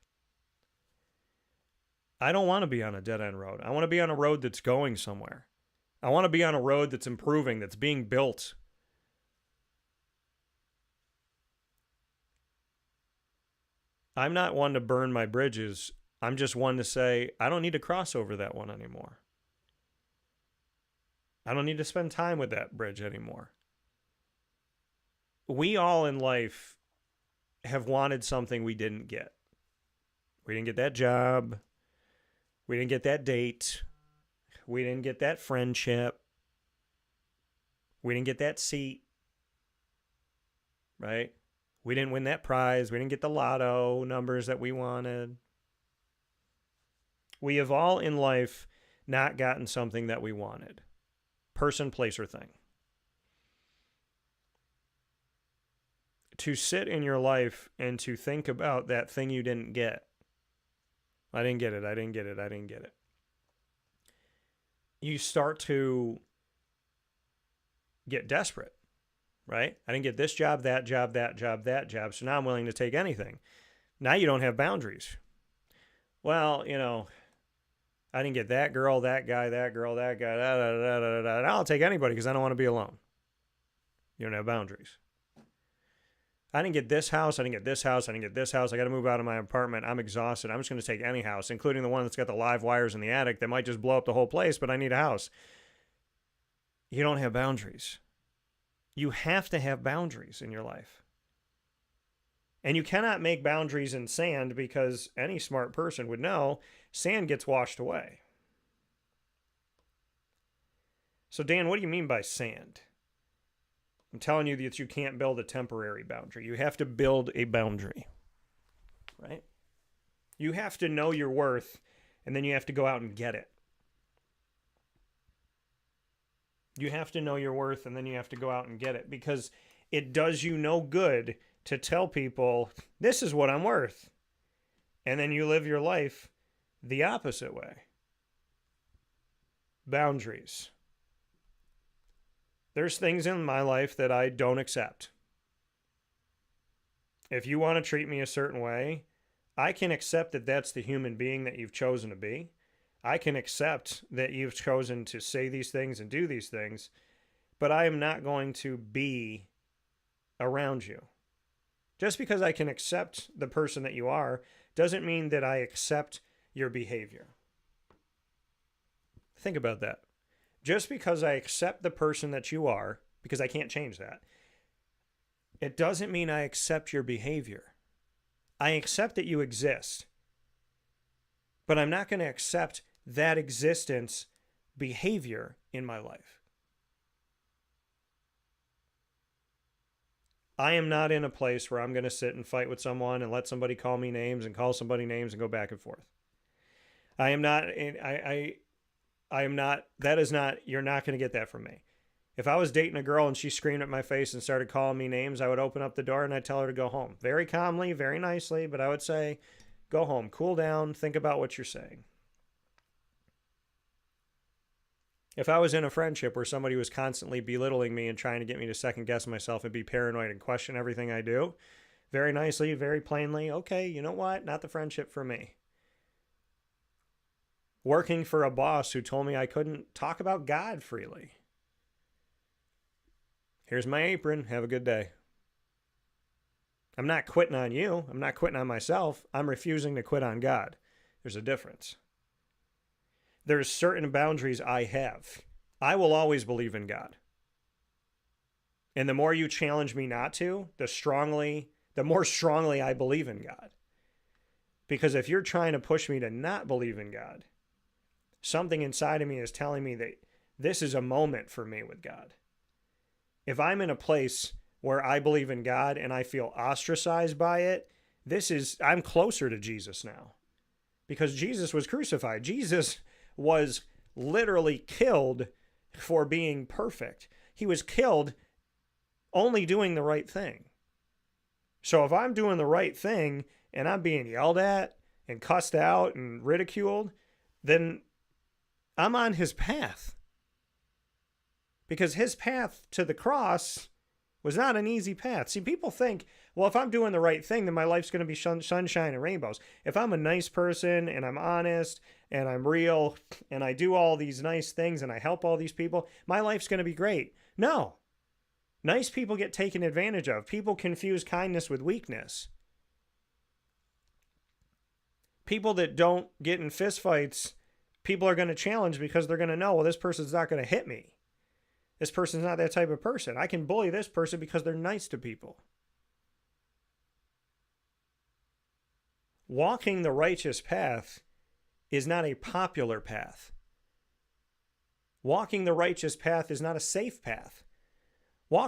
I don't want to be on a dead-end road. I want to be on a road that's going somewhere. I want to be on a road that's improving, that's being built. I'm not one to burn my bridges. I'm just one to say, I don't need to cross over that one anymore. I don't need to spend time with that bridge anymore. We all in life have wanted something we didn't get. We didn't get that job. We didn't get that date. We didn't get that friendship. We didn't get that seat. Right? We didn't win that prize. We didn't get the lotto numbers that we wanted. We have all in life not gotten something that we wanted. Person, place, or thing. To sit in your life and to think about that thing you didn't get. I didn't get it. I didn't get it. I didn't get it. You start to get desperate. Right? I didn't get this job, that job, that job, that job, so now I'm willing to take anything. Now you don't have boundaries. Well, you know, I didn't get that girl, that guy, that girl, that guy, da, da, da, da, da, da. I'll take anybody because I don't want to be alone. You don't have boundaries. I didn't get this house, I didn't get this house, I didn't get this house. I got to move out of my apartment. I'm exhausted. I'm just going to take any house, including the one that's got the live wires in the attic that might just blow up the whole place, but I need a house. You don't have boundaries. You have to have boundaries in your life. And you cannot make boundaries in sand because any smart person would know sand gets washed away. So, Dan, what do you mean by sand? I'm telling you that you can't build a temporary boundary. You have to build a boundary. Right? You have to know your worth, and then you have to go out and get it. You have to know your worth, and then you have to go out and get it, because it does you no good to tell people, this is what I'm worth. And then you live your life the opposite way. Boundaries. There's things in my life that I don't accept. If you want to treat me a certain way, I can accept that that's the human being that you've chosen to be. I can accept that you've chosen to say these things and do these things, but I am not going to be around you. Just because I can accept the person that you are doesn't mean that I accept your behavior. Think about that. Just because I accept the person that you are, because I can't change that, it doesn't mean I accept your behavior. I accept that you exist, but I'm not going to accept that existence behavior in my life. I am not in a place where I'm going to sit and fight with someone and let somebody call me names and call somebody names and go back and forth. I am not, I am not, that is not, you're not going to get that from me. If I was dating a girl and she screamed at my face and started calling me names, I would open up the door and I'd tell her to go home. Very calmly, very nicely, but I would say, go home, cool down, think about what you're saying. If I was in a friendship where somebody was constantly belittling me and trying to get me to second guess myself and be paranoid and question everything I do, very nicely, very plainly, okay, you know what? Not the friendship for me. Working for a boss who told me I couldn't talk about God freely. Here's my apron. Have a good day. I'm not quitting on you. I'm not quitting on myself. I'm refusing to quit on God. There's a difference. There's certain boundaries I have. I will always believe in God. And the more you challenge me not to, the more strongly I believe in God. Because if you're trying to push me to not believe in God, something inside of me is telling me that this is a moment for me with God. If I'm in a place where I believe in God and I feel ostracized by it, I'm closer to Jesus now. Because Jesus was crucified. Jesus was literally killed for being perfect. He was killed only doing the right thing. So if I'm doing the right thing and I'm being yelled at and cussed out and ridiculed, then I'm on his path. Because his path to the cross was not an easy path. See, people think, well, if I'm doing the right thing, then my life's going to be sunshine and rainbows. If I'm a nice person and I'm honest and I'm real and I do all these nice things and I help all these people, my life's going to be great. No. Nice people get taken advantage of. People confuse kindness with weakness. People that don't get in fistfights, people are going to challenge because they're going to know, well, this person's not going to hit me. This person's not that type of person. I can bully this person because they're nice to people. Walking the righteous path is not a popular path. Walking the righteous path is not a safe path.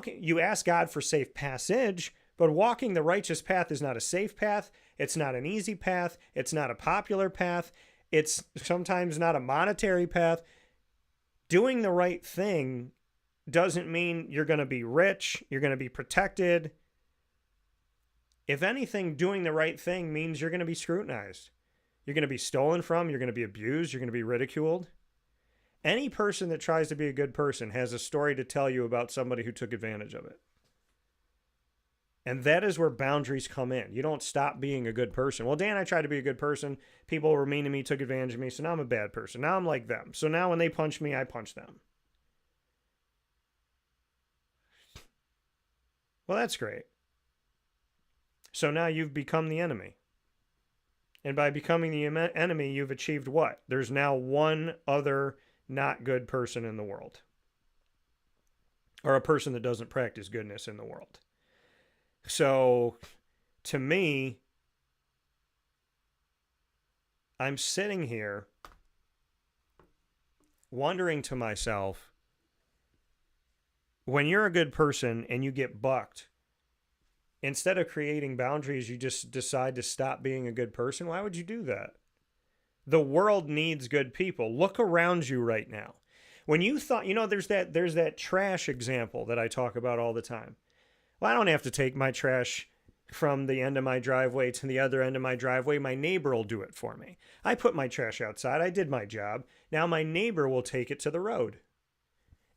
You ask God for safe passage, but walking the righteous path is not a safe path. It's not an easy path. It's not a popular path. It's sometimes not a monetary path. Doing the right thing doesn't mean you're going to be rich, you're going to be protected. If anything, doing the right thing means you're going to be scrutinized. You're going to be stolen from, you're going to be abused, you're going to be ridiculed. Any person that tries to be a good person has a story to tell you about somebody who took advantage of it. And that is where boundaries come in. You don't stop being a good person. Well, Dan, I tried to be a good person. People were mean to me, took advantage of me, so now I'm a bad person. Now I'm like them. So now when they punch me, I punch them. Well, that's great. So now you've become the enemy. And by becoming the enemy, you've achieved what? There's now one other not good person in the world. Or a person that doesn't practice goodness in the world. So, to me, I'm sitting here wondering to myself, when you're a good person and you get bucked, instead of creating boundaries, you just decide to stop being a good person. Why would you do that? The world needs good people. Look around you right now. When you thought, there's that trash example that I talk about all the time. Well, I don't have to take my trash from the end of my driveway to the other end of my driveway. My neighbor will do it for me. I put my trash outside. I did my job. Now my neighbor will take it to the road.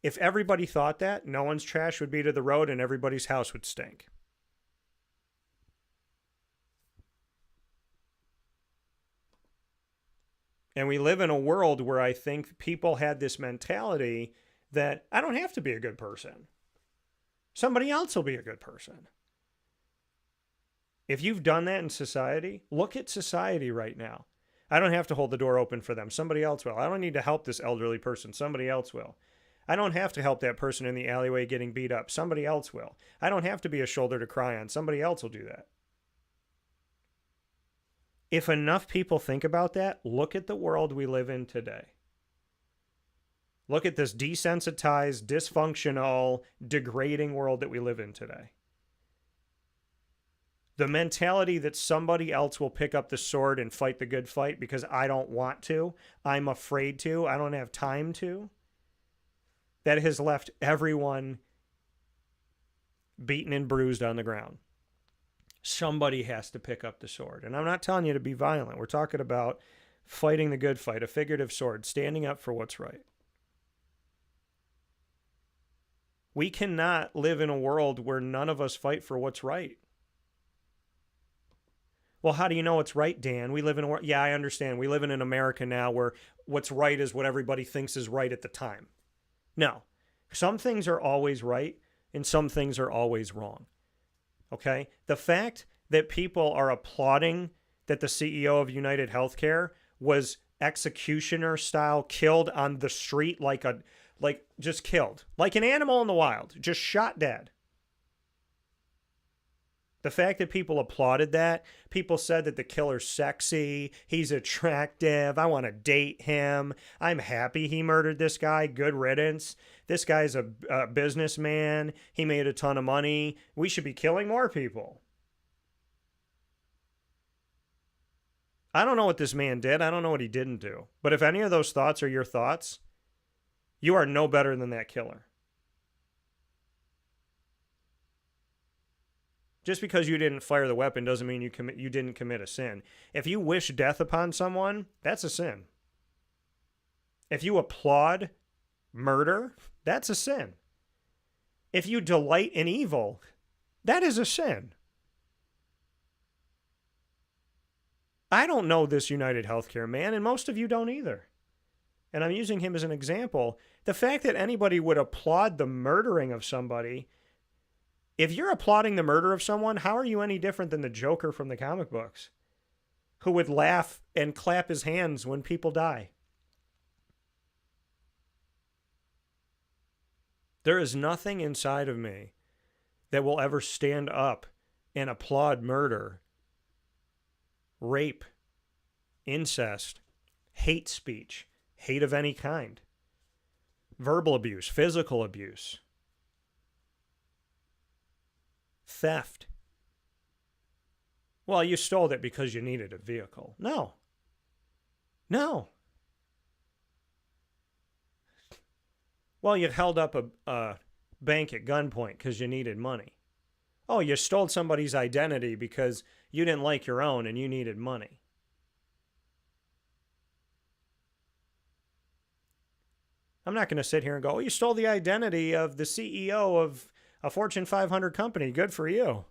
If everybody thought that, no one's trash would be to the road and everybody's house would stink. And we live in a world where I think people had this mentality that I don't have to be a good person. Somebody else will be a good person. If you've done that in society, look at society right now. I don't have to hold the door open for them. Somebody else will. I don't need to help this elderly person. Somebody else will. I don't have to help that person in the alleyway getting beat up. Somebody else will. I don't have to be a shoulder to cry on. Somebody else will do that. If enough people think about that, look at the world we live in today. Look at this desensitized, dysfunctional, degrading world that we live in today. The mentality that somebody else will pick up the sword and fight the good fight because I don't want to, I'm afraid to, I don't have time to, that has left everyone beaten and bruised on the ground. Somebody has to pick up the sword. And I'm not telling you to be violent. We're talking about fighting the good fight, a figurative sword, standing up for what's right. We cannot live in a world where none of us fight for what's right. Well, how do you know what's right, Dan? We live in a world. Yeah, I understand. We live in an America now where what's right is what everybody thinks is right at the time. No. Some things are always right and some things are always wrong. Okay? The fact that people are applauding that the CEO of United Healthcare was executioner style killed on the street like just killed. Like an animal in the wild. Just shot dead. The fact that people applauded that, people said that the killer's sexy, he's attractive, I want to date him, I'm happy he murdered this guy, good riddance, this guy's a businessman, he made a ton of money, we should be killing more people. I don't know what this man did, I don't know what he didn't do, but if any of those thoughts are your thoughts, you are no better than that killer. Just because you didn't fire the weapon doesn't mean you didn't commit a sin. If you wish death upon someone, that's a sin. If you applaud murder, that's a sin. If you delight in evil, that is a sin. I don't know this United Healthcare man, and most of you don't either. And I'm using him as an example. The fact that anybody would applaud the murdering of somebody, if you're applauding the murder of someone, how are you any different than the Joker from the comic books, who would laugh and clap his hands when people die? There is nothing inside of me that will ever stand up and applaud murder, rape, incest, hate speech, hate of any kind, verbal abuse, physical abuse, theft. Well, you stole it because you needed a vehicle. No. Well, you held up a bank at gunpoint because you needed money. Oh, you stole somebody's identity because you didn't like your own and you needed money. I'm not going to sit here and go, oh, you stole the identity of the CEO of a Fortune 500 company. Good for you.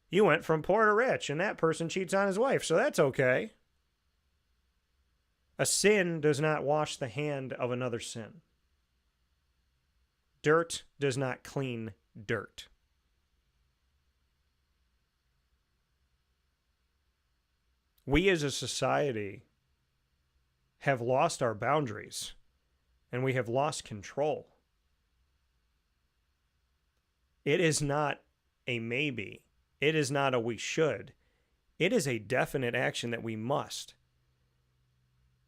You went from poor to rich, and that person cheats on his wife, so that's okay. A sin does not wash the hand of another sin. Dirt does not clean dirt. We as a society have lost our boundaries, and we have lost control. It is not a maybe. It is not a we should. It is a definite action that we must.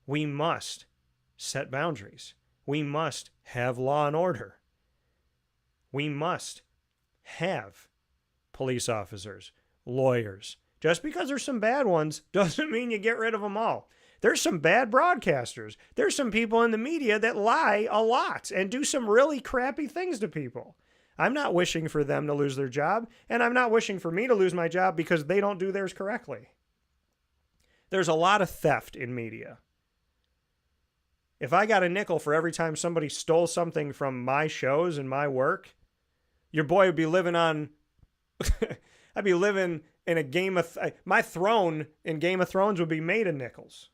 We must set boundaries. We must have law and order. We must have police officers, lawyers. Just because there's some bad ones doesn't mean you get rid of them all. There's some bad broadcasters. There's some people in the media that lie a lot and do some really crappy things to people. I'm not wishing for them to lose their job, and I'm not wishing for me to lose my job because they don't do theirs correctly. There's a lot of theft in media. If I got a nickel for every time somebody stole something from my shows and my work, your boy would be living on... I'd be living in a Game of... my throne in Game of Thrones would be made of nickels.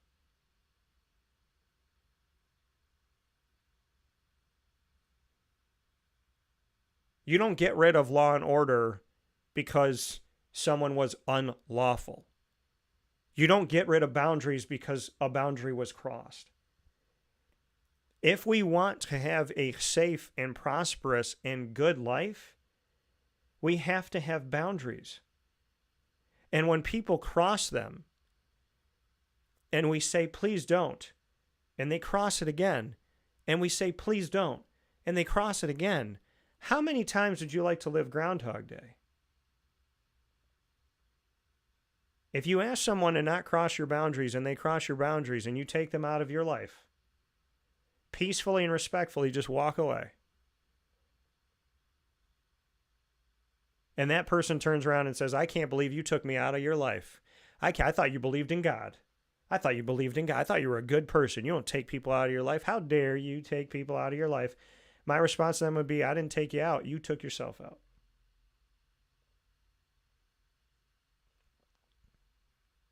You don't get rid of law and order because someone was unlawful. You don't get rid of boundaries because a boundary was crossed. If we want to have a safe and prosperous and good life, we have to have boundaries. And when people cross them, and we say, please don't, and they cross it again, and we say, please don't, and they cross it again, how many times would you like to live Groundhog Day? If you ask someone to not cross your boundaries and they cross your boundaries and you take them out of your life, peacefully and respectfully just walk away. And that person turns around and says, I can't believe you took me out of your life. I thought you believed in God. I thought you believed in God. I thought you were a good person. You don't take people out of your life. How dare you take people out of your life? My response to them would be, I didn't take you out. You took yourself out.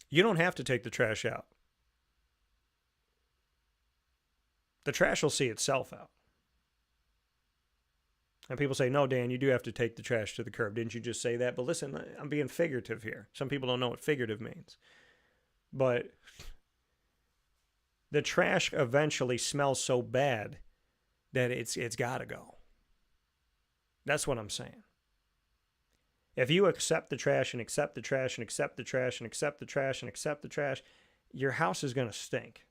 You don't have to take the trash out. The trash will see itself out. And people say, no, Dan, you do have to take the trash to the curb. Didn't you just say that? But listen, I'm being figurative here. Some people don't know what figurative means. But the trash eventually smells so bad that it's got to go. That's what I'm saying. If you accept the trash and accept the trash and accept the trash and accept the trash and accept the trash, your house is going to stink.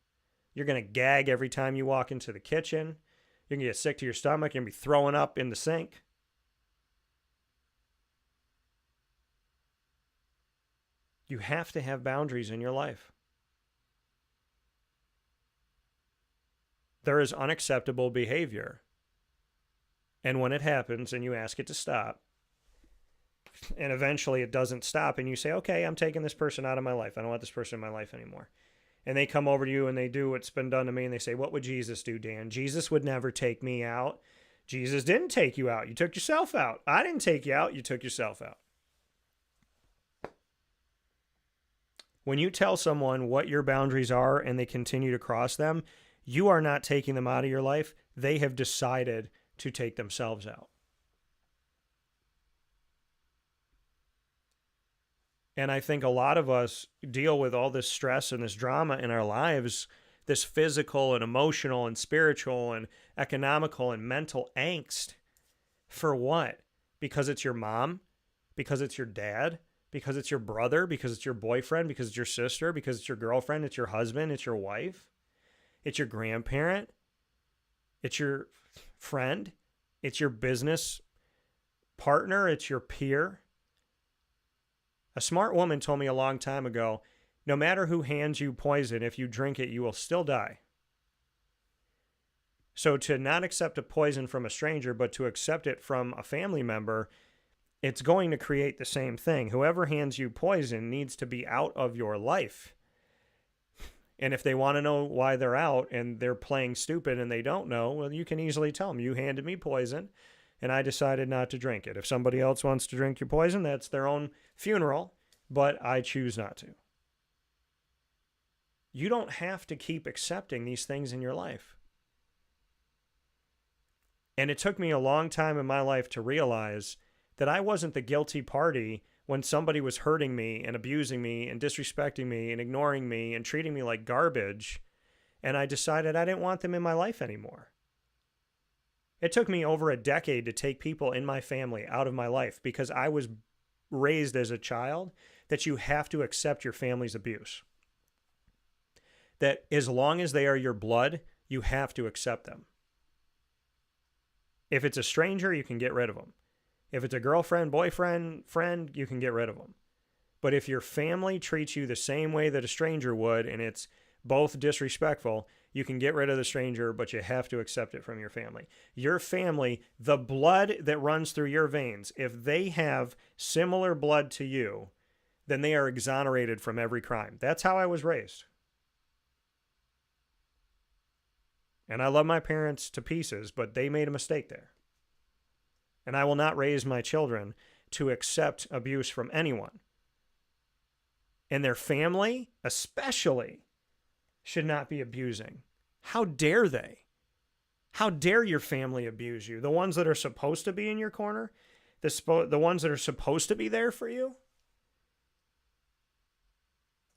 You're going to gag every time you walk into the kitchen. You're going to get sick to your stomach. You're going to be throwing up in the sink. You have to have boundaries in your life. There is unacceptable behavior. And when it happens and you ask it to stop, and eventually it doesn't stop, and you say, okay, I'm taking this person out of my life. I don't want this person in my life anymore. And they come over to you and they do what's been done to me, and they say, what would Jesus do, Dan? Jesus would never take me out. Jesus didn't take you out. You took yourself out. I didn't take you out. You took yourself out. When you tell someone what your boundaries are and they continue to cross them, you are not taking them out of your life. They have decided to take themselves out. And I think a lot of us deal with all this stress and this drama in our lives, this physical and emotional and spiritual and economical and mental angst. For what? Because it's your mom? Because it's your dad? Because it's your brother? Because it's your boyfriend? Because it's your sister? Because it's your girlfriend? It's your husband? It's your wife? It's your grandparent? It's your friend? It's your business partner? It's your peer? A smart woman told me a long time ago, no matter who hands you poison, if you drink it, you will still die. So to not accept a poison from a stranger, but to accept it from a family member, it's going to create the same thing. Whoever hands you poison needs to be out of your life. And if they want to know why they're out and they're playing stupid and they don't know, well, you can easily tell them, you handed me poison and I decided not to drink it. If somebody else wants to drink your poison, that's their own funeral, but I choose not to. You don't have to keep accepting these things in your life. And it took me a long time in my life to realize that I wasn't the guilty party when somebody was hurting me and abusing me and disrespecting me and ignoring me and treating me like garbage, and I decided I didn't want them in my life anymore. It took me over a decade to take people in my family out of my life because I was raised as a child that you have to accept your family's abuse. That as long as they are your blood, you have to accept them. If it's a stranger, you can get rid of them. If it's a girlfriend, boyfriend, friend, you can get rid of them. But if your family treats you the same way that a stranger would, and it's both disrespectful, you can get rid of the stranger, but you have to accept it from your family. Your family, the blood that runs through your veins, if they have similar blood to you, then they are exonerated from every crime. That's how I was raised. And I love my parents to pieces, but they made a mistake there. And I will not raise my children to accept abuse from anyone. And their family, especially, should not be abusing. How dare they? How dare your family abuse you? The ones that are supposed to be in your corner? The ones that are supposed to be there for you?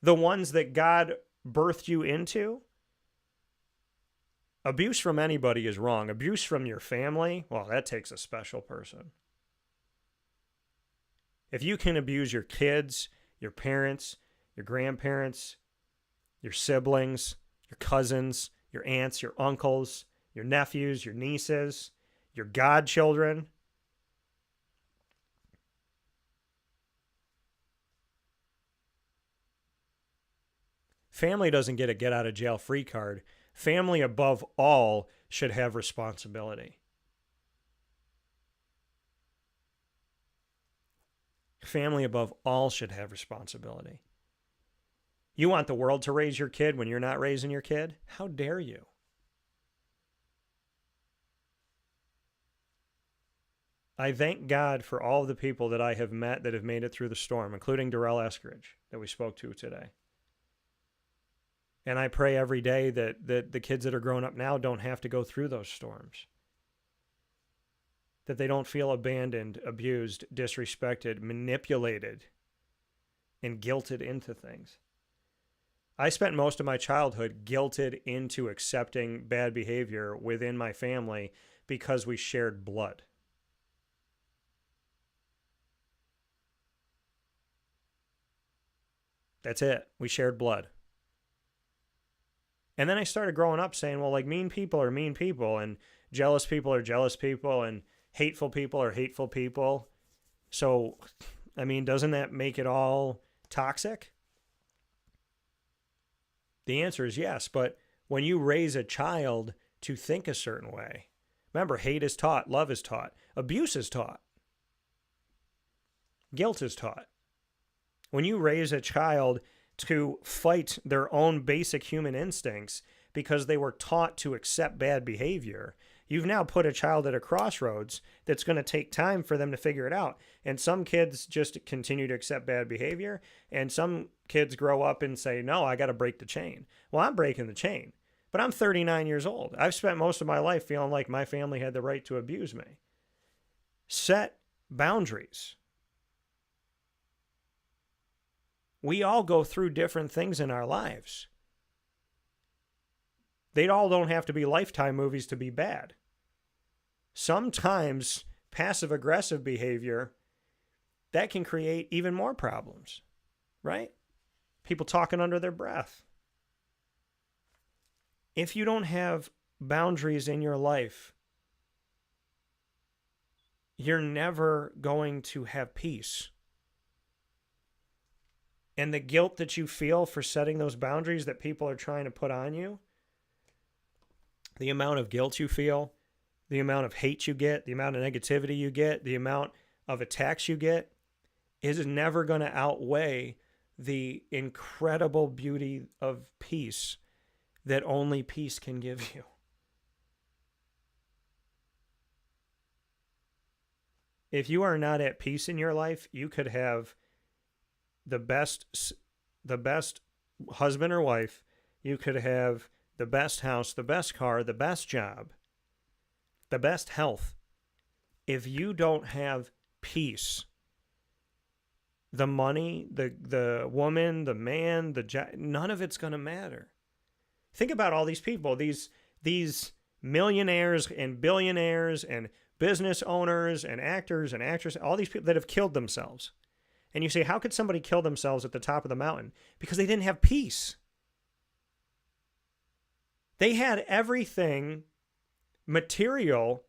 The ones that God birthed you into? Abuse from anybody is wrong. Abuse from your family, well, that takes a special person. If you can abuse your kids, your parents, your grandparents, your siblings, your cousins, your aunts, your uncles, your nephews, your nieces, your godchildren, family doesn't get a get out of jail free card. Family, above all, should have responsibility. Family, above all, should have responsibility. You want the world to raise your kid when you're not raising your kid? How dare you? I thank God for all of the people that I have met that have made it through the storm, including Durell Eskridge that we spoke to today. And I pray every day that the kids that are growing up now don't have to go through those storms. That they don't feel abandoned, abused, disrespected, manipulated, and guilted into things. I spent most of my childhood guilted into accepting bad behavior within my family because we shared blood. That's it. We shared blood. And then I started growing up saying, well, like, mean people are mean people, and jealous people are jealous people, and hateful people are hateful people. So, I mean, doesn't that make it all toxic? The answer is yes, but when you raise a child to think a certain way, remember, hate is taught, love is taught, abuse is taught. guilt is taught. When you raise a child to fight their own basic human instincts because they were taught to accept bad behavior, you've now put a child at a crossroads that's going to take time for them to figure it out. And some kids just continue to accept bad behavior, and some kids grow up and say, no, I got to break the chain. Well, I'm breaking the chain, but I'm 39 years old. I've spent most of my life feeling like my family had the right to abuse me. Set boundaries. We all go through different things in our lives. They all don't have to be Lifetime movies to be bad. Sometimes passive-aggressive behavior, that can create even more problems, right? People talking under their breath. If you don't have boundaries in your life, you're never going to have peace. And the guilt that you feel for setting those boundaries that people are trying to put on you, the amount of guilt you feel, the amount of hate you get, the amount of negativity you get, the amount of attacks you get, is never going to outweigh the incredible beauty of peace that only peace can give you. If you are not at peace in your life, you could have the best husband or wife, you could have the best house, the best car, the best job, the best health. If you don't have peace, the money, the woman, the man, the job, none of it's going to matter. Think about all these people, these millionaires and billionaires and business owners and actors and actresses, all these people that have killed themselves. And you say, how could somebody kill themselves at the top of the mountain? Because they didn't have peace. They had everything material.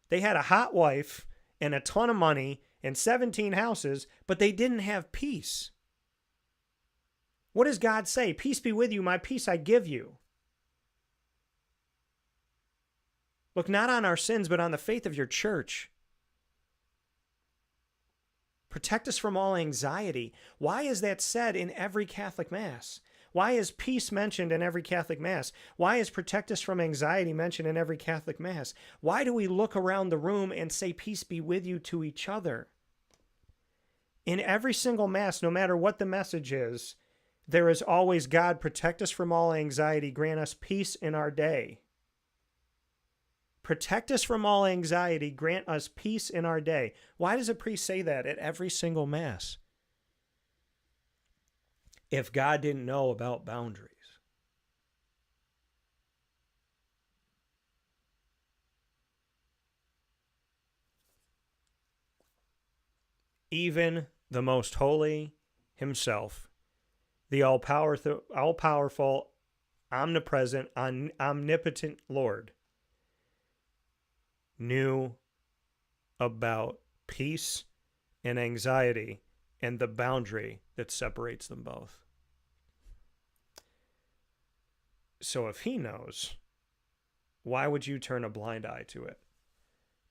They had a hot wife and a ton of money and 17 houses, but they didn't have peace. What does God say? Peace be with you, my peace I give you. Look not on our sins, but on the faith of your church. Protect us from all anxiety. Why is that said in every Catholic Mass? Why is peace mentioned in every Catholic Mass? Why is protect us from anxiety mentioned in every Catholic Mass? Why do we look around the room and say peace be with you to each other? In every single Mass, no matter what the message is, there is always God, protect us from all anxiety, grant us peace in our day. Protect us from all anxiety, grant us peace in our day. Why does a priest say that at every single Mass? If God didn't know about boundaries. Even the most holy himself, the all-powerful, omnipresent, omnipotent Lord, knew about peace and anxiety and the boundary that separates them both. So if he knows, why would you turn a blind eye to it?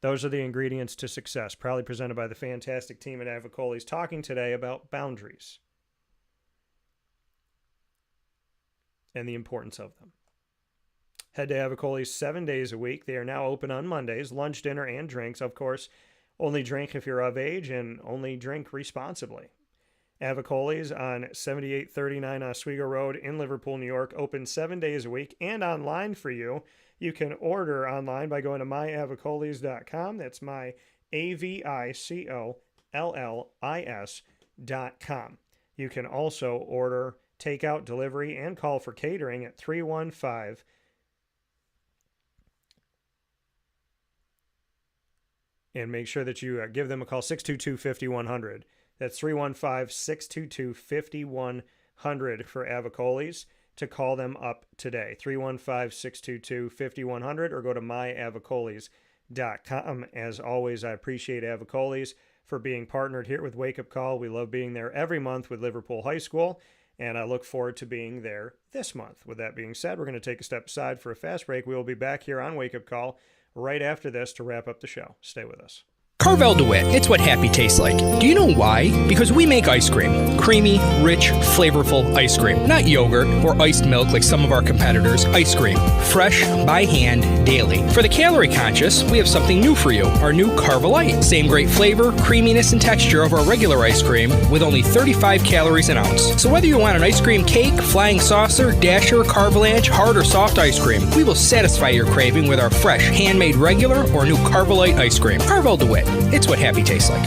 Those are the ingredients to success, proudly presented by the fantastic team at Avicolli's, talking today about boundaries and the importance of them. Head to Avicolli's 7 days a week. They are now open on Mondays, lunch, dinner, and drinks. Of course, only drink if you're of age and only drink responsibly. Avicolli's on 7839 Oswego Road in Liverpool, New York, open 7 days a week and online for you. You can order online by going to myavicollis.com. That's my AVICOLLIS.com. You can also order takeout, delivery, and call for catering at 315 and make sure that you give them a call, 622-5100. That's 315-622-5100 for Avicolli's to call them up today. 315-622-5100 or go to myavicollis.com. As always, I appreciate Avicolli's for being partnered here with Wake Up Call. We love being there every month with Liverpool High School, and I look forward to being there this month. With that being said, we're going to take a step aside for a fast break. We will be back here on Wake Up Call right after this to wrap up the show. Stay with us. Carvel DeWitt, it's what happy tastes like. Do you know why? Because we make ice cream. Creamy, rich, flavorful ice cream. Not yogurt or iced milk like some of our competitors. Ice cream. Fresh, by hand, daily. For the calorie conscious, we have something new for you. Our new Carvelite. Same great flavor, creaminess, and texture of our regular ice cream with only 35 calories an ounce. So whether you want an ice cream cake, flying saucer, dasher, carvalanche, hard or soft ice cream, we will satisfy your craving with our fresh, handmade regular or new Carvelite ice cream. Carvel DeWitt. It's what happy tastes like.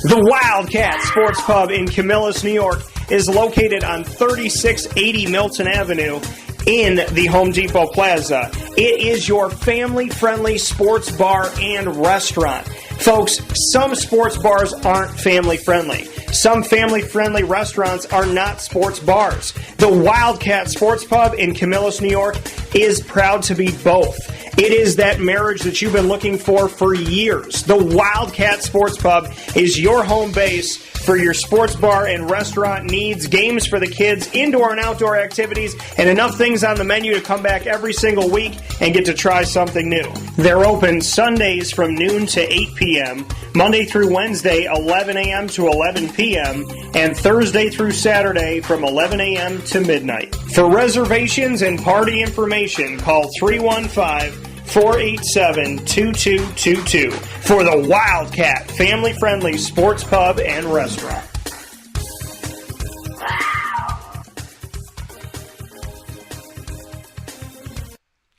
The Wildcat Sports Pub in Camillus, New York is located on 3680 Milton Avenue in the Home Depot Plaza. It is your family-friendly sports bar and restaurant. Folks, some sports bars aren't family-friendly. Some family-friendly restaurants are not sports bars. The Wildcat Sports Pub in Camillus, New York is proud to be both. It is that marriage that you've been looking for years. The Wildcat Sports Pub is your home base for your sports bar and restaurant needs, games for the kids, indoor and outdoor activities, and enough things on the menu to come back every single week and get to try something new. They're open Sundays from noon to 8 p.m., Monday through Wednesday, 11 a.m. to 11 p.m., and Thursday through Saturday from 11 a.m. to midnight. For reservations and party information, call 315-487-2222 for the Wildcat family-friendly sports pub and restaurant.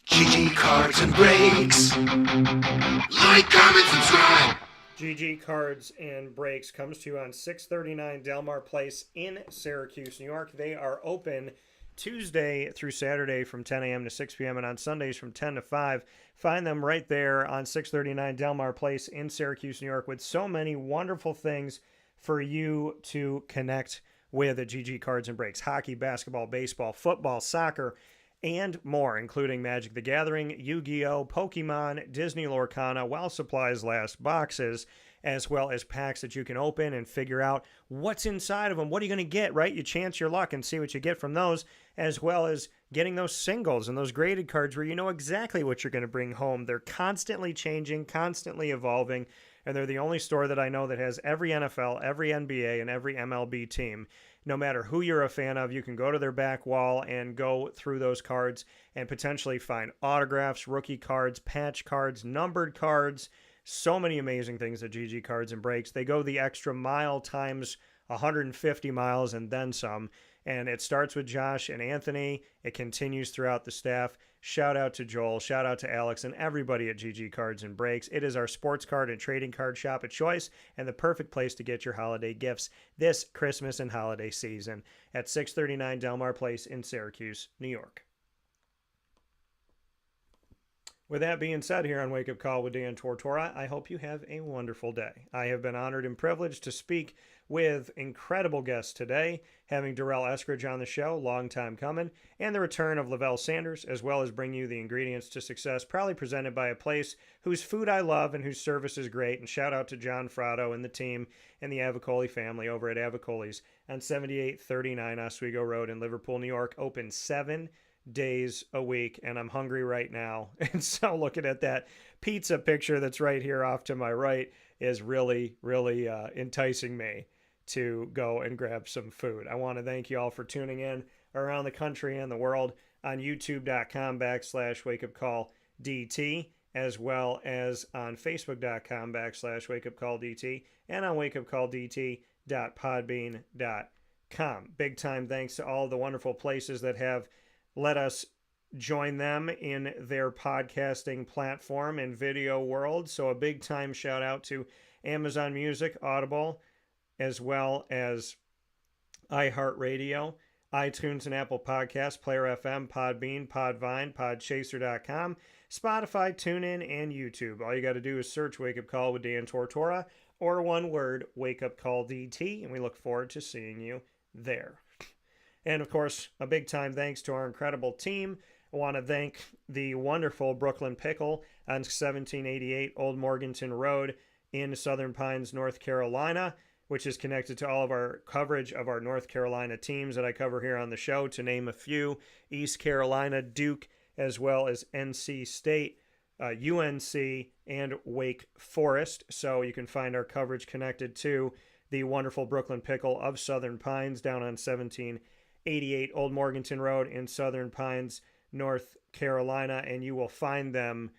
GG Cards and Breaks. Like, comment, subscribe. GG Cards and Breaks comes to you on 639 Delmar Place in Syracuse, New York. They are open Tuesday through Saturday from 10 a.m. to 6 p.m. and on Sundays from 10 to 5. Find them right there on 639 Delmar Place in Syracuse, New York, with so many wonderful things for you to connect with at GG Cards and Breaks. Hockey, basketball, baseball, football, soccer, and more, including Magic the Gathering, Yu-Gi-Oh!, Pokemon, Disney Lorcana, while supplies last, boxes, as well as packs that you can open and figure out what's inside of them. What are you going to get, right? You chance your luck and see what you get from those, as well as getting those singles and those graded cards where you know exactly what you're going to bring home. They're constantly changing, constantly evolving, and they're the only store that I know that has every NFL, every NBA, and every MLB team. No matter who you're a fan of, you can go to their back wall and go through those cards and potentially find autographs, rookie cards, patch cards, numbered cards. So many amazing things at GG Cards and Breaks. They go the extra mile times 150 miles and then some. And it starts with Josh and Anthony. It continues throughout the staff. Shout out to Joel. Shout out to Alex and everybody at GG Cards and Breaks. It is our sports card and trading card shop of choice and the perfect place to get your holiday gifts this Christmas and holiday season at 639 Delmar Place in Syracuse, New York. With that being said, here on Wake Up Call with Dan Tortora, I hope you have a wonderful day. I have been honored and privileged to speak with incredible guests today, having Durell Eskridge on the show, long time coming, and the return of Levell Sanders, as well as bring you the ingredients to success, proudly presented by a place whose food I love and whose service is great. And shout out to John Fratto and the team and the Avicolli family over at Avicolli's on 7839 Oswego Road in Liverpool, New York, open 7 days a week, and I'm hungry right now. And so looking at that pizza picture that's right here off to my right is really enticing me to go and grab some food. I want to thank you all for tuning in around the country and the world on youtube.com/wakeupcalldt, as well as on facebook.com/wakeupcalldt, and on wakeupcalldt.podbean.com. Big time thanks to all the wonderful places that have let us join them in their podcasting platform and video world. So a big time shout out to Amazon Music, Audible, as well as iHeartRadio, iTunes and Apple Podcasts, Player FM, Podbean, Podvine, Podchaser.com, Spotify, TuneIn, and YouTube. All you got to do is search Wake Up Call with Dan Tortora, or one word, Wake Up Call DT, and we look forward to seeing you there. And, of course, a big-time thanks to our incredible team. I want to thank the wonderful Brooklyn Pickle on 1788 Old Morganton Road in Southern Pines, North Carolina, which is connected to all of our coverage of our North Carolina teams that I cover here on the show, to name a few: East Carolina, Duke, as well as NC State. UNC, and Wake Forest. So you can find our coverage connected to the wonderful Brooklyn Pickle of Southern Pines down on 1788 Old Morganton Road in Southern Pines, North Carolina, and you will find them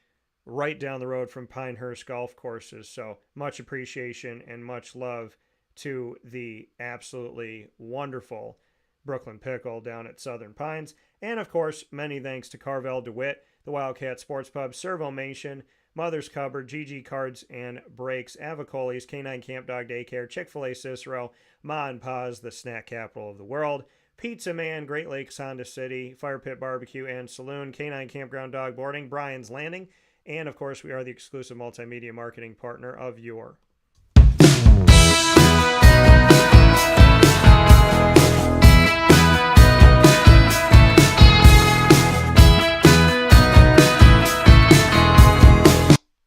right down the road from Pinehurst Golf Courses. So much appreciation and much love to the absolutely wonderful Brooklyn Pickle down at Southern Pines. And of course, many thanks to Carvel DeWitt, the Wildcat Sports Pub, Servomation, Mother's Cupboard, GG Cards and Breaks, Avicolli's, Canine Camp Dog Daycare, Chick-fil-A Cicero, Ma and Pa's, the snack capital of the world, Pizza Man, Great Lakes Honda City, Fire Pit Barbecue and Saloon, Canine Campground Dog Boarding, Brian's Landing, and of course, we are the exclusive multimedia marketing partner of your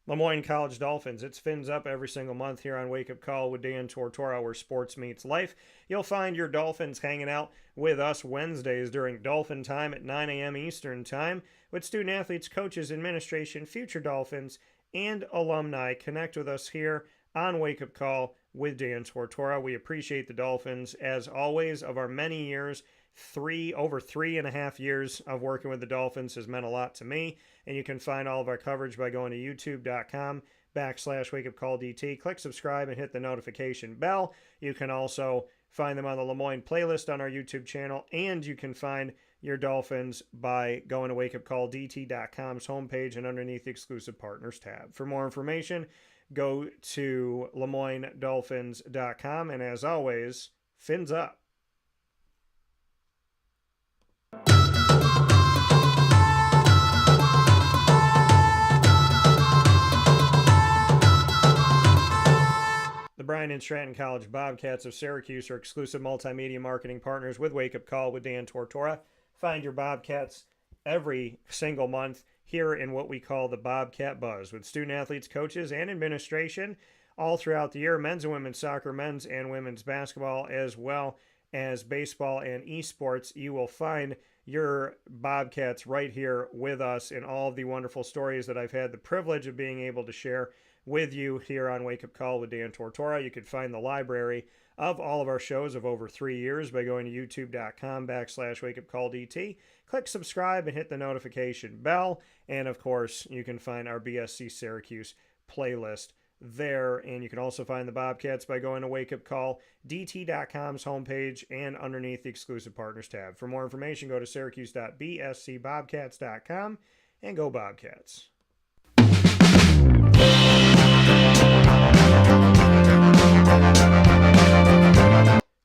Lemoyne College Dolphins. It's Fins Up every single month here on Wake Up Call with Dan Tortora, where sports meets life. You'll find your Dolphins hanging out with us Wednesdays during Dolphin Time at 9 a.m. Eastern Time with student athletes, coaches, administration, future Dolphins, and alumni. Connect with us here on Wake Up Call with Dan Tortora. We appreciate the Dolphins, as always, of our many years. Over 3.5 years of working with the Dolphins has meant a lot to me. And you can find all of our coverage by going to youtube.com/wakeupcalldt. Click subscribe and hit the notification bell. You can also find them on the Lemoyne playlist on our YouTube channel. And you can find your Dolphins by going to wakeupcalldt.com's homepage and underneath the exclusive partners tab. For more information, go to LeMoyneDolphins.com. And as always, Fins Up. The Bryan and Stratton College Bobcats of Syracuse are exclusive multimedia marketing partners with Wake Up Call with Dan Tortora. Find your Bobcats every single month here in what we call the Bobcat Buzz, with student athletes, coaches, and administration all throughout the year. Men's and women's soccer, men's and women's basketball, as well as baseball and esports. You will find your Bobcats right here with us in all of the wonderful stories that I've had the privilege of being able to share with you here on Wake Up Call with Dan Tortora. You can find the library of all of our shows of over 3 years by going to youtube.com/wakeupcalldt. Click subscribe and hit the notification bell. And of course, you can find our BSC Syracuse playlist there. And you can also find the Bobcats by going to wakeupcalldt.com's homepage and underneath the exclusive partners tab. For more information, go to syracuse.bscbobcats.com and go Bobcats.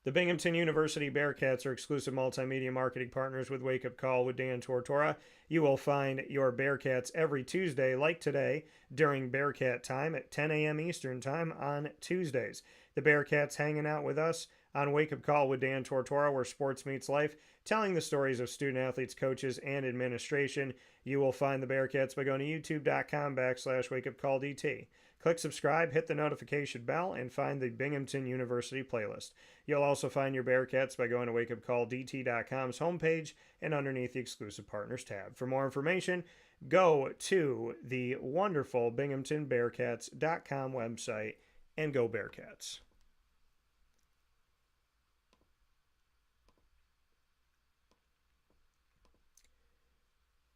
The Binghamton University Bearcats are exclusive multimedia marketing partners with Wake Up Call with Dan Tortora. You will find your Bearcats every Tuesday, like today, during Bearcat Time at 10 a.m. Eastern Time on Tuesdays. The Bearcats hanging out with us on Wake Up Call with Dan Tortora, where sports meets life, telling the stories of student athletes, coaches, and administration. You will find the Bearcats by going to youtube.com/wakeupcalldt. Click subscribe, hit the notification bell, and find the Binghamton University playlist. You'll also find your Bearcats by going to wakeupcalldt.com's homepage and underneath the exclusive partners tab. For more information, go to the wonderful BinghamtonBearcats.com website and go Bearcats.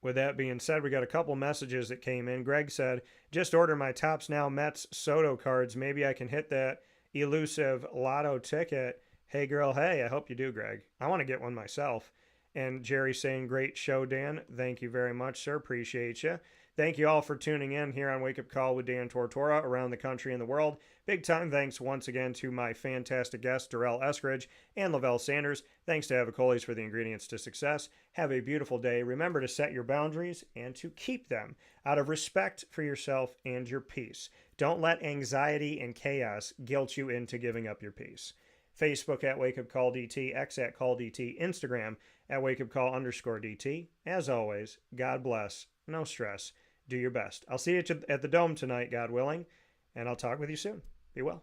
With that being said, we got a couple messages that came in. Greg said, just order my Tops Now Mets Soto cards. Maybe I can hit that elusive lotto ticket. Hey, girl, hey, I hope you do, Greg. I want to get one myself. And Jerry saying, great show, Dan. Thank you very much, sir. Appreciate you. Thank you all for tuning in here on Wake Up Call with Dan Tortora around the country and the world. Big time thanks once again to my fantastic guests, Durell Eskridge and Levell Sanders. Thanks to Avicolli for the ingredients to success. Have a beautiful day. Remember to set your boundaries and to keep them out of respect for yourself and your peace. Don't let anxiety and chaos guilt you into giving up your peace. Facebook at Wake Up Call DT, X at Call DT, Instagram at Wake Up Call _DT. As always, God bless. No stress. Do your best. I'll see you at the Dome tonight, God willing, and I'll talk with you soon. Be well.